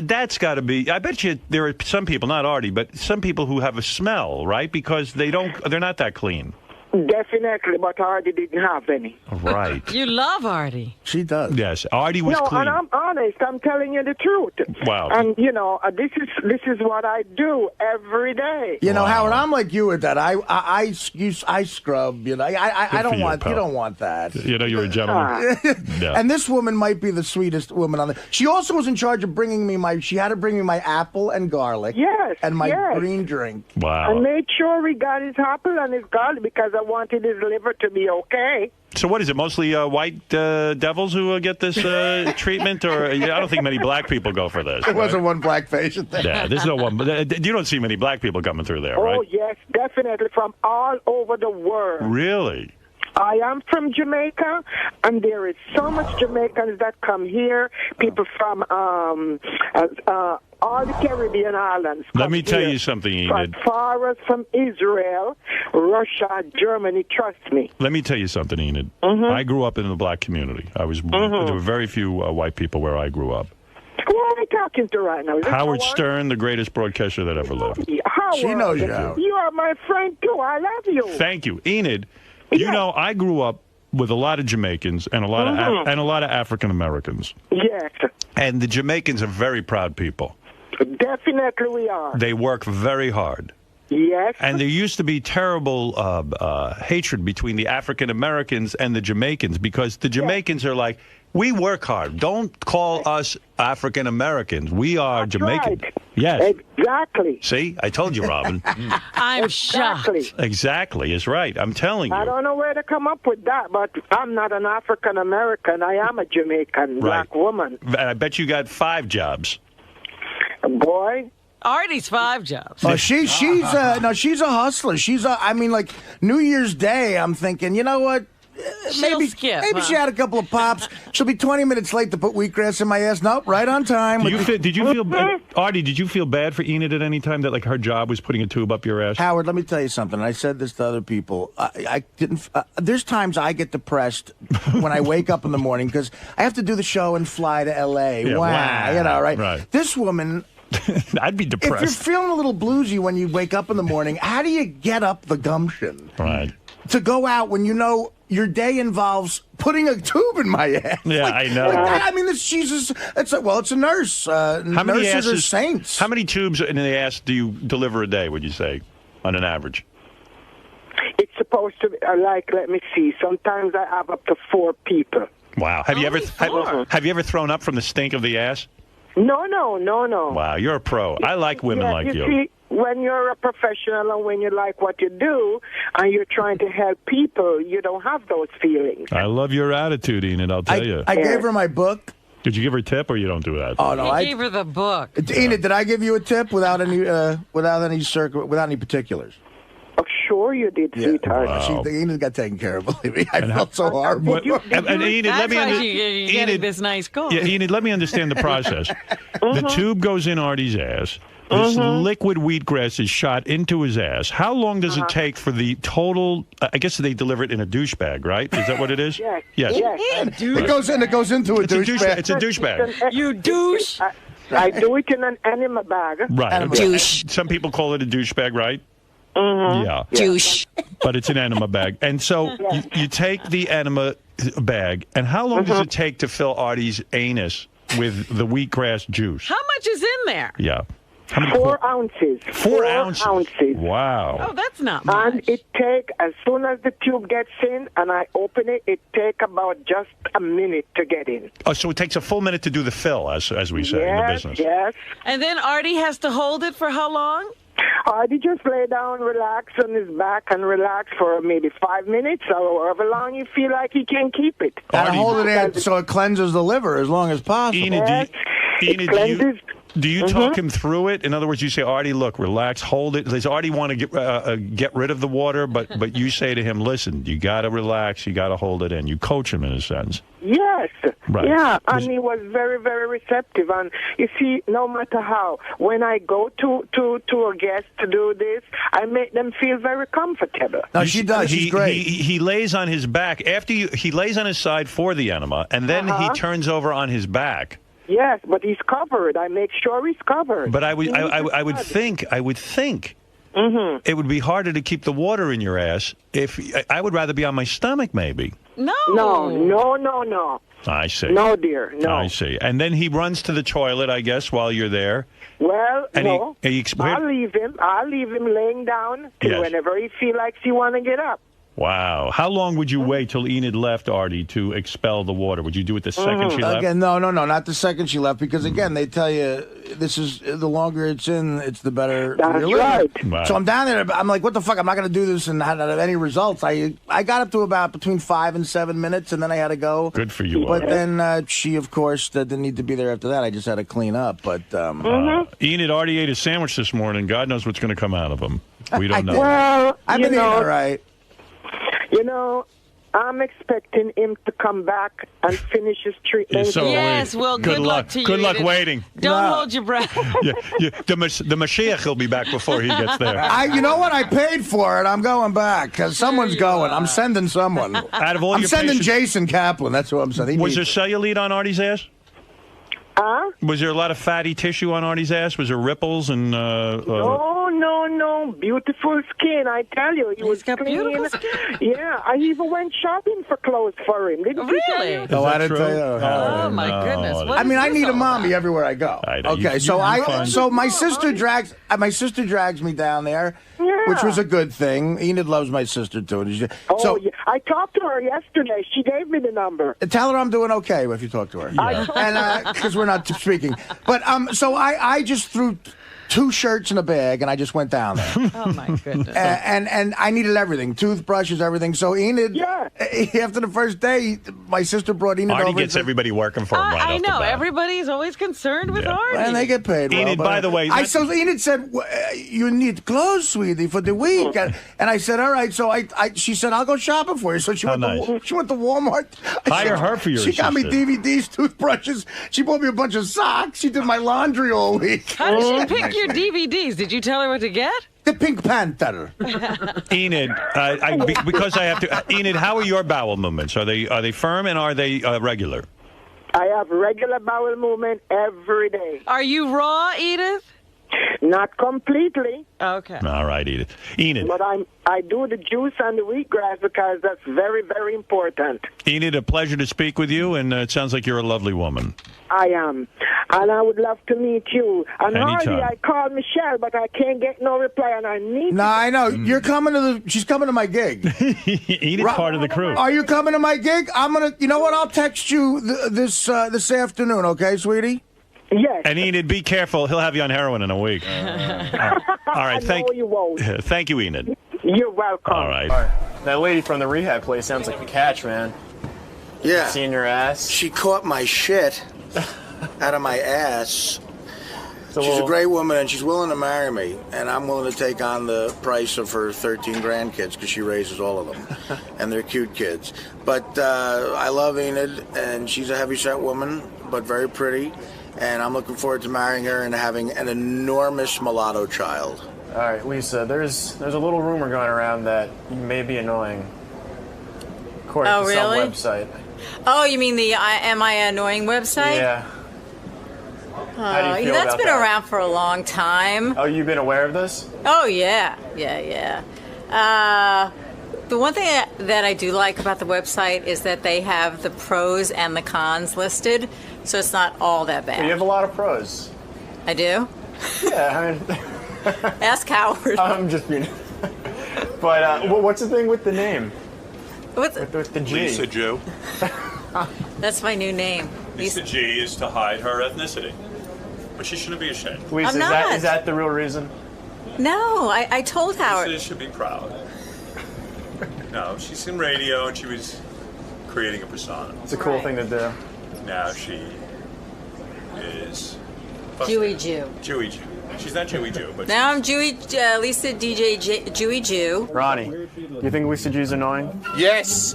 that's got to be. I bet you there are some people, not Artie, but some people who have a smell, right? Because they're not that clean. Definitely, but Artie didn't have any. Right. You love Artie. She does. Yes, Artie was clean. No, and I'm honest. I'm telling you the truth. Wow. And this is what I do every day. Howard, I'm like you with that. I scrub. I don't want. pal. You don't want that. You're a gentleman. Yeah. And this woman might be the sweetest woman on the. She also was in charge of bringing me She had to bring me my apple and garlic. Yes. And my green drink. Wow. I made sure he got his apple and his garlic because I wanted his liver to be okay. So what is it? Mostly white devils who get this treatment, or I don't think many black people go for this. There wasn't one black patient there. Yeah, there's no one. You don't see many black people coming through there, right? Oh yes, definitely from all over the world. Really? I am from Jamaica, and there is so much Jamaicans that come here. People from all the Caribbean islands. Let me tell you something, Enid. As far as from Israel, Russia, Germany, trust me. Let me tell you something, Enid. I grew up in the black community. There were very few white people where I grew up. Who are we talking to right now? Is Howard Stern, the greatest broadcaster that ever lived. Howard, she knows you. Howard. You are my friend, too. I love you. Thank you. Enid, you know, I grew up with a lot of Jamaicans and a lot of African Americans. Yes. And the Jamaicans are very proud people. Definitely we are. They work very hard. Yes. And there used to be terrible hatred between the African Americans and the Jamaicans, because the Jamaicans are like, we work hard. Don't call us African Americans. We are Jamaican. Right. Yes. Exactly. See, I told you, Robin. I'm shocked. Exactly. It's right. I'm telling you. I don't know where to come up with that, but I'm not an African American. I am a Jamaican black woman. I bet you got 5 jobs. Boy. Artie's 5 jobs. Oh, she's a hustler. Like New Year's Day, I'm thinking, you know what? Maybe she had a couple of pops. She'll be 20 minutes late to put wheatgrass in my ass. Nope, right on time. Did you feel Artie? Did you feel bad for Enid at any time that like her job was putting a tube up your ass? Howard, let me tell you something. I said this to other people. I didn't. There's times I get depressed when I wake up in the morning because I have to do the show and fly to L.A. Yeah, wow. Right. This woman. I'd be depressed. If you're feeling a little bluesy when you wake up in the morning, how do you get up the gumption? Right. To go out when you know your day involves putting a tube in my ass. Yeah, I know. It's a nurse. Nurses are saints. How many tubes in the ass do you deliver a day, would you say, on an average? It's supposed to be, let me see. Sometimes I have up to 4 people. Wow. Have you ever thrown up from the stink of the ass? No. Wow, you're a pro. I like women like you. See, when you're a professional and when you like what you do and you're trying to help people, you don't have those feelings. I love your attitude, Enid, I'll tell you. I gave her my book. Did you give her a tip, or you don't do that? Oh, no. I gave her the book. Enid, did I give you a tip without any particulars? Oh, sure you did, sweetheart. Wow. Enid got taken care of, believe me. I felt so horrible. And Enid, let me you're getting this nice call. Yeah, Enid, let me understand the process. The tube goes in Artie's ass. This liquid wheatgrass is shot into his ass. How long does it take for the total? I guess they deliver it in a douche bag, right? Is that what it is? Yes. It goes into a douche bag. It's a douche bag. You douche. I do it in an enema bag. Right. Douche. Some people call it a douche bag, right? Yeah. Douche. But it's an enema bag. And so you take the enema bag, and how long does it take to fill Artie's anus with the wheatgrass juice? How much is in there? Yeah. 4 ounces. 4 ounces. Wow. Oh, that's not much. And it take, as soon as the tube gets in and I open it, it take about just a minute to get in. Oh, so it takes a full minute to do the fill, as we say in the business. Yes. And then Artie has to hold it for how long? Artie just lay down, relax on his back, and relax for maybe 5 minutes or however long you feel like he can keep it. And hold it in so it cleanses the liver as long as possible. Enid, do you talk him through it? In other words, you say, Artie, look, relax, hold it. Does Artie want to get rid of the water? But you say to him, listen, you got to relax, you got to hold it in. You coach him in a sense. Yes. Right. Yeah, and he was very, very receptive. And you see, no matter how, when I go to a guest to do this, I make them feel very comfortable. No, she does. She's great. He lays on his back after he lays on his side for the enema, and then he turns over on his back. Yes, but he's covered. I make sure he's covered. But I would think it would be harder to keep the water in your ass if I would rather be on my stomach, maybe. No. No. I see. No, dear, no. I see. And then he runs to the toilet, I guess, while you're there. Well, and no. I'll leave him laying down till whenever he feels like he want to get up. Wow. How long would you wait till Enid left, Artie, to expel the water? Would you do it the second she left? Again, no, not the second she left, because, again, they tell you this is the longer it's in, it's the better for your liver. Right. So I'm down there. I'm like, what the fuck? I'm not going to do this and not have any results. I got up to about between 5 and 7 minutes, and then I had to go. Good for you, But Artie. then she, of course, didn't need to be there after that. I just had to clean up. But Enid, Artie ate a sandwich this morning. God knows what's going to come out of him. We don't know. Well, I've been eating all right. You know, I'm expecting him to come back and finish his treatment. Yes, well, good luck to you. Good luck waiting. Don't hold your breath. The Mashiach will be back before he gets there. You know what? I paid for it. I'm going back because someone's going. I'm sending someone. Out of all I'm your sending patients, Jason Kaplan. That's who I'm sending. Was there cellulite on Artie's ass? Was there a lot of fatty tissue on Artie's ass? Was there ripples and? No. Beautiful skin, I tell you. He's got clean. Beautiful skin. Yeah, I even went shopping for clothes for him. Didn't you tell you? No, I didn't tell you. Oh my goodness! I mean, I need a mommy everywhere I go. Okay, so my sister drags me down there, which was a good thing. Enid loves my sister too. Yeah. I talked to her yesterday. She gave me the number. Tell her I'm doing okay if you talk to her, and because we're not speaking. But so I just threw 2 shirts in a bag, and I just went down there. Oh, my goodness. And I needed everything, toothbrushes, everything. So Enid, after the first day, my sister brought Enid over. Artie gets everybody working for him right I off the know. bat. Everybody's always concerned with Artie. And they get paid well. Enid, by the way... So Enid said, you need clothes, sweetie, for the week. And I said, all right. So she said, I'll go shopping for you. So she went to Walmart. Hire her for your She got me DVDs, toothbrushes. She bought me a bunch of socks. She did my laundry all week. How did she pick your DVDs? Did you tell her what to get? The Pink Panther. Enid, because I have to. Enid, how are your bowel movements? Are they firm and are they regular? I have regular bowel movement every day. Are you raw, Edith? Not completely. Okay. All right, Edith. Enid. But I do the juice and the wheatgrass because that's very, very important. Enid, a pleasure to speak with you, and it sounds like you're a lovely woman. I am. And I would love to meet you. And Anytime. already I called Michelle, but I can't get no reply, and I need No, I know. You're coming she's coming to my gig. Enid's part of the crew. Are you coming to my gig? You know what? I'll text you this afternoon, okay, sweetie? Yes. And Enid, be careful. He'll have you on heroin in a week. All right. No, you won't. Thank you, Enid. You're welcome. All right. That lady from the rehab place sounds like a catch, man. Yeah. Seeing your ass. She caught my shit out of my ass. She's a great woman, and she's willing to marry me, and I'm willing to take on the price of her 13 grandkids because she raises all of them, and they're cute kids. But I love Enid, and she's a heavyset woman, but very pretty, and I'm looking forward to marrying her and having an enormous mulatto child. All right, Lisa, there's a little rumor going around that you may be annoying, according to really? some website. Oh, you mean the Am I Annoying website? Yeah. How do you feel that's about been that? around for a long time. Oh, you've been aware of this? Oh, yeah. The one thing that I do like about the website is that they have the pros and the cons listed, so it's not all that bad. You have a lot of pros. I do? Yeah, I mean, Ask Howard. I'm just being. But what's the thing with the name? With the G? Lisa Jew. That's my new name. Lisa G is to hide her ethnicity. But she shouldn't be ashamed. Lisa, I'm not. is that the real reason? No, I told Howard. Lisa should be proud. No, she's in radio and she was creating a persona. It's a cool thing to do. Now she is Jewy Jew. Jewy Jew. She's not Jewy Jew, but Now I'm Jewy, Lisa DJ Jewy Jew. Ronnie, you think Lisa G's annoying? Yes.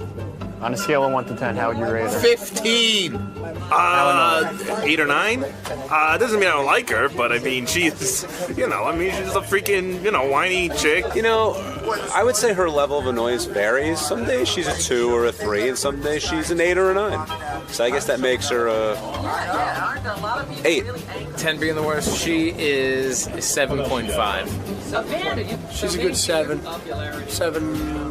On a scale of 1 to 10, how would you rate her? 15. 8 or 9. Doesn't mean I don't like her, but I mean, she's, she's a freaking, whiny chick. I would say her level of annoyance varies. Some days she's a 2 or a 3, and some days she's an 8 or a 9. So I guess that makes her a 8. 10 being the worst. She is 7.5. She's a good 7. 7.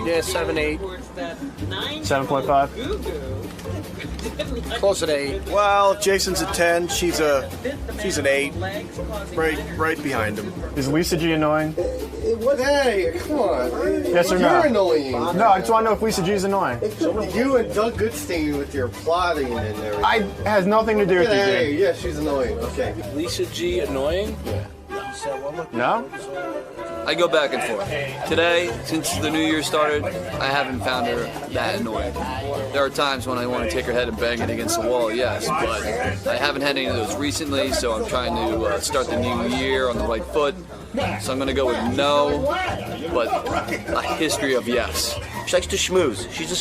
Yeah, 7, 8. 7.5. Closer to 8. Well, if Jason's a 10, she's an 8. Right behind him. Is Lisa G annoying? Hey, come on. Yes or no? You're annoying. No, I just want to know if Lisa G's annoying. You and Doug Goodstein with your plotting and everything. It has nothing to do with you, Hey, Jim. yeah, she's annoying. Okay. Lisa G annoying? Yeah. No? I go back and forth. Today, since the new year started, I haven't found her that annoying. There are times when I want to take her head and bang it against the wall, yes, but I haven't had any of those recently, so I'm trying to start the new year on the right foot. So I'm going to go with no, but a history of yes. She likes to schmooze. She's a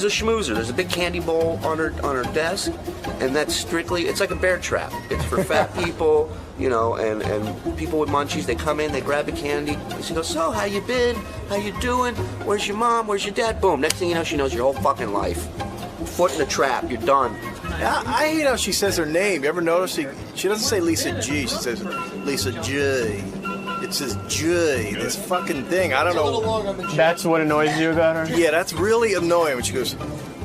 schmoozer. There's a big candy bowl on her desk, and that's strictly, it's like a bear trap. It's for fat people, and people with munchies. They come in, they grab the candy, and she goes, so, how you been? How you doing? Where's your mom? Where's your dad? Boom. Next thing you know, she knows your whole fucking life. Foot in the trap. You're done. Yeah, I hate how she says her name. You ever notice she doesn't say Lisa G. She says Lisa J. It says J. This fucking thing. I don't know. That's what annoys you about her? Yeah, that's really annoying when she goes,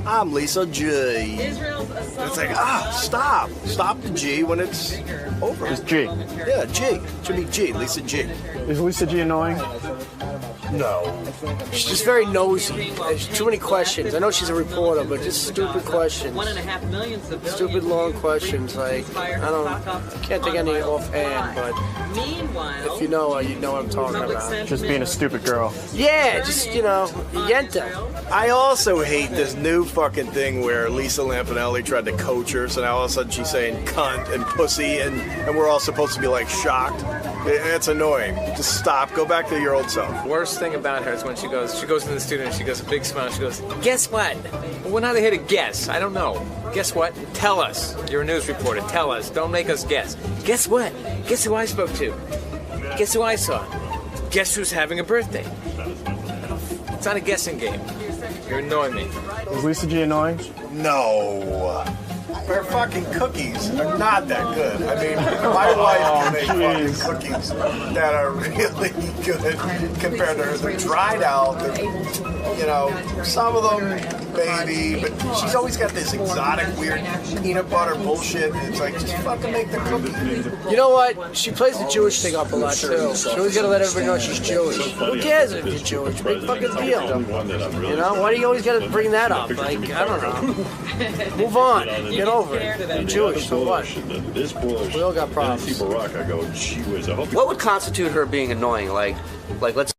I'm Lisa J. It's like, stop. Stop the G when it's over. It's G. Yeah, G. It should be G. Lisa G. Is Lisa G annoying? No. She's just very nosy. There's too many questions. I know she's a reporter, but just stupid questions. 1.5 million. Stupid long questions. Like, I can't think any offhand, but if you know her, you know what I'm talking about. Just being a stupid girl. Yeah, just, yenta. I also hate this new fucking thing where Lisa Lampanelli tried to coach her, so now all of a sudden she's saying cunt and pussy, and we're all supposed to be like shocked. It's annoying. Just stop. Go back to your old self. Worst thing about her is when she goes to the student, she goes a big smile, she goes, guess what? We're not here to guess. I don't know. Guess what? Tell us. You're a news reporter. Tell us. Don't make us guess. Guess what? Guess who I spoke to? Guess who I saw? Guess who's having a birthday? It's not a guessing game. You're annoying me. Is Lisa G annoying? No. Her fucking cookies are not that good. I mean, my wife can make fucking cookies that are really good compared to hers. They're dried out. Some of them maybe, but she's always got this exotic, weird peanut butter bullshit. It's like, just fucking make the cookie. You know what? She plays the Jewish thing up a lot, too. She always gotta let everybody know she's Jewish. Who cares if you're Jewish? Big fucking deal. Why do you always gotta bring that up? Like, I don't know. Move on. Get over it. You're Jewish, so what? We all got problems. What would constitute her being annoying? Like let's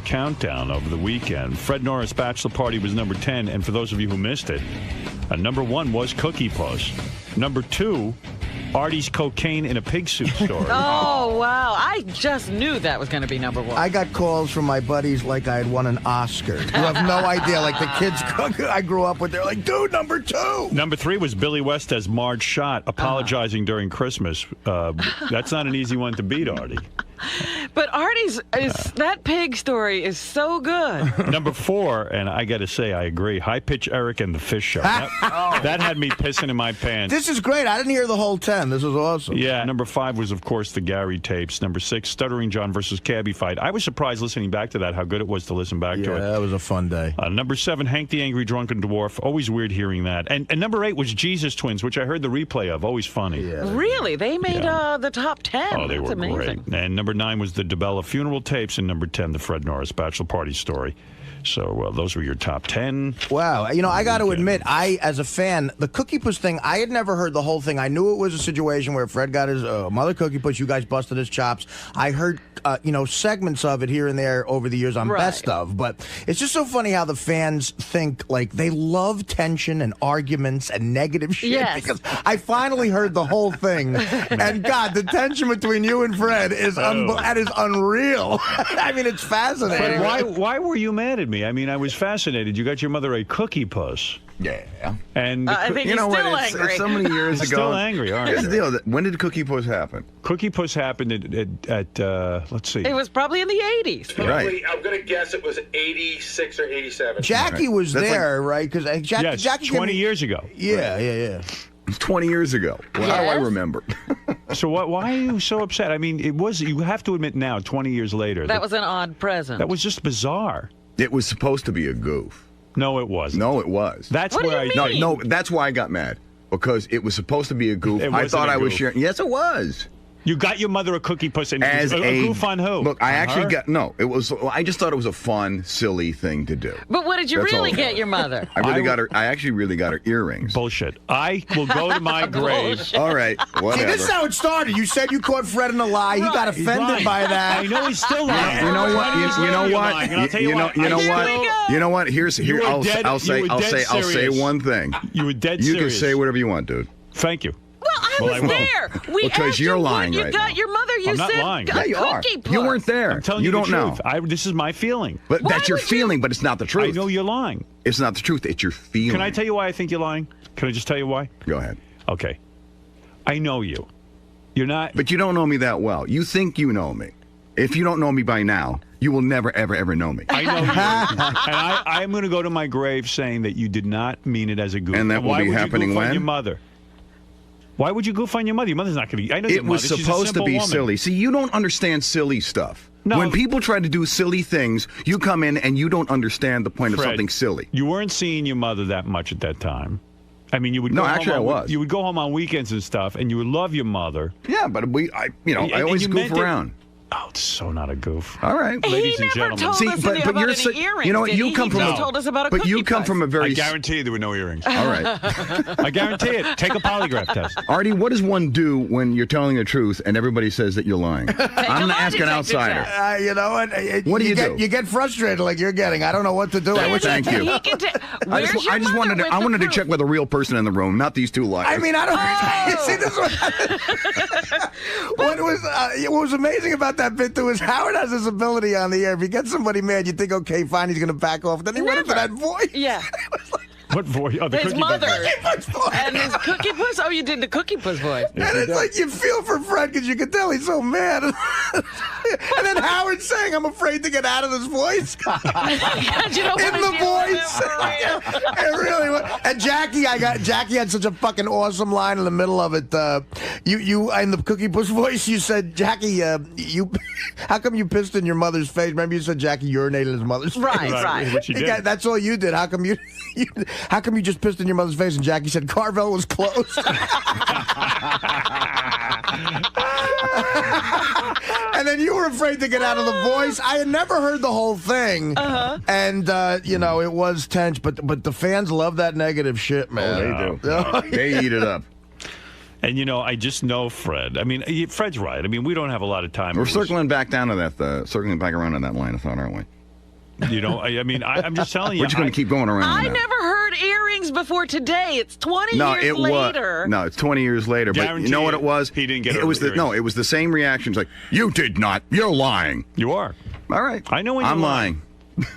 countdown over the weekend. Fred Norris' bachelor party was number 10, and for those of you who missed it, number 1 was Cookie Puss. Number 2, Artie's cocaine in a pig soup story. Oh, wow. I just knew that was going to be number 1. I got calls from my buddies like I had won an Oscar. You have no idea. Like the kids I grew up with, they're like, dude, number 2. Number 3 was Billy West as Marge Schott apologizing during Christmas. That's not an easy one to beat, Artie. But Artie's that pig story is so good. Number 4, and I got to say, I agree. High Pitch Eric and the Fish Show. That had me pissing in my pants. This is great. I didn't hear the whole 10. This was awesome. Yeah. Number 5 was, of course, the Gary tapes. Number 6, Stuttering John versus Cabbie fight. I was surprised listening back to that how good it was to listen back to it. Yeah, that was a fun day. Number 7, Hank the Angry Drunken Dwarf. Always weird hearing that. And number 8 was Jesus Twins, which I heard the replay of. Always funny. Yeah. Really? They made the top 10. Oh, they That's were amazing. great. And number 9 was the DeBella funeral tapes, and number 10, the Fred Norris bachelor party story. So those were your top 10. Wow. You know, I got to admit, as a fan, the Cookie Puss thing, I had never heard the whole thing. I knew it was a situation where Fred got his mother Cookie Puss, you guys busted his chops. I heard, segments of it here and there over the years on Best Of, but it's just so funny how the fans think, like, they love tension and arguments and negative shit. Yes. Because I finally heard the whole thing, and God, the tension between you and Fred is, that is unreal. I mean, it's fascinating. But why were you mad at me? I mean, I was fascinated. You got your mother a Cookie Puss. Yeah. And I think you know still what? angry. It's so many years ago. Still angry, aren't Here's you? the deal. When did Cookie Puss happen? Cookie Puss happened at let's see. It was probably in the 80s. Right. I'm going to guess it was 86 or 87. Jackie was That's there, right? Because Yes, Jackie 20 years ago. Yeah. It's 20 years ago. Well, how do I remember? So why are you so upset? I mean, you have to admit now, 20 years later. That was an odd present. That was just bizarre. It was supposed to be a goof. No, it wasn't. No, it was. That's What do where you mean? No, that's why I got mad. Because it was supposed to be a goof. It I wasn't thought a I was goof. sharing. Yes, it was. You got your mother a Cookie Puss, and As a goof on who? Look, I On actually her? got no. It was. I just thought it was a fun, silly thing to do. But what did you That's really all. get your mother? I actually really got her earrings. Bullshit. I will go to my grave. All right, whatever. See, this is how it started. You said you caught Fred in a lie. He got offended by that. I know he's still lying. You know what? You know what? You know what? You know what? Here. I'll say one thing. You were dead You serious. can say whatever you want, dude. Thank you. Well, I was there. We Because asked you're you lying when you right got now. your mother. You I'm not said lying. a Yeah, you are. Cookie Puss. You weren't there. I'm telling you you don't the know. truth. This is my feeling. But Why that's your would you- feeling, but it's not the I truth. know you're lying. It's not the truth. It's your feeling. Can I tell you why I think you're lying? Can I just tell you why? Go ahead. Okay. I know you. You're not. But you don't know me that well. You think you know me. If you don't know me by now, you will never, ever know me. I know you. And I'm going to go to my grave saying that you did not mean it as a goof. And that will why be would happening you goof on when? your mother? Why would you goof on your mother? Your mother's not going to. I know your It was mother. She's a supposed to simple be woman. silly. See, you don't understand silly stuff. No. When people try to do silly things, you come in and you don't understand the point Fred, of something silly. You weren't seeing your mother that much at that time. I mean, you would. No, go actually, home I on, was. You would go home on weekends and stuff, and you would love your mother. Yeah, but I And always you goof meant it. around. Oh, it's so not a goof. All right, ladies He and never gentlemen. told See, us but about you're any so- earrings, you know what, did you he? come He from just a- told us about a but you Cookie come Puss. from a very I guarantee there were no earrings. All right. I guarantee it. Take a polygraph test. Artie, what does one do when you're telling the truth and everybody says that you're lying? I'm going to ask an outsider. You know what? What do you do? You get frustrated like you're getting. I don't know what to do. I wish Thank you. He can I just wanted to. I wanted to check with a real person in the room, not these two liars. I mean, I don't. See, this what was amazing about that bit though is Howard has this ability on the air. If you get somebody mad, you think, okay, fine, he's going to back off. Then he went into that voice. Yeah. What voice? Oh, the His Cookie mother. Puss. And his Cookie Puss? Oh, you did the Cookie Puss voice. And it's like you feel for Fred because you can tell he's so mad. And then Howard saying, I'm afraid to get out of this voice. You know In the voice. It really was. And Jackie had such a fucking awesome line in the middle of it. You in the Cookie Puss voice, you said, Jackie, how come you pissed in your mother's face? Remember you said Jackie urinated in his mother's face? Right. What she did. Yeah, that's all you did. How come you just pissed in your mother's face? And Jackie said Carvel was closed. And then you were afraid to get out of the voice. I had never heard the whole thing. And, it was tense. But the fans love that negative shit, man. Oh, they do. They eat it up. And, I just know Fred. I mean, Fred's right. I mean, we don't have a lot of time. We're circling back down to that, circling back around on that line of thought, aren't we? You know, I mean, I'm just telling you. We're just going to keep going around. I now. never heard earrings before today. It's 20 years later. No, it's 20 years later. But you know what it was? He didn't get it. Was it was the same reactions. Like, you did not. You're lying. You are. All right. I know when I'm lying.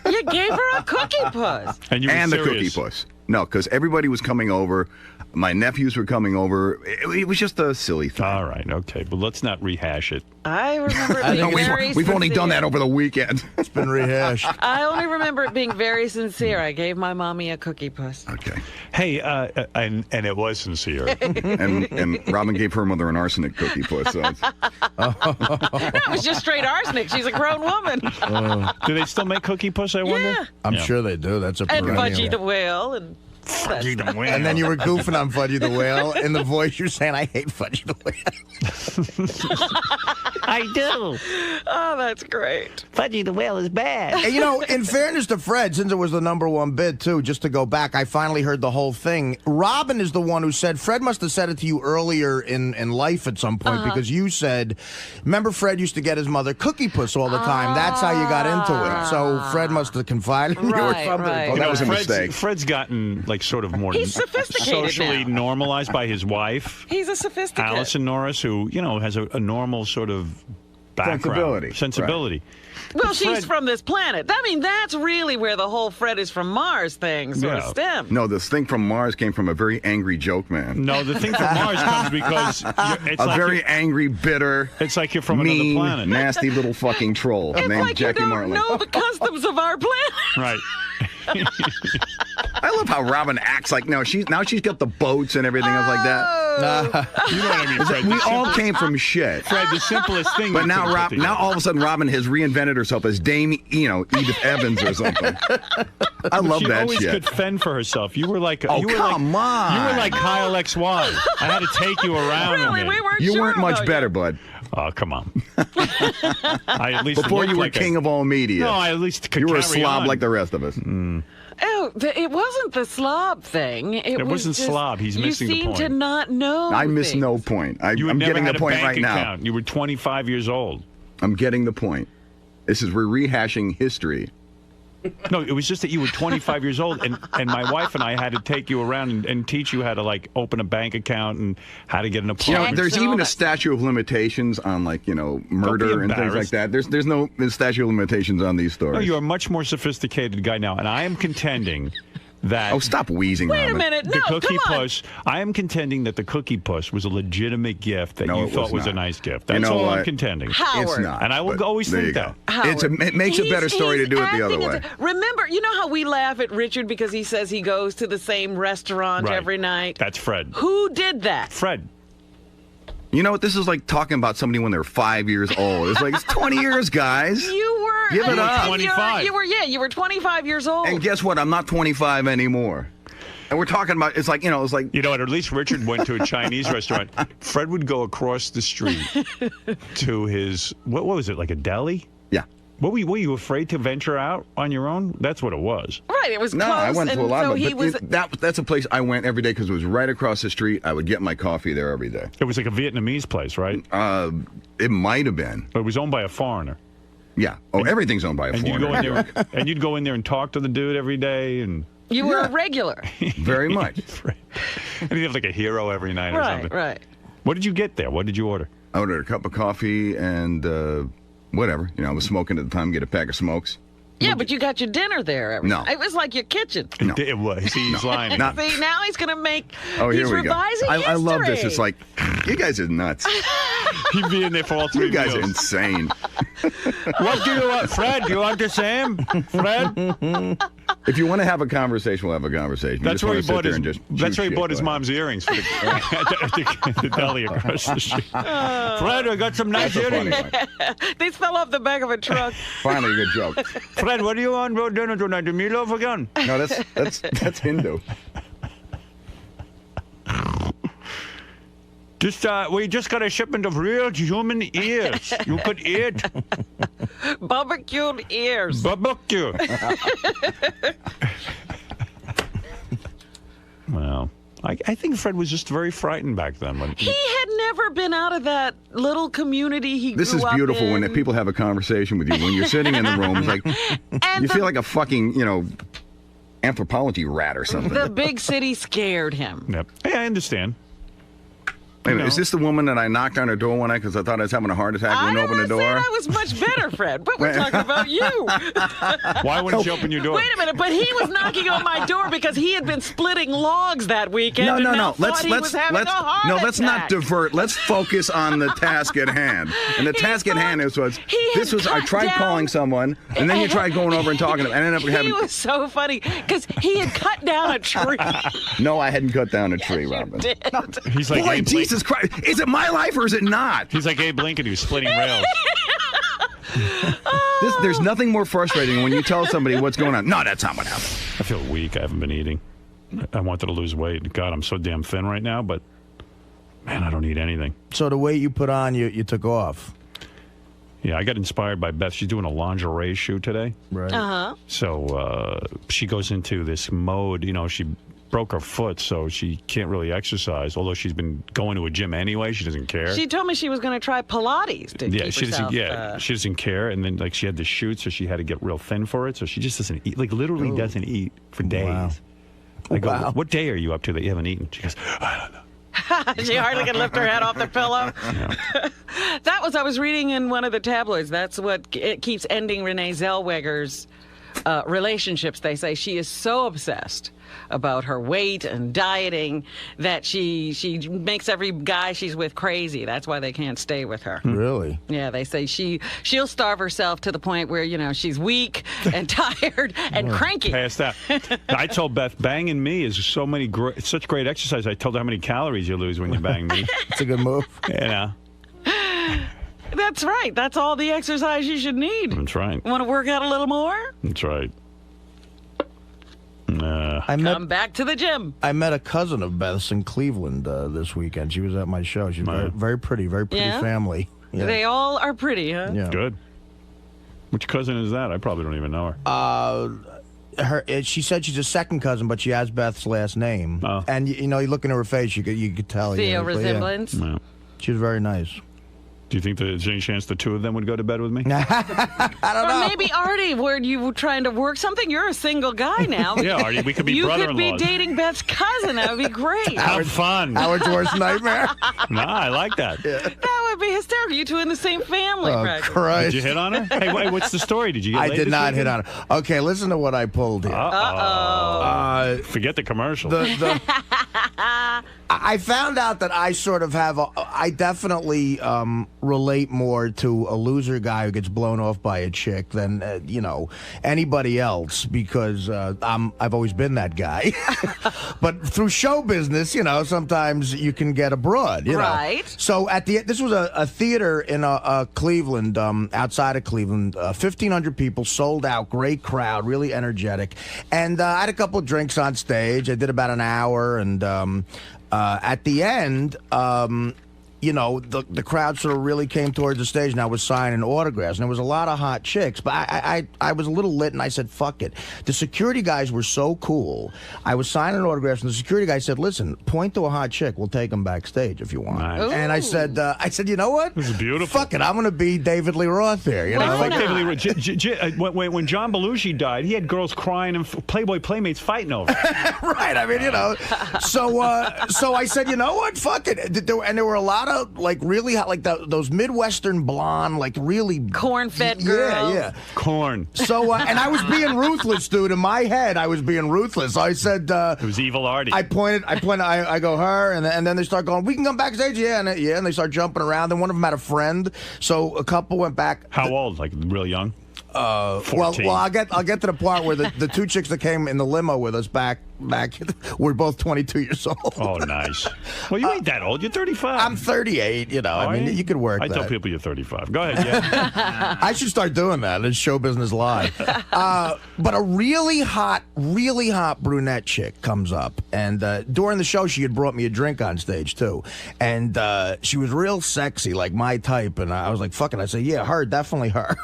You gave her a cookie puss. And the cookie puss. No, because everybody was coming over. My nephews were coming over. It was just a silly thing. All right, okay, but let's not rehash it. I remember it being very We've only done sincere. that over the weekend. It's been rehashed. I only remember it being very sincere. I gave my mommy a cookie puss. Okay. Hey, and it was sincere. and Robin gave her mother an arsenic cookie puss. So That was just straight arsenic. She's a grown woman. Do they still make cookie puss, I wonder? Yeah. I'm sure they do. That's a And perennial. Fudgy the Whale. And Fudgy the Whale. And then you were goofing on Fudgy the Whale. In the voice, you're saying, I hate Fudgy the Whale. I do. Oh, that's great. Fudgy the Whale is bad. And, you know, in fairness to Fred, since it was the #1 bid, too, just to go back, I finally heard the whole thing. Robin is the one who said, Fred must have said it to you earlier in life at some point, because you said, remember Fred used to get his mother cookie puss all the time. That's how you got into it. So Fred must have confided in you or something. Oh, that was a mistake. Fred's gotten, like, sort of more He's sophisticated socially now. normalized by his wife, He's a sophisticated. Allison Norris, who, you know, has a normal sort of background. Sensibility. Well, she's from this planet. I mean, that's really where the whole Fred is from Mars thing sort of stems. No, this thing from Mars came from a very angry joke man. No, the thing from Mars comes because it's like very angry, bitter. It's like you're from mean, another planet. Nasty little fucking troll It's named like Jackie you don't Marlin. know the customs of our planet. Right. I love how Robin acts like she's got the boats and everything else like that. You know what I mean, Fred? We all came from shit. Fred, the simplest thing. But now all of a sudden Robin has reinvented herself as Dame, Edith Evans or something. I love that shit. She always could fend for herself. You were like, on. You were like Kyle XY. I had to take you around. Really, we weren't You sure weren't much about better, you. bud. Oh, come on. I at least Before you were like king of all media. No, I at least could you were a carry slob on. like the rest of us. Oh, it wasn't the slob thing. It wasn't just, slob. He's missing the point. You seem to not know. I miss things. no point. I'm never getting had the a point bank right account. now. You were 25 years old. I'm getting the point. We're rehashing history. No, it was just that you were 25 years old, and my wife and I had to take you around and teach you how to, like, open a bank account and how to get an apartment. There's even a statute of limitations on, like, murder and things like that. There's no statute of limitations on these stories. No, you're a much more sophisticated guy now, and I am contending that... Oh, stop wheezing, Wait Robin. a minute. No, the cookie come on. puss. I am contending that the cookie puss was a legitimate gift that you thought was a nice gift. That's You know all what? I'm contending. Howard. It's not. And I will but always there think you go. that. It makes a better story to do it the other acting way. Remember, you know how we laugh at Richard because he says he goes to the same restaurant Right. every night? That's Fred. Who did that? Fred. You know what? This is like talking about somebody when they're 5 years old. It's like, it's 20 years, guys. You were. Give it up. 25. You were 25 years old. And guess what? I'm not 25 anymore. And we're talking about, it's like, You know what? At least Richard went to a Chinese restaurant. Fred would go across the street to his, what was it, like a deli? Yeah. Were you afraid to venture out on your own? That's what it was. Right, it was No, close. I went to a and lot so of he them. was. That's a place I went every day because it was right across the street. I would get my coffee there every day. It was like a Vietnamese place, right? It might have been. But it was owned by a foreigner. Yeah. Oh, everything's owned by a foreigner. And you'd go in there and talk to the dude every day, and You were a regular. Very much. And he'd have like a hero every night or something. Right. What did you get there? What did you order? I ordered a cup of coffee and whatever. I was smoking at the time. Get a pack of smokes. Yeah, but you got your dinner there every No. night. It was like your kitchen. No. It was. He's lying. Not- See, now he's going to make. Oh, he's here we go. revising I love this. history. It's like, you guys are nuts. He'd be in there for all three You guys are meals. insane. What do you want, Fred? Do you want the same, Fred? If you want to have a conversation, we'll have a conversation. That's where he bought his. That's That's where he bought his mom's earrings for the deli across the street. Fred, I got some nice earrings. These fell off the back of a truck. Finally, a good joke. Fred, what do you want for dinner tonight? The meatloaf again? No, that's Hindu. We just got a shipment of real human ears. You could eat. Barbecued ears. Barbecue. Well, I think Fred was just very frightened back then. When he had never been out of that little community he This grew is up beautiful in. when people have a conversation with you. When you're sitting in the room, it's like you feel like a fucking, anthropology rat or something. The big city scared him. Yep. Hey, I understand. Wait a minute, is this the woman that I knocked on her door one night because I thought I was having a heart attack when I opened the door? I was much better, Fred, but we're talking about you. Why wouldn't you open your door? Wait a minute, but he was knocking on my door because he had been splitting logs that weekend. No. Let's Let's not divert. Let's focus on the task at hand. And the task at hand I tried calling someone, and then you tried going over and talking to him, and ended up having. He was so funny because he had cut down a tree. No, I hadn't cut down a tree, Robin. He's like, boy, Jesus Christ! Is it my life or is it not? He's like Abe Lincoln who's splitting rails. There's nothing more frustrating than when you tell somebody what's going on. No, that's not what happened. I feel weak. I haven't been eating. I wanted to lose weight. God, I'm so damn thin right now, but man, I don't eat anything. So the weight you put on, you took off. Yeah, I got inspired by Beth. She's doing a lingerie shoot today. Right. Uh-huh. So she goes into this mode, she broke her foot, so she can't really exercise. Although she's been going to a gym anyway, she doesn't care. She told me she was going to try Pilates to keep herself, she doesn't care. And then she had the shoot, so she had to get real thin for it. So she just doesn't eat, literally doesn't eat for days. Wow. I go, what day are you up to that you haven't eaten? She goes, I don't know. She hardly can lift her head off the pillow. Yeah. I was reading in one of the tabloids. That's what it keeps ending Renee Zellweger's relationships. They say she is so obsessed about her weight and dieting that she makes every guy she's with crazy. That's why they can't stay with her. Really? Yeah, they say she'll starve herself to the point where she's weak and tired and cranky. Past that. I told Beth, banging me is such great exercise. I told her how many calories you lose when you bang me. It's a good move. Yeah. That's right. That's all the exercise you should need. That's right. Want to work out a little more? That's right. Come back to the gym. I met a cousin of Beth's in Cleveland this weekend. She was at my show. She's very pretty family. Yeah. They all are pretty, huh? Yeah. Good. Which cousin is that? I probably don't even know her. She said she's a second cousin, but she has Beth's last name. Oh. And you look into her face, you could tell. See a resemblance. Yeah. She was very nice. Do you think there's any chance the two of them would go to bed with me? I don't know. Or maybe Artie, were you trying to work something? You're a single guy now. Yeah, Artie, we could be brother-in-laws. You could be dating Beth's cousin. That would be great. Have fun. Howard's worst nightmare. No, I like that. Yeah. That would be hysterical. You two in the same family, practically. Christ. Did you hit on her? Hey, wait, what's the story? Did you get I laid did this not weekend? hit on her. Okay, listen to what I pulled here. Forget the commercial. I found out that I sort of I definitely relate more to a loser guy who gets blown off by a chick than anybody else, because I've always been that guy. But through show business, sometimes you can get a broad, Right. So this was a theater in Cleveland, outside of Cleveland, 1,500 people, sold out, great crowd, really energetic, and I had a couple of drinks on stage. I did about an hour, and at the end, the crowd sort of really came towards the stage, and I was signing autographs, and there was a lot of hot chicks, but I was a little lit, and I said, fuck it. The security guys were so cool. I was signing autographs, and the security guy said, listen, point to a hot chick. We'll take them backstage if you want. Nice. And I said, you know what? This is beautiful. Fuck it. I'm going to be David Lee Roth there. David Lee Roth. When John Belushi died, he had girls crying and Playboy Playmates fighting over it. Right. I mean, So I said, you know what? Fuck it. And there were a lot of really hot, those Midwestern blonde, really corn-fed girls. Yeah. Corn. So and I was being ruthless, dude. In my head, I was being ruthless. I said, it was evil Artie. I pointed. I go her, and then they start going, we can come backstage, and they start jumping around. Then one of them had a friend, so a couple went back. How old? Like real young? 14. Well, I'll get to the part where the two chicks that came in the limo with us back we're both 22 years old. Oh, nice. Well, you ain't that old. You're 35. I'm 38. I mean, you could work. I tell people you're 35. Go ahead. Yeah. I should start doing that. It's Show Business Live. But a really hot brunette chick comes up, and during the show, she had brought me a drink on stage too, and she was real sexy, like my type, and I was like, "Fuck it." I said, "Yeah, her, definitely her."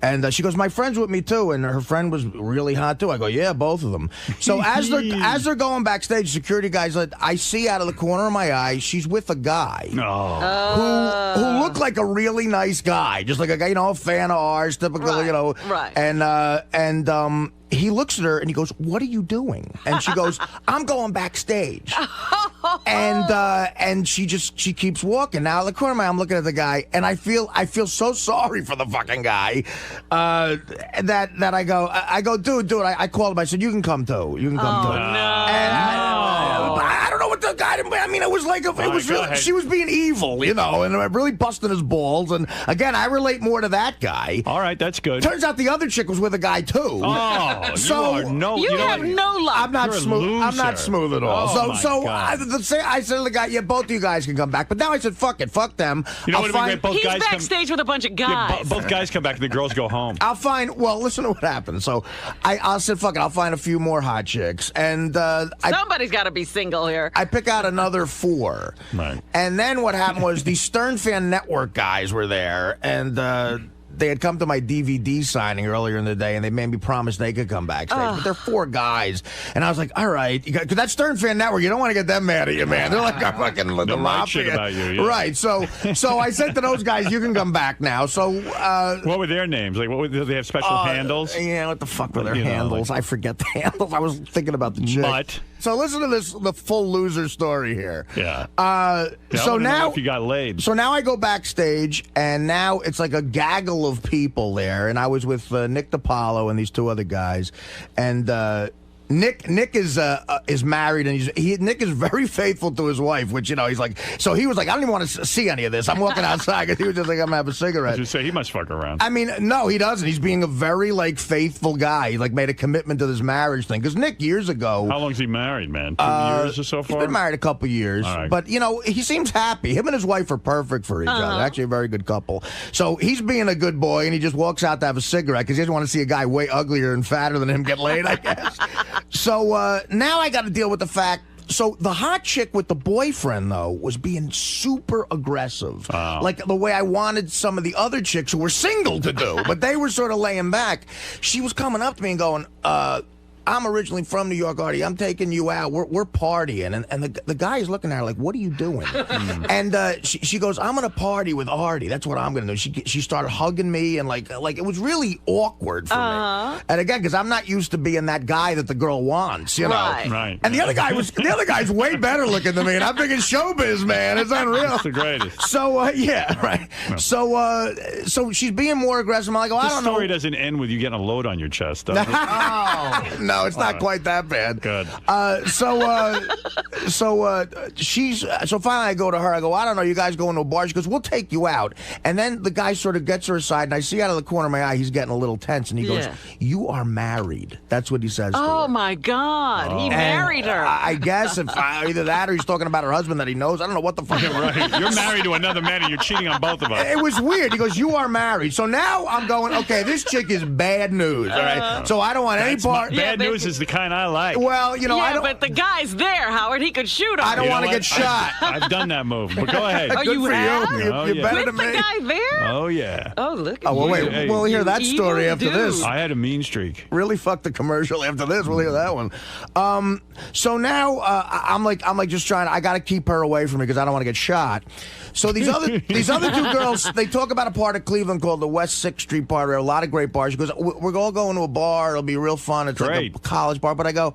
And she goes, "My friend's with me too," and her friend was really hot too. I go, "Yeah, both of them." So as as they're going backstage, security guys, I see out of the corner of my eye, she's with a guy who looked like a really nice guy, just like a guy, a fan of ours, typical, Right. And he looks at her and he goes, "What are you doing?" And she goes, "I'm going backstage." And she keeps walking. Now, at the corner of my eye, I'm looking at the guy, and I feel so sorry for the fucking guy that I go, dude. I called him. I said, "You can come too. You can come too." No. And I don't know what the guy. I mean, it was like she was being evil, and really busting his balls. And again, I relate more to that guy. All right, that's good. Turns out the other chick was with a guy too. Oh, so you have no luck. I'm not smooth. I'm not smooth at all. I said to the guy, "Yeah, both of you guys can come back." But now I said, "Fuck it, fuck them." You know what would be great? Both He's guys backstage with a bunch of guys. Yeah, both guys come back and the girls go home. I'll find. Well, listen to what happened. So I said, "Fuck it, I'll find a few more hot chicks." And somebody's got to be single here. I pick out another 4. Right. And then what happened was the Stern Fan Network guys were there, and they had come to my DVD signing earlier in the day, and they made me promise they could come backstage. But they're 4 guys, and I was like, all right, because that Stern Fan Network, you don't want to get them mad at you, man. They're like fucking the mafia. Shit about you, yeah. Right. So I said to those guys, you can come back now. So what were their names? Like, do they have special handles? Yeah, what the fuck were their handles? I forget the handles. I was thinking about the chick. But so listen to the full loser story here. Yeah. So now if you got laid. So now I go backstage, and now it's like a gaggle of people there, and I was with Nick DiPaolo and these 2 other guys, and Nick is married, and Nick is very faithful to his wife, which he's like. So he was like, I don't even want to see any of this. I'm walking outside because he was just like, I'm gonna have a cigarette. I should say he must fuck around. I mean, no, he doesn't. He's being a very faithful guy. He made a commitment to this marriage thing. Because Nick years ago. How long's he married, man? 2 years or so far. He's been married a couple years, right. But he seems happy. Him and his wife are perfect for each other. Actually, a very good couple. So he's being a good boy, and he just walks out to have a cigarette because he doesn't want to see a guy way uglier and fatter than him get laid, I guess. So now I got to deal with the fact. So the hot chick with the boyfriend, though, was being super aggressive. Like the way I wanted some of the other chicks who were single to do. But they were sort of laying back. She was coming up to me and going, I'm originally from New York, Artie. I'm taking you out. We're partying. And the guy is looking at her like, what are you doing? And she goes, I'm going to party with Artie. That's what I'm going to do. She started hugging me, and like it was really awkward for me. And again, because I'm not used to being that guy that the girl wants, Right. And the other guy's way better looking than me, and I'm thinking showbiz, man. It's unreal. It's the greatest. So yeah, right. No. So she's being more aggressive. I'm like, I don't know. The story doesn't end with you getting a load on your chest, does it? No, it's not quite that bad. Good. So finally I go to her. I go, I don't know. You guys going to a bar? She goes, we'll take you out. And then the guy sort of gets her aside, and I see out of the corner of my eye he's getting a little tense, and he goes, you are married. That's what he says to her. Oh, my God. He married her. I guess either that or he's talking about her husband that he knows. I don't know what the fuck. Right. You're married to another man, and you're cheating on both of us. It was weird. He goes, you are married. So now I'm going, okay, this chick is bad news. All right. So I don't want any part. Bad news is the kind I like. Well, I don't. But the guy's there, Howard. He could shoot him. I don't want to get shot. I've done that move, but go ahead. Oh, you have? You're better than me. With the guy there? Oh, yeah. Oh, look at well, you. wait. We'll hear that story after this. I had a mean streak. Really fucked the commercial after this. We'll hear that one. So now I'm like just trying. I got to keep her away from me because I don't want to get shot. So these other 2 girls, they talk about a part of Cleveland called the West 6th Street Bar. There are a lot of great bars. She goes, we're all going to a bar. It'll be real fun. It's like a college bar. But I go,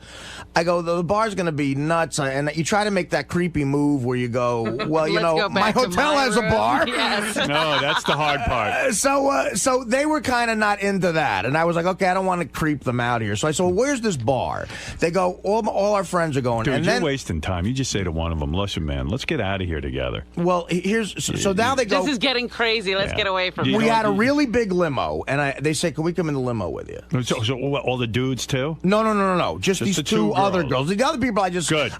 the bar's going to be nuts. And you try to make that creepy move where you go, well, my hotel has a bar. Yes. No, that's the hard part. So they were kind of not into that. And I was like, okay, I don't want to creep them out here. So I said, well, where's this bar? They go, all our friends are going. Dude, and you're wasting time. You just say to one of them, listen, man, let's get out of here together. Well, so now they go. This is getting crazy. Let's get away from. We had a really big limo, and they say, "Can we come in the limo with you?" So all the dudes too? No. Just these 2 other girls. The other people, I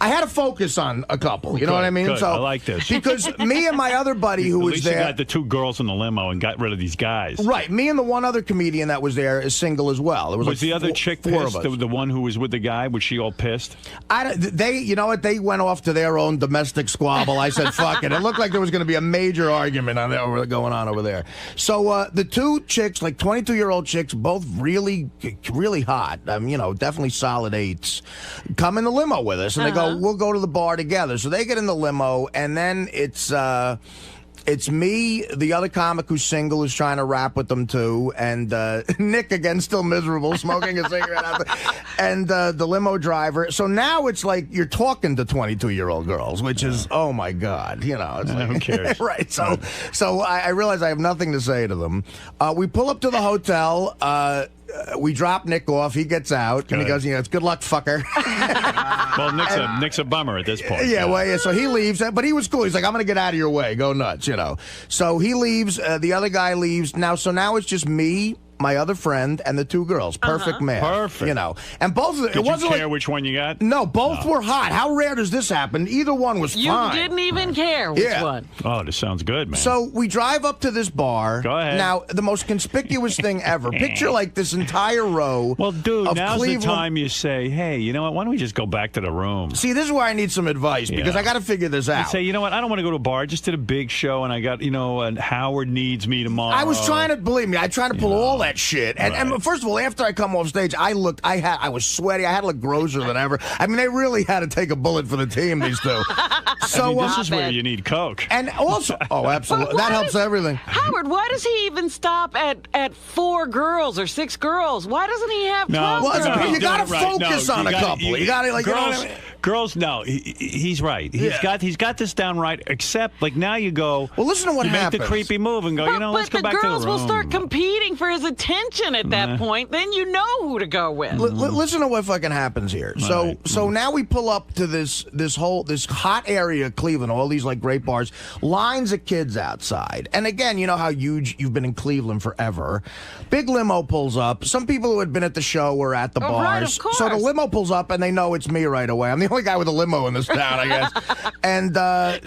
had to focus on a couple. You know what I mean? Good. So I like this because me and my other buddy who was there. You got the 2 girls in the limo and got rid of these guys. Right. Me and the one other comedian that was there is single as well. It was like the other chick 4 pissed? of us. The one who was with the guy, was she all pissed? You know what? They went off to their own domestic squabble. I said, fuck it. It looked like there was going to be a major argument going on over there. So the 2 chicks, like 22-year-old chicks, both really, really hot. definitely solid 8s, come in the limo with us, and they go, we'll go to the bar together. So they get in the limo, and then it's me, the other comic who's single, who's trying to rap with them too, and Nick, again, still miserable, smoking a cigarette out there, and the limo driver. So now it's like you're talking to 22-year-old girls, which is, oh my God, you know. It's like, who cares? Right. So I realize I have nothing to say to them. We pull up to the hotel. We drop Nick off. He gets out, and he goes, it's good luck, fucker. Well, Nick's a bummer at this point. Yeah, well, yeah, so he leaves, but he was cool. He's like, I'm going to get out of your way. Go nuts, you know. So he leaves. The other guy leaves. Now it's just me, my other friend, and the 2 girls. Perfect match. Perfect. You know. And both of them. Did you care which one you got? No, both were hot. How rare does this happen? Either one was fine. You didn't even care which one. Oh, this sounds good, man. So we drive up to this bar. Go ahead. Now, the most conspicuous thing ever. Picture like this entire row. Well, dude, of now's Cleveland. the time you say, hey, you know what? Why don't we just go back to the room? See, this is where I need some advice because I got to figure this out. You say, you know what? I don't want to go to a bar. I just did a big show, and I got, and Howard needs me tomorrow. I was trying to, believe me, I tried to pull all that shit. And first of all, after I come off stage, I was sweaty. I had to look grosser than ever. I mean, they really had to take a bullet for the team, these 2. So this is where you need Coke. And also, absolutely. That helps everything. Howard, why does he even stop at 4 girls or 6 girls? Why doesn't he have 12 girls? You got to focus on a couple. You got to, like, girls, you know what I mean? Girls, no, he's right. He's got this down right. Except, like, now you go. Well, listen to what happens. Make the creepy move and go. Let's go back to the room. But the girls will start competing for his attention at that point. Then you know who to go with. Listen to what fucking happens here. So now we pull up to this hot area of Cleveland. All these like great bars, lines of kids outside. And again, you know how huge you've been in Cleveland forever. Big limo pulls up. Some people who had been at the show were at the bars. Right, of course. So the limo pulls up and they know it's me right away. I'm the only guy with a limo in this town, I guess. And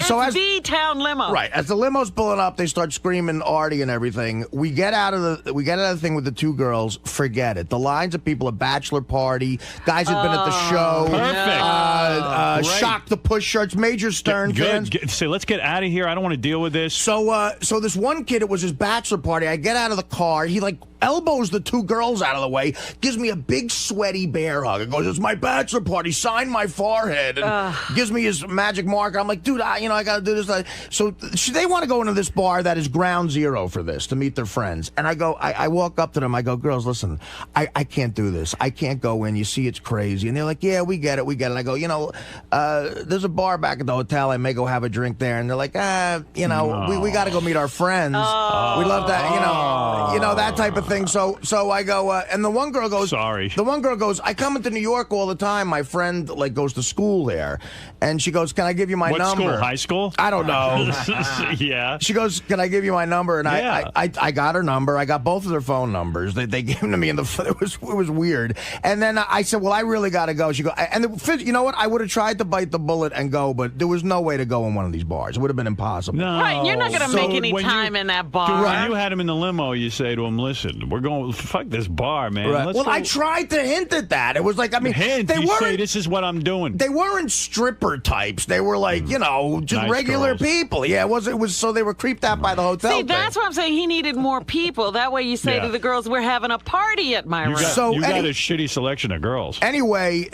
so as the town limo, right, as the limo's pulling up, they start screaming Artie and everything. We get out of the thing with the 2 girls. Forget it. The lines of people, a bachelor party, guys had been at the show. Perfect. Shock the push shirts, major Stern fans. Say, let's get out of here. I don't want to deal with this. So this one kid, it was his bachelor party. I get out of the car. He like elbows the 2 girls out of the way, gives me a big sweaty bear hug. It goes, it's my bachelor party. Sign my forehead. And gives me his magic marker. I'm like, dude, I got to do this. So they want to go into this bar that is ground zero for this, to meet their friends. And I walk up to them. I go, girls, listen, I can't do this. I can't go in. You see, it's crazy. And they're like, yeah, we get it. And I go, there's a bar back at the hotel. I may go have a drink there. And they're like, we got to go meet our friends. We love that, that type of thing. So I go, and the one girl goes, sorry. The one girl goes, I come into New York all the time. My friend like goes to school there, and she goes, can I give you my number? What school? High school? I don't know. Yeah. She goes, can I give you my number? And I got her number. I got both of their phone numbers. They gave them to me, it was weird. And then I said, well, I really got to go. She goes, you know what? I would have tried to bite the bullet and go, but there was no way to go in one of these bars. It would have been impossible. No. Right, you're not going to make any time in that bar. Dude, when you had him in the limo, you say to him, listen, we're going, fuck this bar, man. Right. Well, I tried to hint at that. It was like, I mean, they weren't say, this is what I'm doing. They weren't stripper types. They were like, just nice regular girls. people. Yeah, it was so they were creeped out by the hotel. See, that's what I'm saying. He needed more people. That way you say to the girls, we're having a party at my room. You got a shitty selection of girls. Anyway,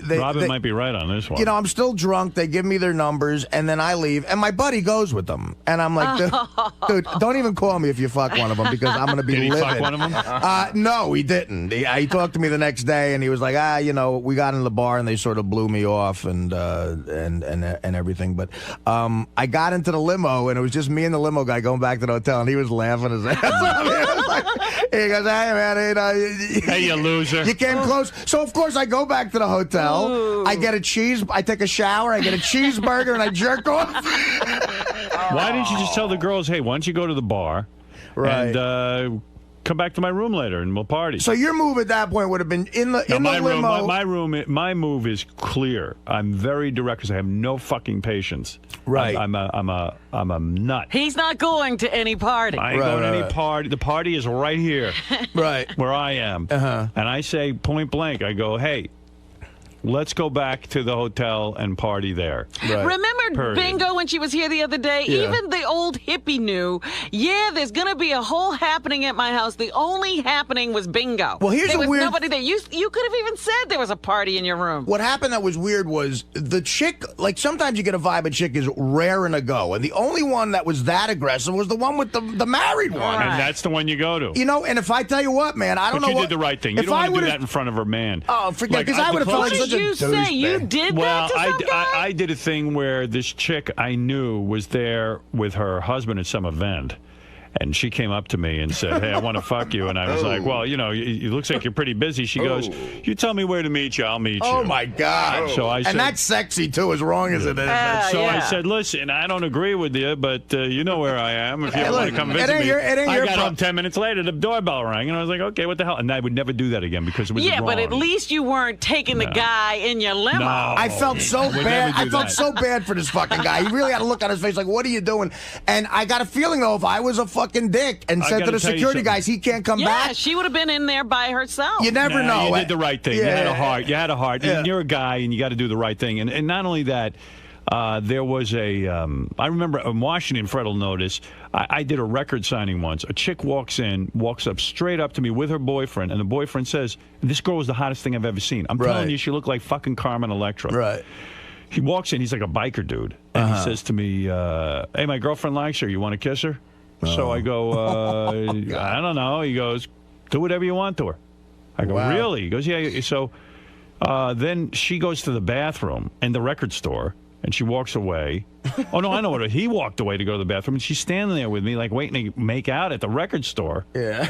Robin might be right on this one. I'm still drunk. They give me their numbers, and then I leave, and my buddy goes with them. And I'm like, dude, don't even call me if you fuck one of them, because I'm going to be livid. Did he fuck one of them? No, he didn't. He talked to me the next day, and he was like, we got in the bar, and they sort of blew me off and everything. But I got into the limo, and it was just me and the limo guy going back to the hotel, and he was laughing his ass off. He goes, hey, man, hey, you loser. You came close. So, of course, I go back to the hotel. Ooh. I take a shower, I get a cheeseburger, and I jerk off. Why didn't you just tell the girls, hey, why don't you go to the bar and come back to my room later and we'll party? So your move at that point would have been in the limo. My move is clear. I'm very direct because I have no fucking patience. Right. I'm a nut. He's not going to any party. I ain't going to any party. The party is right here. Right. Where I am. Uh-huh. And I say point blank, I go, hey, let's go back to the hotel and party there. Remember Period. Bingo when she was here the other day? Yeah. Even the old hippie knew, there's going to be a whole happening at my house. The only happening was bingo. Well, here's there a was weird... nobody there. You could have even said there was a party in your room. What happened that was weird was the chick, like sometimes you get a vibe a chick is raring to go, and the only one that was that aggressive was the one with the married one. And that's the one you go to. You know, and if I tell you what, man, I don't know you what... did the right thing. You don't want to do that in front of her man. Oh, forget, because I would have felt like such a douche. You did well, that to some guy? I did a thing where this chick I knew was there with her husband at some event. And she came up to me and said, hey, I want to fuck you. And I was like, well, you know, it looks like you're pretty busy. She goes, you tell me where to meet you, I'll meet you. Oh, my God. So I said, and that's sexy, too, as wrong as it is. I said, listen, I don't agree with you, but you know where I am. If you ever want to come visit me. I got home 10 minutes later, the doorbell rang. And I was like, okay, what the hell? And I would never do that again because it was wrong. But at least you weren't taking the guy in your limo. No. I felt so bad. I felt so bad for this fucking guy. He really had a look on his face like, what are you doing? And I got a feeling, though, if I was a fucking dick and said to the security guys, he can't come back. Yeah, she would have been in there by herself. You never know. You did the right thing. You had a heart. You had a heart. And you're a guy, and you got to do the right thing. And not only that, there was a, I remember in Washington, Fred will notice, I did a record signing once. A chick walks up straight up to me with her boyfriend, and the boyfriend says, this girl was the hottest thing I've ever seen. I'm telling you, she looked like fucking Carmen Electra. Right. He walks in, he's like a biker dude, and he says to me, hey, my girlfriend likes her. You want to kiss her? So I go, I don't know. He goes, do whatever you want to her. I go, really? He goes, yeah. So then she goes to the bathroom and the record store, and she walks away. Oh, no, I know what. He walked away to go to the bathroom, and she's standing there with me, like, waiting to make out at the record store. Yeah.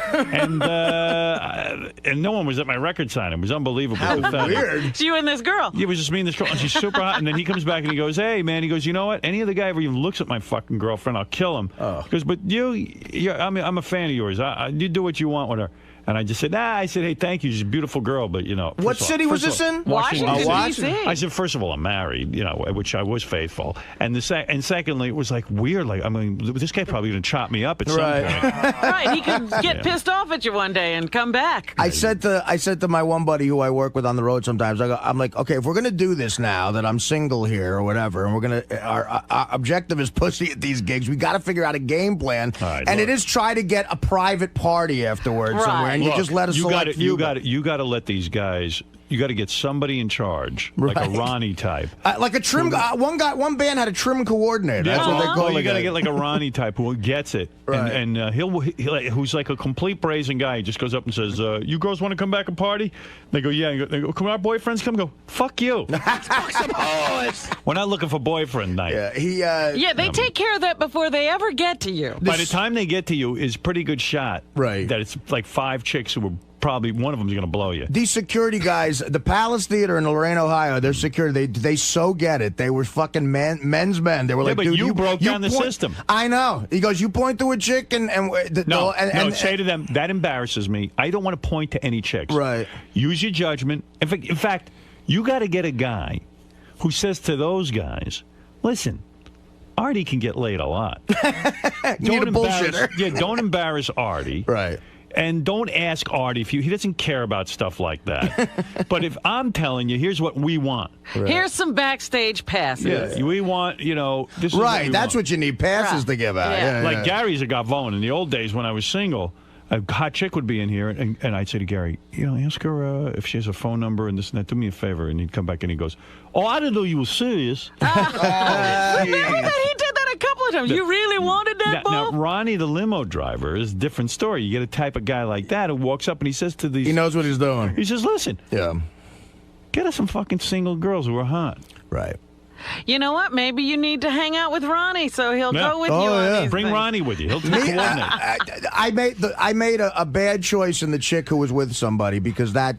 And no one was at my record signing. It was unbelievable. How weird. It's you and this girl. Yeah, it was just me and this girl, and she's super hot. And then he comes back and he goes, hey, man, he goes, you know what? Any other guy ever even looks at my fucking girlfriend, I'll kill him. He goes, but I'm a fan of yours. You do what you want with her. And I just said, I said, hey, thank you. She's a beautiful girl, but, you know. What city was this in? Washington, D.C. I said, first of all, I'm married, you know, which I was faithful. And secondly, it was like weird. Like, I mean, this guy probably going to chop me up at some point. Right, he could get pissed off at you one day and come back. I said to my one buddy who I work with on the road sometimes, I'm like, okay, if we're going to do this now that I'm single here or whatever, and we're going to, our objective is pussy at these gigs, we got to figure out a game plan. And it is try to get a private party afterwards somewhere. And you just let us select you got to let these guys. You got to get somebody in charge, like a Ronnie type, like a trim. One band had a trim coordinator. That's what they call it. You got to get like a Ronnie type who gets it, and he'll who's like a complete brazen guy. He just goes up and says, "You girls want to come back and party?" They go, "Yeah." They go, "Come our boyfriends come." Go, "Fuck you." Fuck some hoes. We're not looking for boyfriend night. Yeah, they take care of that before they ever get to you. By the time they get to you, is pretty good shot. Right. That it's like 5 chicks who were. Probably one of them is going to blow you. These security guys, the Palace Theater in Lorraine, Ohio, their security, they so get it. They were fucking men's men. They were like, but dude, you broke down the system. I know. He goes, you point to a chick and say to them, that embarrasses me. I don't want to point to any chicks. Right. Use your judgment. In fact, you got to get a guy who says to those guys, listen, Artie can get laid a lot. You need a bullshitter. Yeah, don't embarrass Artie. Right. And don't ask Artie if he doesn't care about stuff like that. But if I'm telling you, here's what we want. Right. Here's some backstage passes. Yeah, we want, this is that's what you need, passes to give out. Yeah. Like Gary's a gavone. In the old days when I was single, a hot chick would be in here, and I'd say to Gary, ask her if she has a phone number and this and that. Do me a favor. And he'd come back and he goes, I didn't know you were serious. Remember that he did that a couple of times. You really wanted that, Now, Ronnie, the limo driver, is a different story. You get a type of guy like that who walks up and he says to these... He knows what he's doing. He says, listen. Yeah. Get us some fucking single girls who are hot. Right. You know what? Maybe you need to hang out with Ronnie so he'll go with you on these Bring things. Ronnie with you. He'll coordinate. I made a bad choice in the chick who was with somebody because that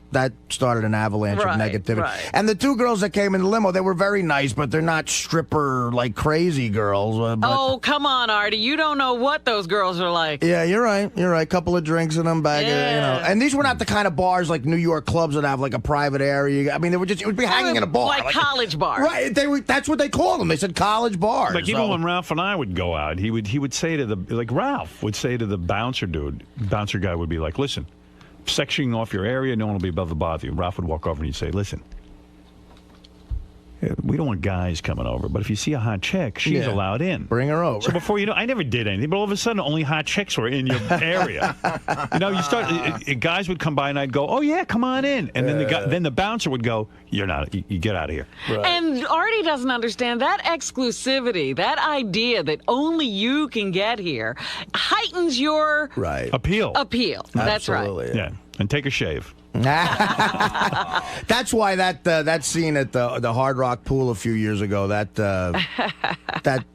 started an avalanche of negativity. Right. And the 2 girls that came in the limo, they were very nice, but they're not stripper like crazy girls. Oh, come on, Artie. You don't know what those girls are like. Yeah, you're right. You're right. Couple of drinks in them, bag of, And these were not the kind of bars like New York clubs that have like a private area. I mean, it would be hanging in a bar. Like college bars. Right. That's what they called them. They said college bars. Like even when Ralph and I would go out, he would say to Ralph would say to the bouncer guy would be like, listen, sectioning off your area, no one will be above the bother you. Ralph would walk over and he'd say, listen, we don't want guys coming over, but if you see a hot chick, she's allowed in. Bring her over. So before you know, I never did anything, but all of a sudden, only hot chicks were in your area. You start. Guys would come by, and I'd go, "Oh yeah, come on in," and then the bouncer would go, "You're not. You get out of here." Right. And Artie doesn't understand that exclusivity, that idea that only you can get here, heightens your appeal. That's right. Yeah, and take a shave. That's why that scene at the Hard Rock Pool a few years ago, that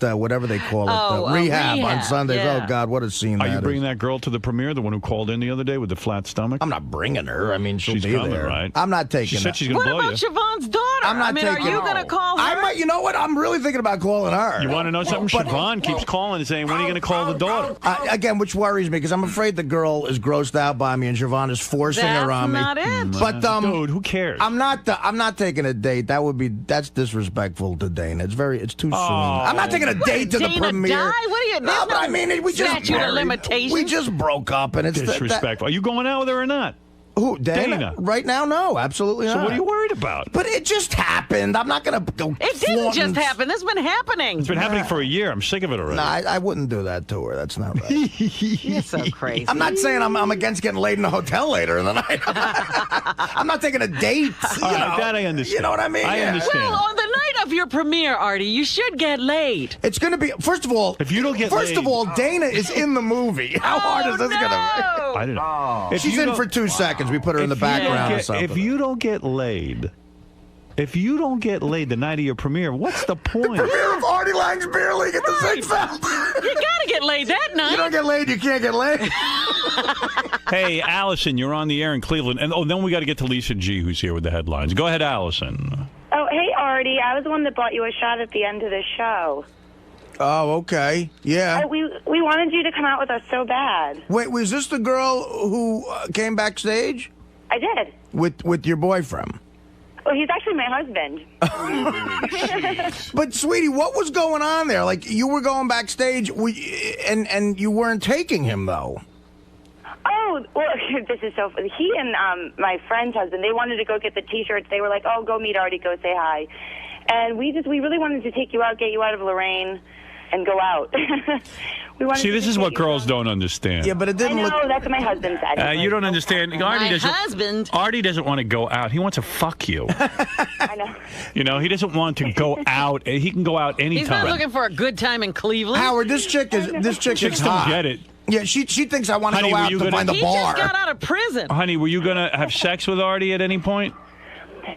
whatever they call it, rehab on Sundays. Yeah. Oh God, what a scene! Are you bringing that girl to the premiere? The one who called in the other day with the flat stomach? I'm not bringing her. I mean, she's coming, there. Right? I'm not taking. She said she's going to blow you. What about Siobhan's daughter? I'm not are you going to call her? I might. You know what? I'm really thinking about calling her. You want to know something? Siobhan keeps calling and saying, "When are you going to call the daughter?" Again, which worries me because I'm afraid the girl is grossed out by me and Siobhan is forcing her on me. That's not it. But dude, who cares? I'm not taking a date. That's disrespectful to Dana. It's too soon. I'm not taking a date to the premiere. Die? What are you? No, but I mean, we just statute of limitations. We just broke up, and it's disrespectful. Are you going out with her or not? Who, Dana? Right now, no, absolutely not. So what are you worried about? But it just happened. I'm not going to go. It didn't just happen. It's been happening. It's been happening for a year. I'm sick of it already. No, I wouldn't do that to her. That's not right. You're so crazy. I'm not saying I'm against getting laid in a hotel later in the night. I'm not taking a date. That I understand. You know what I mean? I understand. Well, on the night of your premiere, Artie, you should get laid. It's going to be, first of all, if you don't get first of all, Dana is in the movie. How hard is this going to be? I don't know. She's in for 2 seconds. We put her in the background or something. If you don't get laid the night of your premiere, what's the point? The premiere of Artie Lange's Beer League at the Ziegfeld. You gotta get laid that night. You don't get laid, you can't get laid. Hey, Allison, you're on the air in Cleveland. And then we got to get to Lisa G, who's here with the headlines. Go ahead, Allison. Oh, hey, Artie. I was the one that bought you a shot at the end of the show. Oh, okay. Yeah. We wanted you to come out with us so bad. Wait, was this the girl who came backstage? I did. With your boyfriend? Well, he's actually my husband. But, sweetie, what was going on there? Like, you were going backstage, and you weren't taking him, though. Oh, well, this is so funny. He and my friend's husband, they wanted to go get the T-shirts. They were like, oh, go meet Artie, go say hi. And we really wanted to take you out, get you out of Lorraine, and go out. See, this is what girls don't understand. Yeah, but it didn't look... I know, that's what my husband said. You don't understand. Artie doesn't want to go out. He wants to fuck you. I know. You know, he doesn't want to go out. He can go out anytime. He's not looking for a good time in Cleveland. Howard, this chick is Chicks hot. don't get it. Yeah, she thinks I want to go out to find the bar. He just got out of prison. Honey, were you going to have sex with Artie at any point?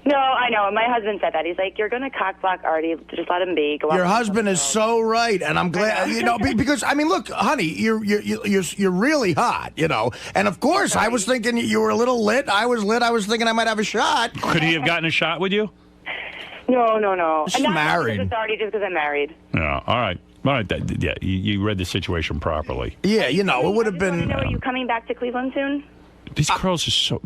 No, I know. My husband said that. He's like, you're going to cockblock Artie. Just let him be. Go Your husband is so right, and I'm glad, because, I mean, look, honey, you're really hot, And, of course, I was thinking you were a little lit. I was lit. I was thinking I might have a shot. Could he have gotten a shot with you? No. She's married. Just Artie, just because I'm married. Yeah, all right. All right, yeah, you read the situation properly. Yeah, it would have been... Are you coming back to Cleveland soon? These girls are so...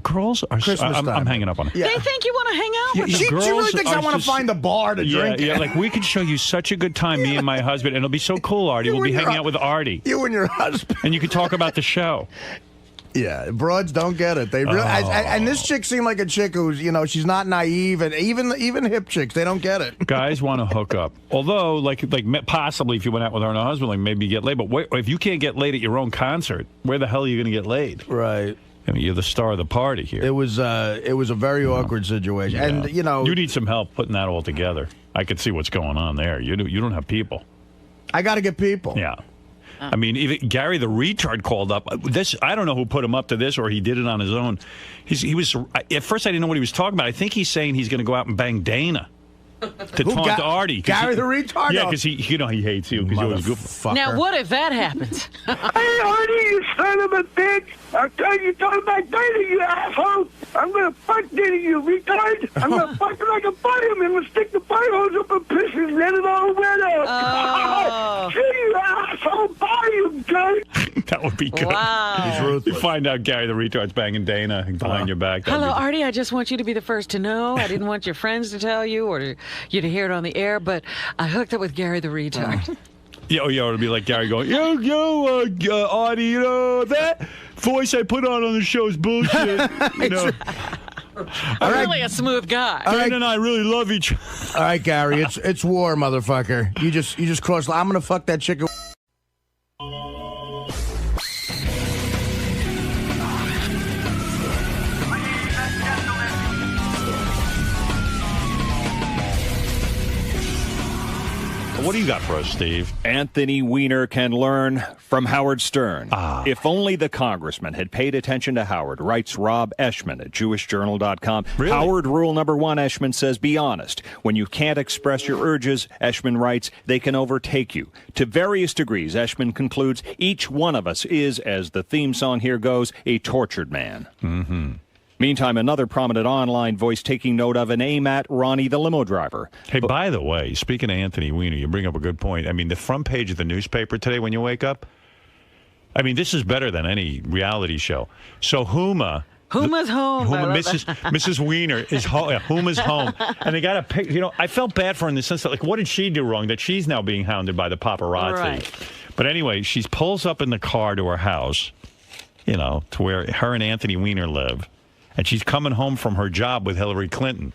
I'm hanging up on them. Yeah. They think you want to hang out with them. She really thinks I want to find the bar to drink. Yeah, like we could show you such a good time, me and my husband, and it'll be so cool, Artie. We'll be hanging out with Artie. You and your husband. And you can talk about the show. Yeah, broads don't get it. They really, and this chick seemed like a chick who's, she's not naive, and even hip chicks, they don't get it. Guys want to hook up. Although, like possibly if you went out with her and her husband, like maybe you get laid. But if you can't get laid at your own concert, where the hell are you going to get laid? Right. I mean, you're the star of the party here. It was a very awkward situation, and you need some help putting that all together. I can see what's going on there. You don't have people. I got to get people. Yeah. I mean, even Gary the retard called up. I don't know who put him up to this, or he did it on his own. He was at first I didn't know what he was talking about. I think he's saying he's going to go out and bang Dana to taunt Artie. Gary the retard. Yeah, because he hates you because you always goof. Now, what if that happens? Hey, Artie, you son of a bitch! I'm telling you, talking about Dana, you asshole! I'm gonna fuck Dana, you retard! I'm gonna fuck him like a bottom and stick the fire hose up and piss and let it all wet up! See, you asshole! Bye, you cunt! That would be good. Wow. You find out Gary the retard's banging Dana behind your back. Hello, Artie. I just want you to be the first to know. I didn't want your friends to tell you or you to hear it on the air, but I hooked up with Gary the retard. It'll be like Gary going, Artie, that voice I put on the show is bullshit. I'm really a smooth guy. Jane and I really love each other. All right, Gary, it's war, motherfucker. You just crossed. I'm gonna fuck that chicken. What do you got for us, Steve? Anthony Weiner can learn from Howard Stern. If only the congressman had paid attention to Howard, writes Rob Eshman at JewishJournal.com. Really? Howard rule number one, Eshman says, be honest. When you can't express your urges, Eshman writes, they can overtake you. To various degrees, Eshman concludes, each one of us is, as the theme song here goes, a tortured man. Mm-hmm. Meantime, another prominent online voice taking note of an aim at Ronnie the limo driver. Hey, by the way, speaking of Anthony Weiner, you bring up a good point. I mean, the front page of the newspaper today when you wake up, I mean, this is better than any reality show. So Huma... Huma's home. Mrs. Weiner is home. Yeah, Huma's home. And they got a pic. You know, I felt bad for her in the sense that, like, what did she do wrong that she's now being hounded by the paparazzi? Right. But anyway, she pulls up in the car to her house, you know, to where her and Anthony Weiner live. And she's coming home from her job with Hillary Clinton.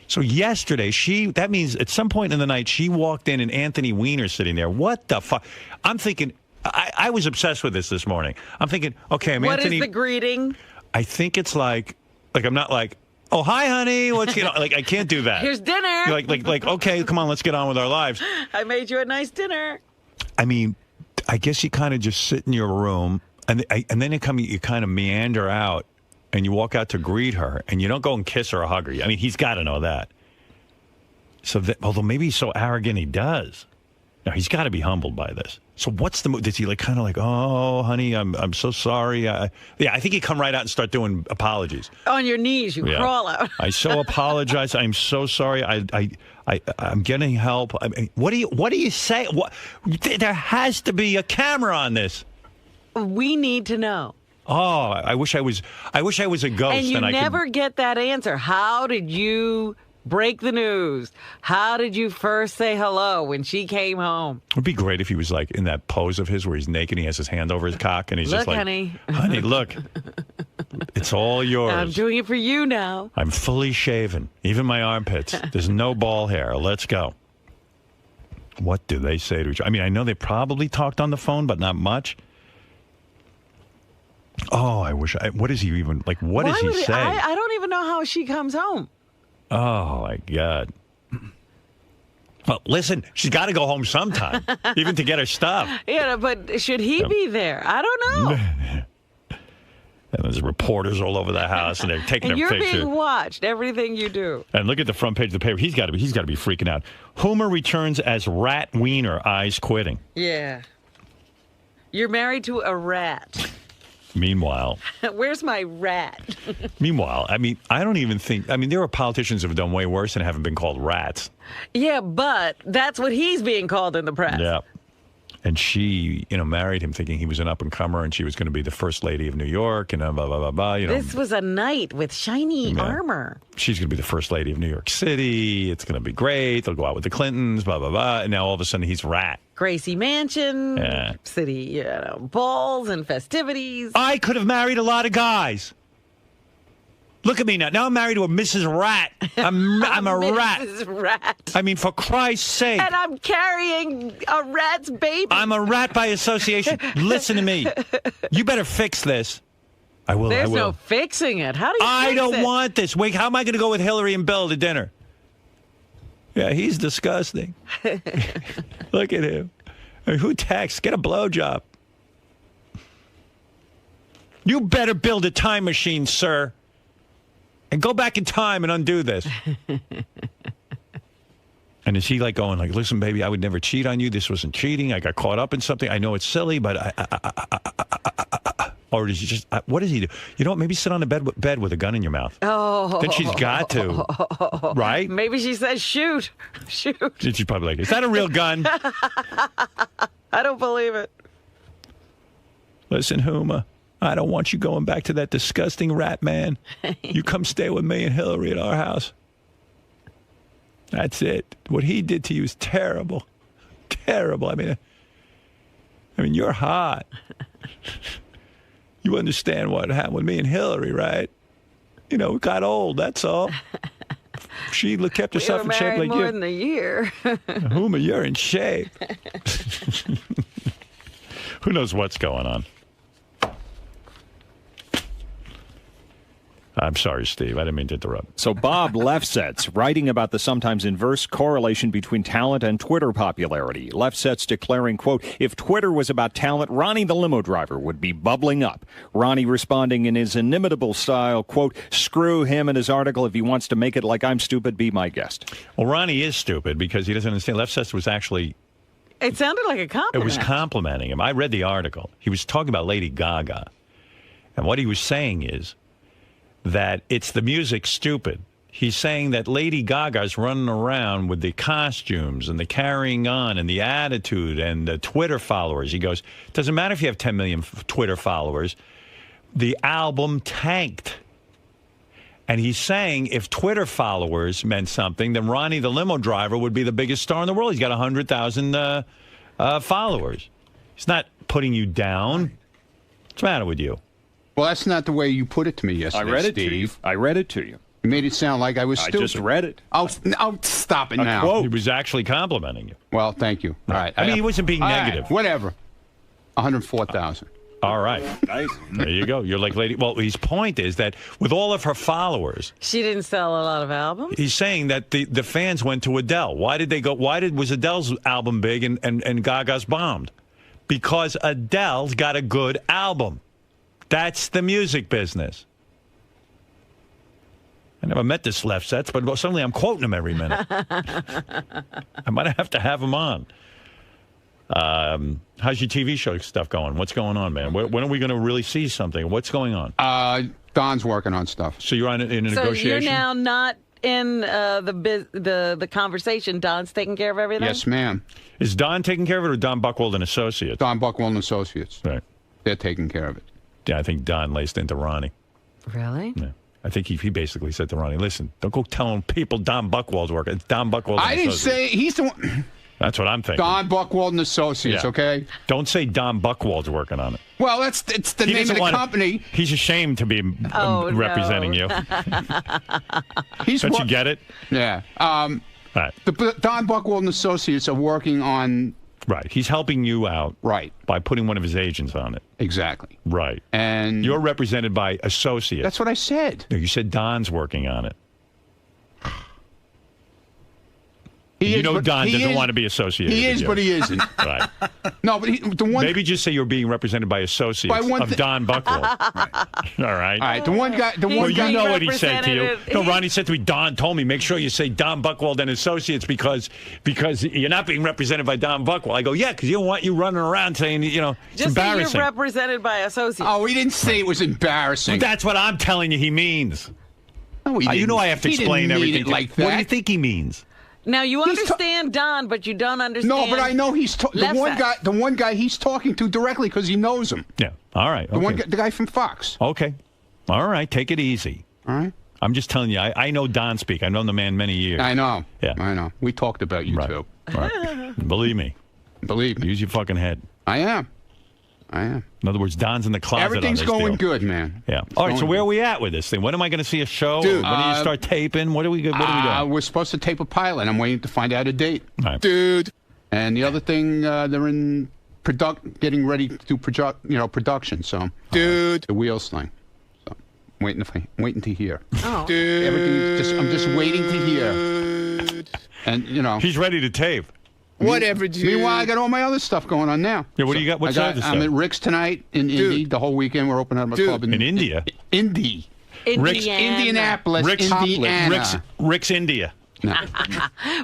So yesterday, that means at some point in the night, she walked in and Anthony Weiner sitting there. What the fuck? I'm thinking, I was obsessed with this morning. I'm thinking, okay, I'm Anthony. What is the greeting? I think it's like I'm not like, oh, hi, honey. What's going on? Like, I can't do that. Here's dinner. Like, okay, come on, let's get on with our lives. I made you a nice dinner. I mean, I guess you kind of just sit in your room and then you kind of meander out. And you walk out to greet her, and you don't go and kiss her or hug her. I mean, he's got to know that. So, although maybe he's so arrogant, he does. Now, he's got to be humbled by this. So, what's the move? Does he kind of oh, honey, I'm so sorry. I think he'd come right out and start doing apologies. On your knees, you crawl out. I so apologize. I'm so sorry. I'm getting help. I mean, what do you say? There has to be a camera on this. We need to know. Oh, I wish I was a ghost. And you never get that answer. How did you break the news? How did you first say hello when she came home? It would be great if he was like in that pose of his where he's naked and he has his hand over his cock and he's just like, honey, look, it's all yours. I'm doing it for you now. I'm fully shaven, even my armpits. There's no ball hair. Let's go. What do they say to each other? I mean, I know they probably talked on the phone, but not much. Oh, what does he even, what does he say? I don't even know how she comes home. Oh, my God. Well, listen, she's got to go home sometime, even to get her stuff. Yeah, but should he be there? I don't know. And there's reporters all over the house, and they're taking and their picture. You're being watched, everything you do. And look at the front page of the paper. He's got to be freaking out. Hoomer returns as Rat Weiner, eyes quitting. Yeah. You're married to a rat. Meanwhile, where's my rat? Meanwhile, I mean, I don't even think. I mean, there are politicians who have done way worse and haven't been called rats. Yeah, but that's what he's being called in the press. Yeah. And she, married him thinking he was an up-and-comer and she was going to be the first lady of New York and blah, blah, blah, blah. This was a knight with shiny armor. She's going to be the first lady of New York City. It's going to be great. They'll go out with the Clintons, blah, blah, blah. And now all of a sudden he's rat. Gracie Mansion, city, balls and festivities. I could have married a lot of guys. Look at me now. Now I'm married to a Mrs. Rat. I'm a rat. Mrs. Rat. I mean, for Christ's sake. And I'm carrying a rat's baby. I'm a rat by association. Listen to me. You better fix this. I will. There's I will. no fixing it. How do you I fix don't it? want this. Wait, how am I going to go with Hillary and Bill to dinner? Yeah, he's disgusting. Look at him. I mean, who texts? Get a blowjob. You better build a time machine, sir. And go back in time and undo this. And is he going listen, baby, I would never cheat on you. This wasn't cheating. I got caught up in something. I know it's silly, but or does he just, what does he do? You know what? Maybe sit on the bed with a gun in your mouth. Oh. Then she's got to. Right? Maybe she says, shoot. Shoot. She's probably like, is that a real gun? I don't believe it. Listen, Huma. I don't want you going back to that disgusting rat man. You come stay with me and Hillary at our house. That's it. What he did to you is terrible. Terrible. I mean, you're hot. You understand what happened with me and Hillary, right? got old. That's all. She kept herself in shape like more you. than a year. Huma, you're in shape. Who knows what's going on? I'm sorry, Steve. I didn't mean to interrupt. So Bob Lefsetz writing about the sometimes inverse correlation between talent and Twitter popularity. Lefsetz declaring, quote, if Twitter was about talent, Ronnie the limo driver would be bubbling up. Ronnie responding in his inimitable style, quote, screw him and his article. If he wants to make it like I'm stupid, be my guest. Well, Ronnie is stupid because he doesn't understand. Lefsetz was actually... It sounded like a compliment. It was complimenting him. I read the article. He was talking about Lady Gaga. And what he was saying is that it's the music stupid. He's saying that Lady Gaga's running around with the costumes and the carrying on and the attitude and the Twitter followers. He goes, it doesn't matter if you have 10 million Twitter followers. The album tanked. And he's saying if Twitter followers meant something, then Ronnie the limo driver would be the biggest star in the world. He's got 100,000 followers. He's not putting you down. What's the matter with you? Well, that's not the way you put it to me yesterday, I read it Steve. to you. I read it to you. You made it sound like I was stupid. I just read it. Oh, stop it now. Quote. He was actually complimenting you. Well, thank you. All right. I mean, he wasn't being negative. Right, whatever. 104,000. All right. Nice. There you go. You're like Lady... Well, his point is that with all of her followers... She didn't sell a lot of albums? He's saying that the fans went to Adele. Why did they go... was Adele's album big and Gaga's bombed? Because Adele's got a good album. That's the music business. I never met this Lefsetz, but suddenly I'm quoting him every minute. I might have to have him on. How's your TV show stuff going? What's going on, man? When are we going to really see something? What's going on? Don's working on stuff. So you're in a negotiation? So you're now not in the conversation. Don's taking care of everything? Yes, ma'am. Is Don taking care of it or Don Buchwald and Associates? Don Buchwald and Associates. Right. They're taking care of it. Yeah, I think Don laced into Ronnie. Really? Yeah. I think he basically said to Ronnie, listen, don't go telling people Don Buchwald's working. It's Don Buchwald and I didn't Associates. say he's the one. That's what I'm thinking. Don Buchwald and Associates, okay? Don't say Don Buchwald's working on it. Well, it's the name of the company. He's ashamed to be representing you. Don't you get it? Yeah. Right. The Don Buchwald and Associates are working on... Right. He's helping you out. Right. By putting one of his agents on it. Exactly. Right. And... You're represented by Associates. That's what I said. No, you said Don's working on it. Don doesn't want to be associated. He is, but he isn't. Right. No, but the one. Maybe just say you're being represented by associates of Don Buchwald. All right. All right. The one guy. You know what he said to you. No, Ronnie said to me, Don told me, make sure you say Don Buchwald and Associates because you're not being represented by Don Buchwald. I go, yeah, because you don't want you running around saying, it's just embarrassing. Say you're represented by Associates. Oh, he didn't say it was embarrassing. That's what I'm telling you he means. No, he didn't. You know I have to explain everything. Like that. What do you think he means? Now you understand Don, but you don't understand. No, but I know he's the one guy he's talking to directly because he knows him. Yeah. All right. Okay. The guy from Fox. Okay. All right. Take it easy. All right. I'm just telling you. I know Don speak. I've known the man many years. I know. Yeah. I know. We talked about you too. Right. Believe me. Believe me. Use your fucking head. I am. In other words, Don's in the closet. Everything's on this going deal. good, man. Yeah. All right. So where are we at with this thing? When am I going to see a show? Dude, when do you start taping? What are we doing? We're supposed to tape a pilot. I'm waiting to find out a date. Right. Dude. And the other thing, they're in getting ready to do production. So, dude, the wheels thing. So, waiting to hear. Oh, dude. I'm just waiting to hear. And he's ready to tape. Whatever, dude. Meanwhile, I got all my other stuff going on now. Yeah, what do you got? What's other stuff? I'm at Rick's tonight in Indy. The whole weekend we're opening up a club in India. Indy. Indianapolis, Rick's Indiana. Rick's India. No.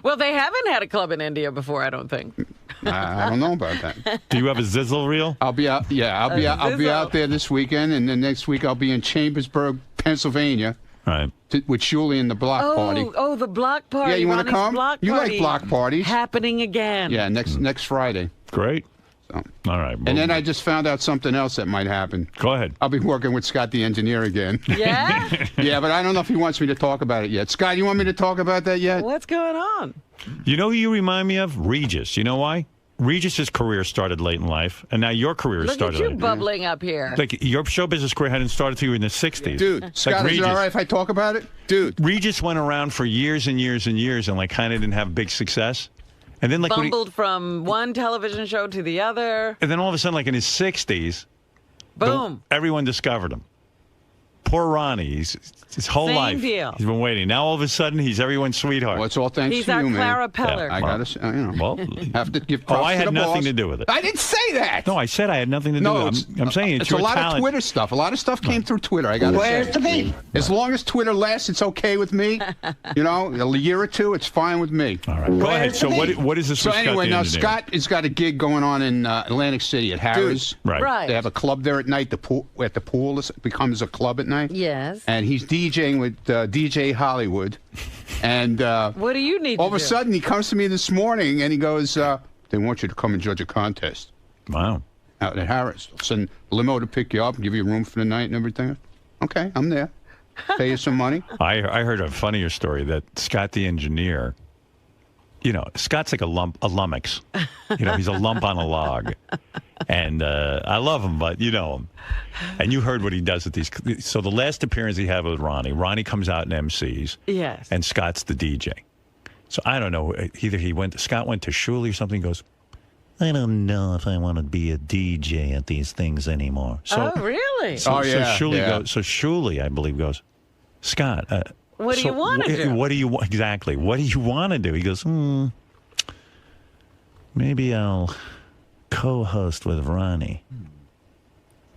Well, they haven't had a club in India before, I don't think. I don't know about that. Do you have a Zizzle reel? I'll be out. Yeah, I'll be out there this weekend, and then next week I'll be in Chambersburg, Pennsylvania. Right. With Julie and the block party. Oh, the block party. Yeah, you want to come? You like block parties? Happening again. Yeah, next Friday. Great. So. All right. And then I just found out something else that might happen. Go ahead. I'll be working with Scott the engineer again. Yeah? Yeah, but I don't know if he wants me to talk about it yet. Scott, you want me to talk about that yet? What's going on? You know who you remind me of? Regis. You know why? Regis's career started late in life, and now your career Look started at you late. bubbling up here. Like, your show business career hadn't started till you were in the 60s. Dude, Scott, is it all right if I talk about it? Dude. Regis went around for years and years and years and, like, kind of didn't have big success. And then, like, Bumbled from one television show to the other. and then all of a sudden, like, in his 60s, Boom. everyone discovered him. Poor Ronnie. His whole Same life. deal. He's been waiting. Now, all of a sudden, he's everyone's sweetheart. Well, it's all thanks He's to our you, man. Clara Peller. Yeah, I got to, have to give props I to had the nothing boss. to do with it. I didn't say that. No, I said I had nothing to do with it. I'm saying it's a your lot talent. of Twitter stuff. A lot of stuff came through Twitter. I got to say. Where's the beef? As long as Twitter lasts, it's okay with me. You know, a year or two, it's fine with me. All right. Go ahead. So what is this? So with anyway, Scott the now Engineer? Scott has got a gig going on in Atlantic City at Harrah's. Right. Right. They have a club there at night. The pool at the pool becomes a club at night. Yes. And he's DJing with DJ Hollywood. And What do you need all to of a do? sudden, he comes to me this morning and he goes, "They want you to come and judge a contest." Wow. Out at Harrah's. Send a limo to pick you up and give you a room for the night and everything. Okay, I'm there. Pay you some money. I heard a funnier story that Scott the Engineer, you know, Scott's like a lummox. You know, he's a lump on a log. And I love him, but you know him. And you heard what he does at these. So the last appearance he had with Ronnie comes out and MCs. Yes. And Scott's the DJ. So I don't know. Either Scott went to Shuley or something, goes, I don't know if I want to be a DJ at these things anymore. So, oh, really? So Shuley, I believe, goes, Scott. What do you want to do? What do you exactly? What do you want to do? He goes, maybe I'll co-host with Ronnie.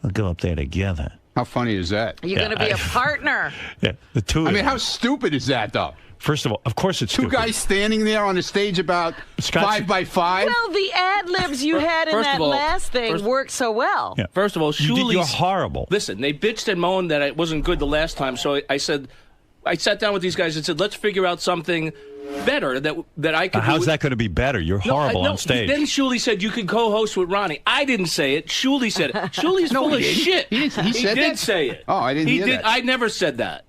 We'll go up there together. How funny is that? You're going to be a partner. Yeah, the two of I mean, them. how stupid is that, though? First of all, of course it's two stupid. guys standing there on a stage about 5 by 5. Well, the ad libs you had in that last thing worked so well. Yeah. First of all, you're horrible. Listen, they bitched and moaned that it wasn't good the last time, so I said, I sat down with these guys and said, let's figure out something better that I could do. How's that going to be better? You're horrible on stage. Then Shuley said you could co-host with Ronnie. I didn't say it. Shuley said it. Shuley's full of shit. He said did that? say it. Oh, I didn't hear that. I never said that.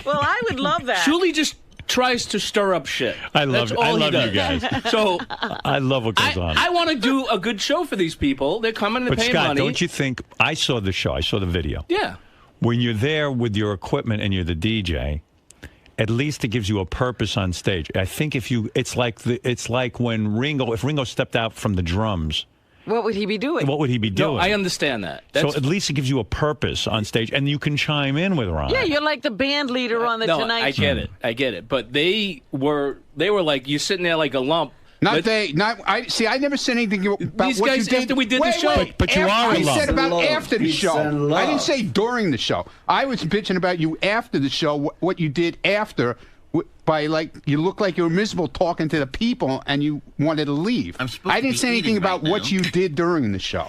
Well, I would love that. Shuley just tries to stir up shit. I love you guys. So I love what goes on. I want to do a good show for these people. They're coming to But pay Scott, money. don't you think? I saw the show. I saw the video. Yeah. When you're there with your equipment and you're the DJ, at least it gives you a purpose on stage. I think it's like when if Ringo stepped out from the drums. What would he be doing? What would he be doing? No, I understand that. So at least it gives you a purpose on stage, and you can chime in with Ron. Yeah, you're like the band leader on the Tonight Show. I get it. But they were like, you're sitting there like a lump. I never said anything about these what guys you did. after we did the show. But you are a I lump. said about after the show. I didn't say during the show. I was bitching about you after the show, what you did after. By you look like you were miserable talking to the people and you wanted to leave. I didn't say anything about what you did during the show.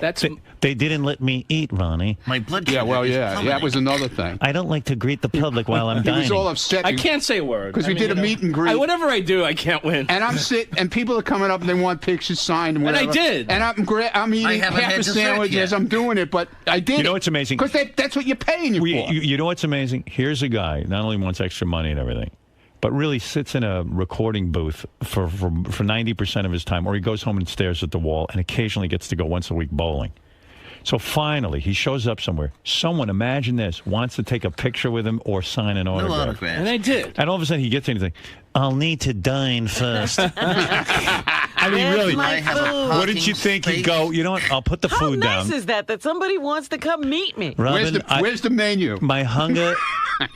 They didn't let me eat, Ronnie. My blood sugar that was another thing. I don't like to greet the public while I'm dining. He was all upset. I can't say a word. Because we did a meet and greet. Whatever I do, I can't win. And I'm sitting, and people are coming up and they want pictures signed and whatever. And I did. And I'm eating half a sandwich as I'm doing it, but I did. You know what's amazing? Because that's what you're paying for. You know what's amazing? Here's a guy, not only wants extra money and everything, but really sits in a recording booth for 90% of his time, or he goes home and stares at the wall and occasionally gets to go once a week bowling. So finally, he shows up somewhere. Someone, imagine this, wants to take a picture with him or sign an autograph. And I did. And all of a sudden he gets anything. I'll need to dine first. I mean, really, what did you think? He'd go, you know what, I'll put the food down. How nice is that somebody wants to come meet me? Robin, where's the menu? My hunger,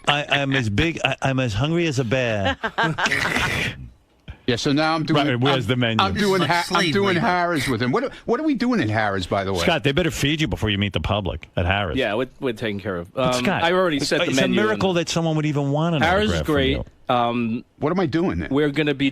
I'm as big, I'm as hungry as a bear. Yeah, so now I'm doing. Right, where's the menu? I'm doing Harrah's with him. What are we doing at Harrah's, by the way? Scott, they better feed you before you meet the public at Harrah's. Yeah, we're taking care of. Scott, I already set the menu. It's a miracle that someone would even want an Harrah's autograph is great. What am I doing then? We're going to be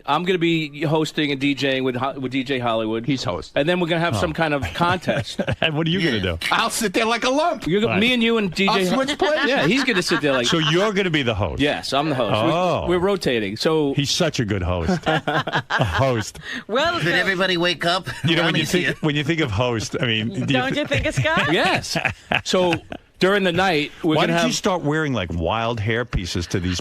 I'm going to be hosting and DJing with DJ Hollywood. He's hosting. And then we're going to have some kind of contest. And what are you going to do? I'll sit there like a lump. Me and you and DJ. I'll switch places. Yeah, he's going to sit there like. So you're going to be the host? Yes, I'm the host. Oh. We're rotating. So he's such a good host. A host. Well, did everybody wake up? You know, when you think of host, I mean, don't you think of Scott? Yes. So during the night, why did you start wearing like wild hair pieces to these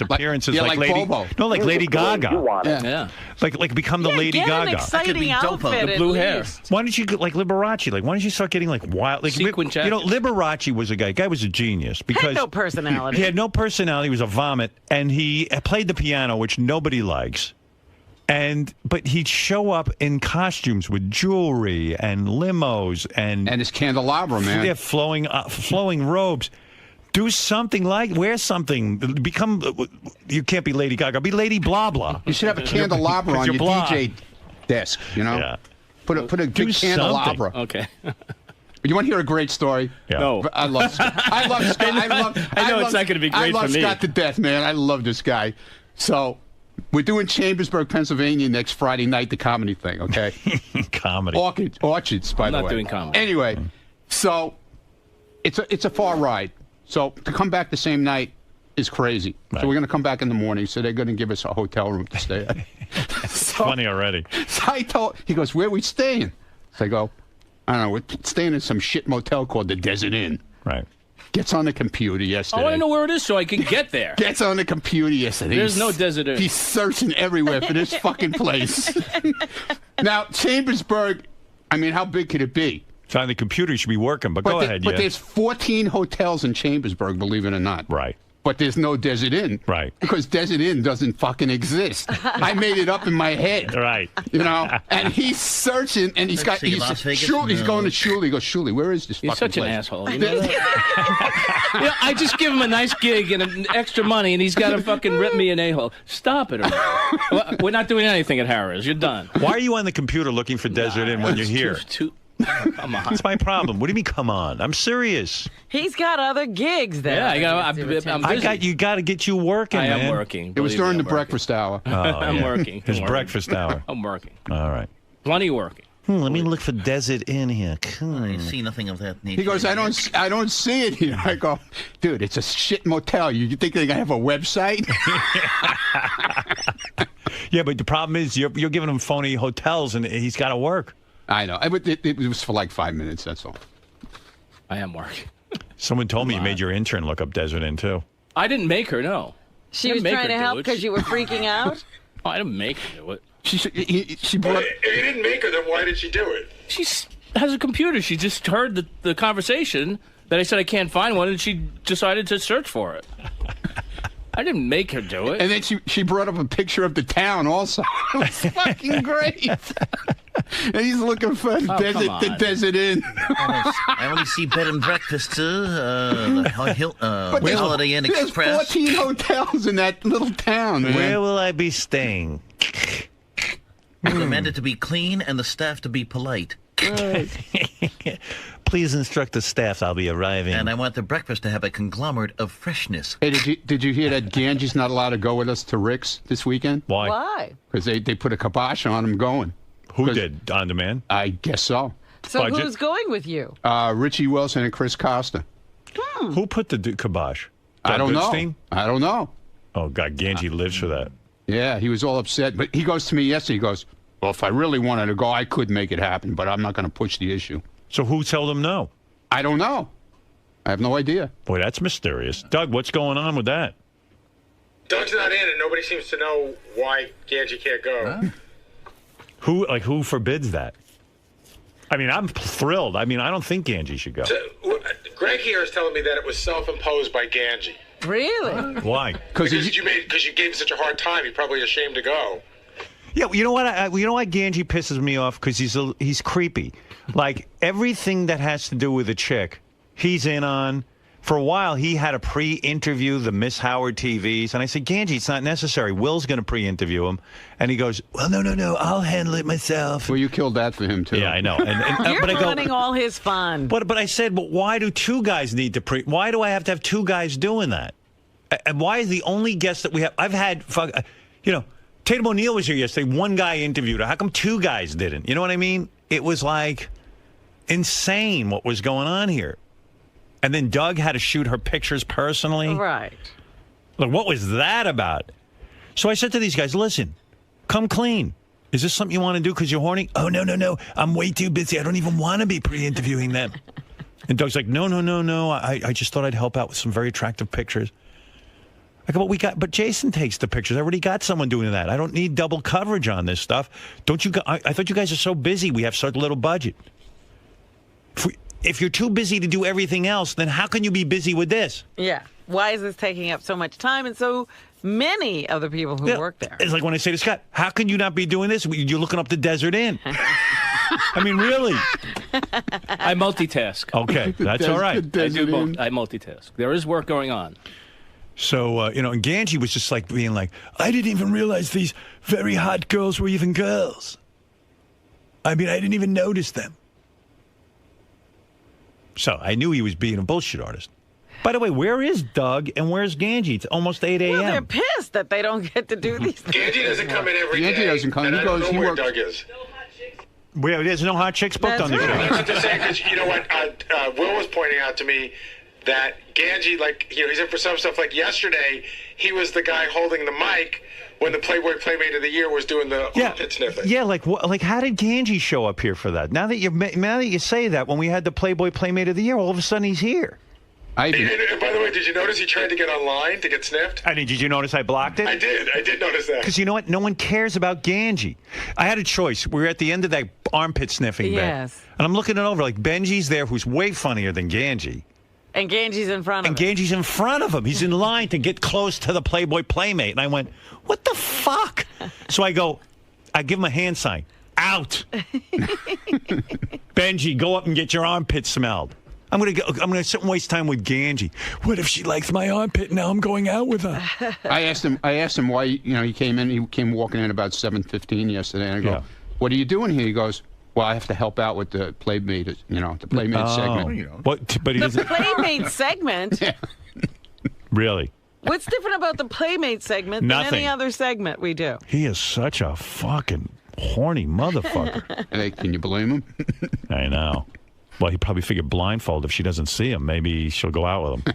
appearances? like Bobo. Lady Gaga. Yeah. Like become the Lady get Gaga. An exciting outfit, the blue hair. Why don't you like Liberace? Like why don't you start getting like wild? Like sequin jackets. Liberace was a guy was a genius because had no personality. He had no personality. He was a vomit, and he played the piano, which nobody likes. But he'd show up in costumes with jewelry and limos and his candelabra, man. Yeah, flowing robes. Do something wear something. You can't be Lady Gaga. Be Lady Blah Blah. You should have a candelabra on your DJ desk. Yeah. Put a big candelabra. Okay. You want to hear a great story? Yeah. No. I love Scott. I know it's not going to be great for me. I love Scott to death, man. I love this guy. So. We're doing Chambersburg, Pennsylvania next Friday night, the comedy thing, okay? Comedy. Orchards, by the way. I'm not doing comedy. Anyway, so it's a far ride. So to come back the same night is crazy. Right. So we're going to come back in the morning, so they're going to give us a hotel room to stay at. Funny already. So he goes, where are we staying? So I go, I don't know, we're staying in some shit motel called the Desert Inn. Right. Gets on the computer yesterday. I want to know where it is so I can get there. Gets on the computer yesterday. There's no Desert Inn. He's searching everywhere for this fucking place. Now, Chambersburg, I mean, how big could it be? It's on the computer. You should be working, but go ahead. But there's 14 hotels in Chambersburg, believe it or not. Right. But there's no Desert Inn. Right. Because Desert Inn doesn't fucking exist. I made it up in my head. Right. You know? And he's searching, and he's going to Shuley. He goes, Shuley, where is this fucking place? He's such an asshole. You know that? I just give him a nice gig and extra money, and he's got to fucking rip me an a-hole. Stop it. We're not doing anything at Harrah's. You're done. Why are you on the computer looking for Desert Inn when you're here? Come on. That's my problem. What do you mean, come on? I'm serious. He's got other gigs there. Yeah, I'm busy. You got to get you working, I am man. working. It was during the breakfast hour. Oh, I'm working. His breakfast hour. I'm working. All right. Plenty working. Let me look for Desert Inn here. I see nothing of that nature. He goes, I don't see it here. I go, dude, it's a shit motel. You think they're going to have a website? Yeah, but the problem is you're giving him phony hotels, and he's got to work. I know. It was for like 5 minutes, that's all. I am working. Someone told me you made your intern look up Desert Inn, too. I didn't make her, no. She was trying to help because you were freaking out? Oh, I didn't make her do it. She brought... If you didn't make her, then why did she do it? She has a computer. She just heard the conversation that I said I can't find one, and she decided to search for it. I didn't make her do it. And then she brought up a picture of the town also. It was fucking great. And he's looking for the Desert Inn. I only see bed and breakfast, the Holiday Inn Express. There's 14 hotels in that little town, man. Where will I be staying? Recommended to be clean and the staff to be polite. Please instruct the staff I'll be arriving. And I want the breakfast to have a conglomerate of freshness. Hey, did you hear that Gange's not allowed to go with us to Rick's this weekend? Why? Because they put a kibosh on him going. Who did? On Demand? I guess so. So who's going with you? Richie Wilson and Chris Costa. Who put the kibosh? I don't know. I don't know. Oh, God, Gange lives for that. Yeah, he was all upset. But he goes to me yesterday, he goes, well, if I really wanted to go, I could make it happen, but I'm not going to push the issue. So who told him no? I don't know. I have no idea. Boy, that's mysterious. Doug, what's going on with that? Doug's not in, and nobody seems to know why Gange can't go. Huh? Who forbids that? I mean, I'm thrilled. I mean, I don't think Gange should go. So, Greg here is telling me that it was self-imposed by Gange. Really? Why? Because you gave him such a hard time. You're probably ashamed to go. Yeah, you know what? You know why Gange pisses me off? Because he's creepy. Like everything that has to do with a chick, he's in on. For a while, he had to pre-interview the Miss Howard TVs, and I said, Gange, it's not necessary. Will's going to pre-interview him, and he goes, well, no, I'll handle it myself. Well, you killed that for him too. Yeah, I know. You're ruining all his fun. But I said, but why do two guys need to Why do I have to have two guys doing that? And why is the only guest that we have? I've had, Tatum O'Neal was here yesterday. One guy interviewed her. How come two guys didn't? You know what I mean? It was like insane what was going on here. And then Doug had to shoot her pictures personally. Right. Look, what was that about? So I said to these guys, listen, come clean. Is this something you want to do because you're horny? Oh, no. I'm way too busy. I don't even want to be pre-interviewing them. And Doug's like, no. I just thought I'd help out with some very attractive pictures. I go, but Jason takes the pictures. I already got someone doing that. I don't need double coverage on this stuff. Don't you? I thought you guys are so busy. We have such little budget. If you're too busy to do everything else, then how can you be busy with this? Yeah. Why is this taking up so much time and so many of the people who work there? It's like when I say to Scott, how can you not be doing this? You're looking up the Desert Inn. I mean, really? I multitask. Okay, that's all right. I multitask. There is work going on. So, and Ganji was just like being like, I didn't even realize these very hot girls were even girls. I mean, I didn't even notice them. So I knew he was being a bullshit artist. By the way, where is Doug and where's Ganji? It's almost 8 a.m. Well, they're pissed that they don't get to do these things. Ganji doesn't come in every day. Ganji doesn't come. And He I don't goes. know He where works. Doug is. Where, there's no hot chicks booked on the show. That's just saying, because you know what? Will was pointing out to me that Ganji, he's in for some stuff. Like yesterday, he was the guy holding the mic when the Playboy Playmate of the Year was doing the armpit sniffing. Yeah, like how did Ganji show up here for that? Now that you say that, when we had the Playboy Playmate of the Year, all of a sudden he's here. And by the way, did you notice he tried to get online to get sniffed? Did you notice I blocked it? I did notice that. Because you know what? No one cares about Ganji. I had a choice. We were at the end of that armpit sniffing bit. Yes. And I'm looking it over, like Benji's there, who's way funnier than Ganji. And Ganji's in front of him. And Ganji's in front of him. He's in line to get close to the Playboy Playmate. And I went, what the fuck? So I give him a hand sign. Out. Benji, go up and get your armpit smelled. I'm gonna sit and waste time with Ganji. What if she likes my armpit? Now I'm going out with her. I asked him why. He came in. He came walking in about 7:15 yesterday. And I go, "What are you doing here?" He goes, "Well, I have to help out with the Playmate. The Playmate segment." What? But he doesn't. The Playmate segment. Yeah. Really? What's different about the Playmate segment than Nothing. any other segment we do? He is such a fucking horny motherfucker. Hey, can you blame him? I know. Well, he probably figured blindfold. If she doesn't see him, maybe she'll go out with him.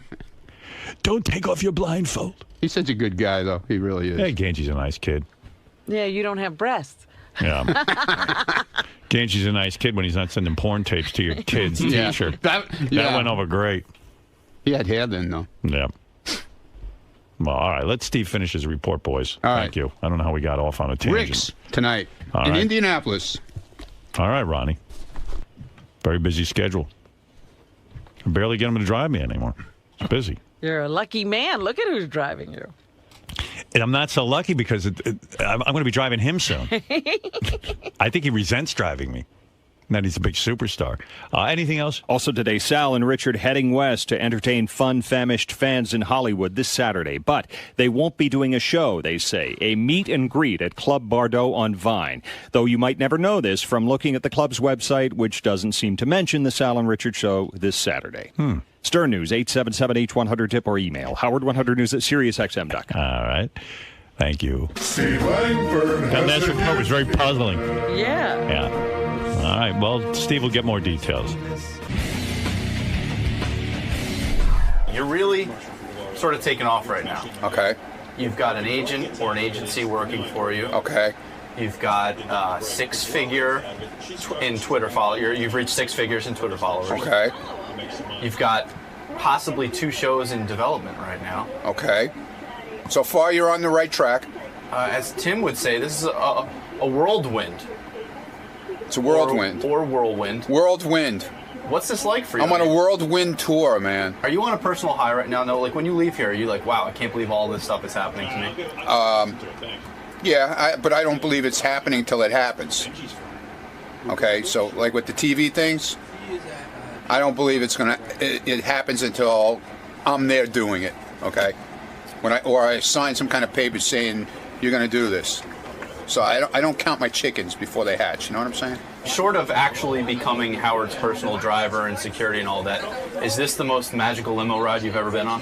Don't take off your blindfold. He's such a good guy, though. He really is. Hey, Ganji's a nice kid. Yeah, you don't have breasts. Yeah. Ganji's a nice kid when he's not sending porn tapes to your kid's teacher. That went over great. He had hair then, though. Yeah. Well, all right. Let Steve finish his report, boys. Thank you. I don't know how we got off on a tangent. Rick's tonight All in right. Indianapolis. All right, Ronnie. Very busy schedule. I barely get him to drive me anymore. It's busy. You're a lucky man. Look at who's driving you. And I'm not so lucky because I'm going to be driving him soon. I think he resents driving me. Now he's a big superstar. Anything else? Also today, Sal and Richard heading west to entertain fun-famished fans in Hollywood this Saturday. But they won't be doing a show, they say. A meet and greet at Club Bardot on Vine. Though you might never know this from looking at the club's website, which doesn't seem to mention the Sal and Richard show this Saturday. Stern News, 877-H100-TIP or email. Howard100news at SiriusXM.com. All right. Thank you. Steve Langford. That last report was very puzzling. Yeah. Yeah. All right. Well, Steve will get more details. You're really sort of taking off right now. Okay. You've got an agent or an agency working for you. Okay. You've got six-figure in Twitter followers. You've reached 6 figures in Twitter followers. Okay. You've got possibly 2 shows in development right now. Okay. So far, you're on the right track. As Tim would say, this is a whirlwind. It's a whirlwind. Or whirlwind. Whirlwind. What's this like for you? I'm on a whirlwind tour, man. Are you on a personal high right now? No, like when you leave here, are you like, wow, I can't believe all this stuff is happening to me? Yeah, but I don't believe it's happening till it happens. Okay, so like with the TV things, I don't believe it happens until I'm there doing it. Okay, or I sign some kind of paper saying you're gonna do this. So I don't count my chickens before they hatch. You know what I'm saying? Short of actually becoming Howard's personal driver and security and all that, is this the most magical limo ride you've ever been on?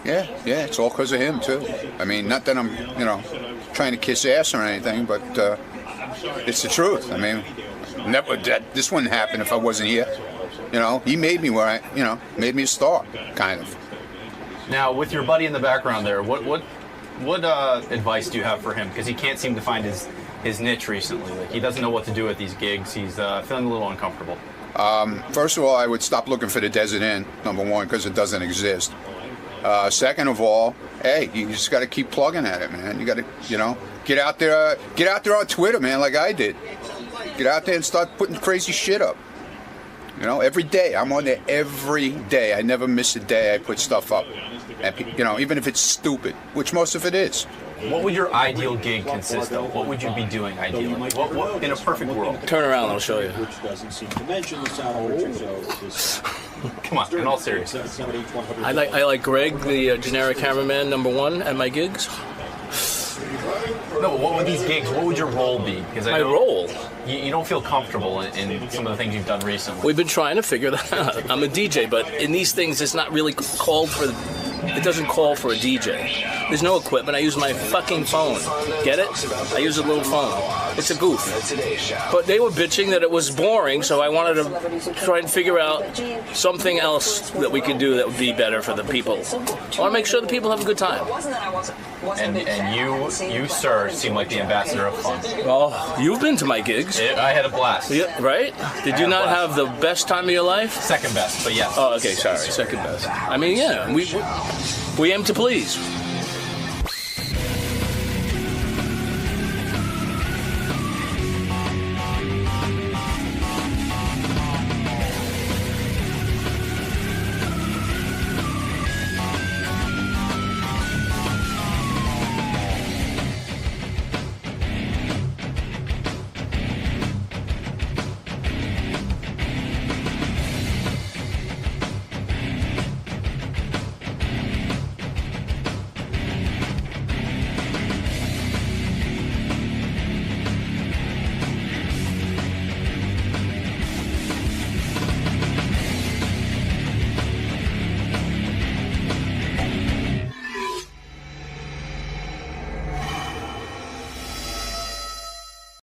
Yeah, it's all because of him too. I mean, not that I'm, trying to kiss ass or anything, but it's the truth. I mean, this wouldn't happen if I wasn't here. He made me where made me a star, kind of. Now, with your buddy in the background there, what advice do you have for him? Because he can't seem to find his niche recently. Like he doesn't know what to do at these gigs. He's feeling a little uncomfortable. First of all, I would stop looking for the Desert Inn, number one, because it doesn't exist. Second of all, hey, you just got to keep plugging at it, man. You got to, get out there on Twitter, man, like I did. Get out there and start putting crazy shit up. Every day. I'm on there every day. I never miss a day I put stuff up. And, even if it's stupid, which most of it is. What would your ideal gig consist of? What would you be doing ideally? What in a perfect world? Turn around, I'll show you. Which doesn't seem to mention the Sal Richard show. Come on, in all seriousness. I like Greg, the generic cameraman, number one, at my gigs. No, but what would these gigs, what would your role be? Because My role? You don't feel comfortable in some of the things you've done recently. We've been trying to figure that out. I'm a DJ, but in these things, it's not really called for... It doesn't call for a DJ. There's no equipment. I use my fucking phone. Get it? I use a little phone. It's a goof. But they were bitching that it was boring, so I wanted to try and figure out something else that we could do that would be better for the people. I want to make sure the people have a good time. And you, sir, seem like the ambassador of fun. Oh, you've been to my gigs. I had a blast. Yeah, right? Did you not have the best time of your life? Second best, but yes. Oh, okay, sorry. Second best. I mean, yeah, we aim to please.